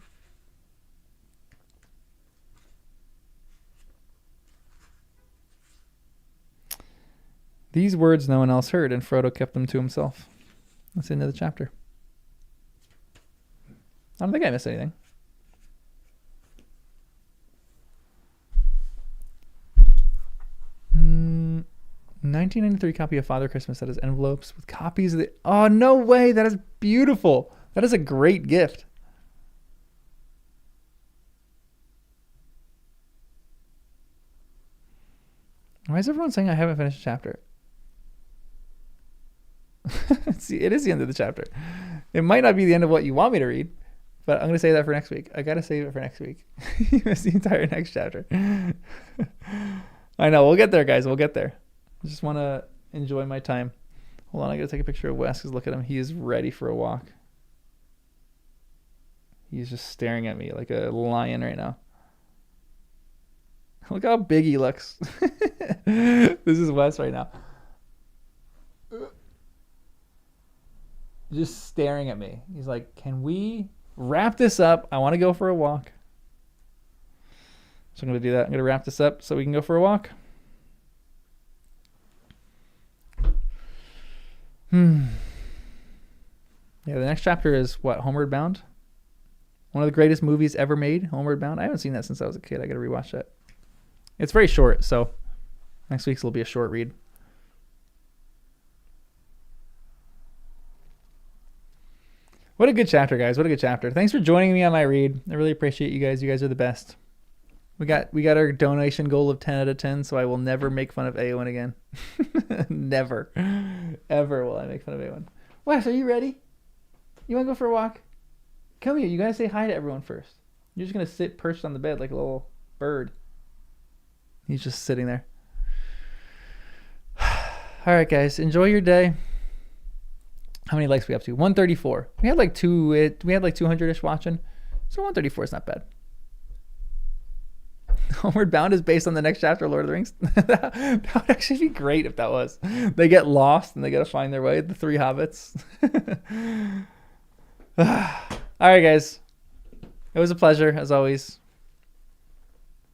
Speaker 2: These words no one else heard, and Frodo kept them to himself. That's the end of the chapter. I don't think I missed anything. Mm, 1993 copy of Father Christmas that has envelopes with copies of the... Oh, no way! That is beautiful! That is a great gift. Why is everyone saying I haven't finished a chapter? See, it is the end of the chapter. It might not be the end of what you want me to read, but I'm going to save that for next week. I got to save it for next week. You missed the entire next chapter. I know. We'll get there, guys. We'll get there. I just want to enjoy my time. Hold on. I got to take a picture of Wes because look at him. He is ready for a walk. He's just staring at me like a lion right now. Look how big he looks. This is Wes right now. Just staring at me. He's like, can we wrap this up? I want to go for a walk. So I'm going to do that. I'm going to wrap this up so we can go for a walk. Yeah, the next chapter is what? Homeward Bound? One of the greatest movies ever made, Homeward Bound. I haven't seen that since I was a kid. I got to rewatch that. It's very short, so next week's will be a short read. What a good chapter, guys. What a good chapter. Thanks for joining me on my read. I really appreciate you guys. You guys are the best. We got our donation goal of 10 out of 10, so I will never make fun of Eowyn again. Never. Ever will I make fun of Eowyn. Wes, are you ready? You want to go for a walk? Come here. You got to say hi to everyone first. You're just going to sit perched on the bed like a little bird. He's just sitting there. All right, guys. Enjoy your day. How many likes we up to? 134. We had like 200-ish watching. So 134 is not bad. Homeward Bound is based on the next chapter of Lord of the Rings. That would actually be great if that was. They get lost and they got to find their way. The 3 hobbits. All right, guys. It was a pleasure, as always.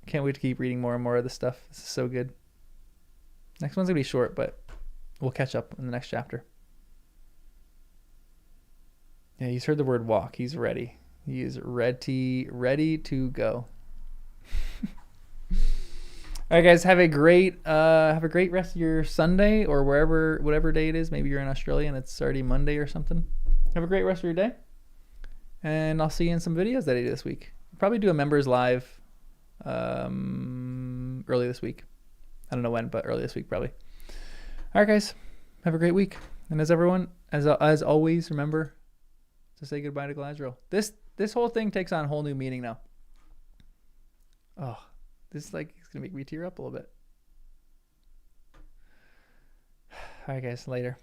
Speaker 2: Can't wait to keep reading more and more of this stuff. This is so good. Next one's going to be short, but we'll catch up in the next chapter. Yeah, he's heard the word walk. He's ready. He is ready to go. All right, guys, have a great rest of your Sunday or whatever day it is. Maybe you're in Australia and it's already Monday or something. Have a great rest of your day. And I'll see you in some videos that I do this week. I'll probably do a members live early this week. I don't know when, but early this week probably. All right, guys, have a great week. And as always, remember to say goodbye to Galadriel. This whole thing takes on a whole new meaning now. Oh, this is like, it's gonna make me tear up a little bit. All right, guys, later.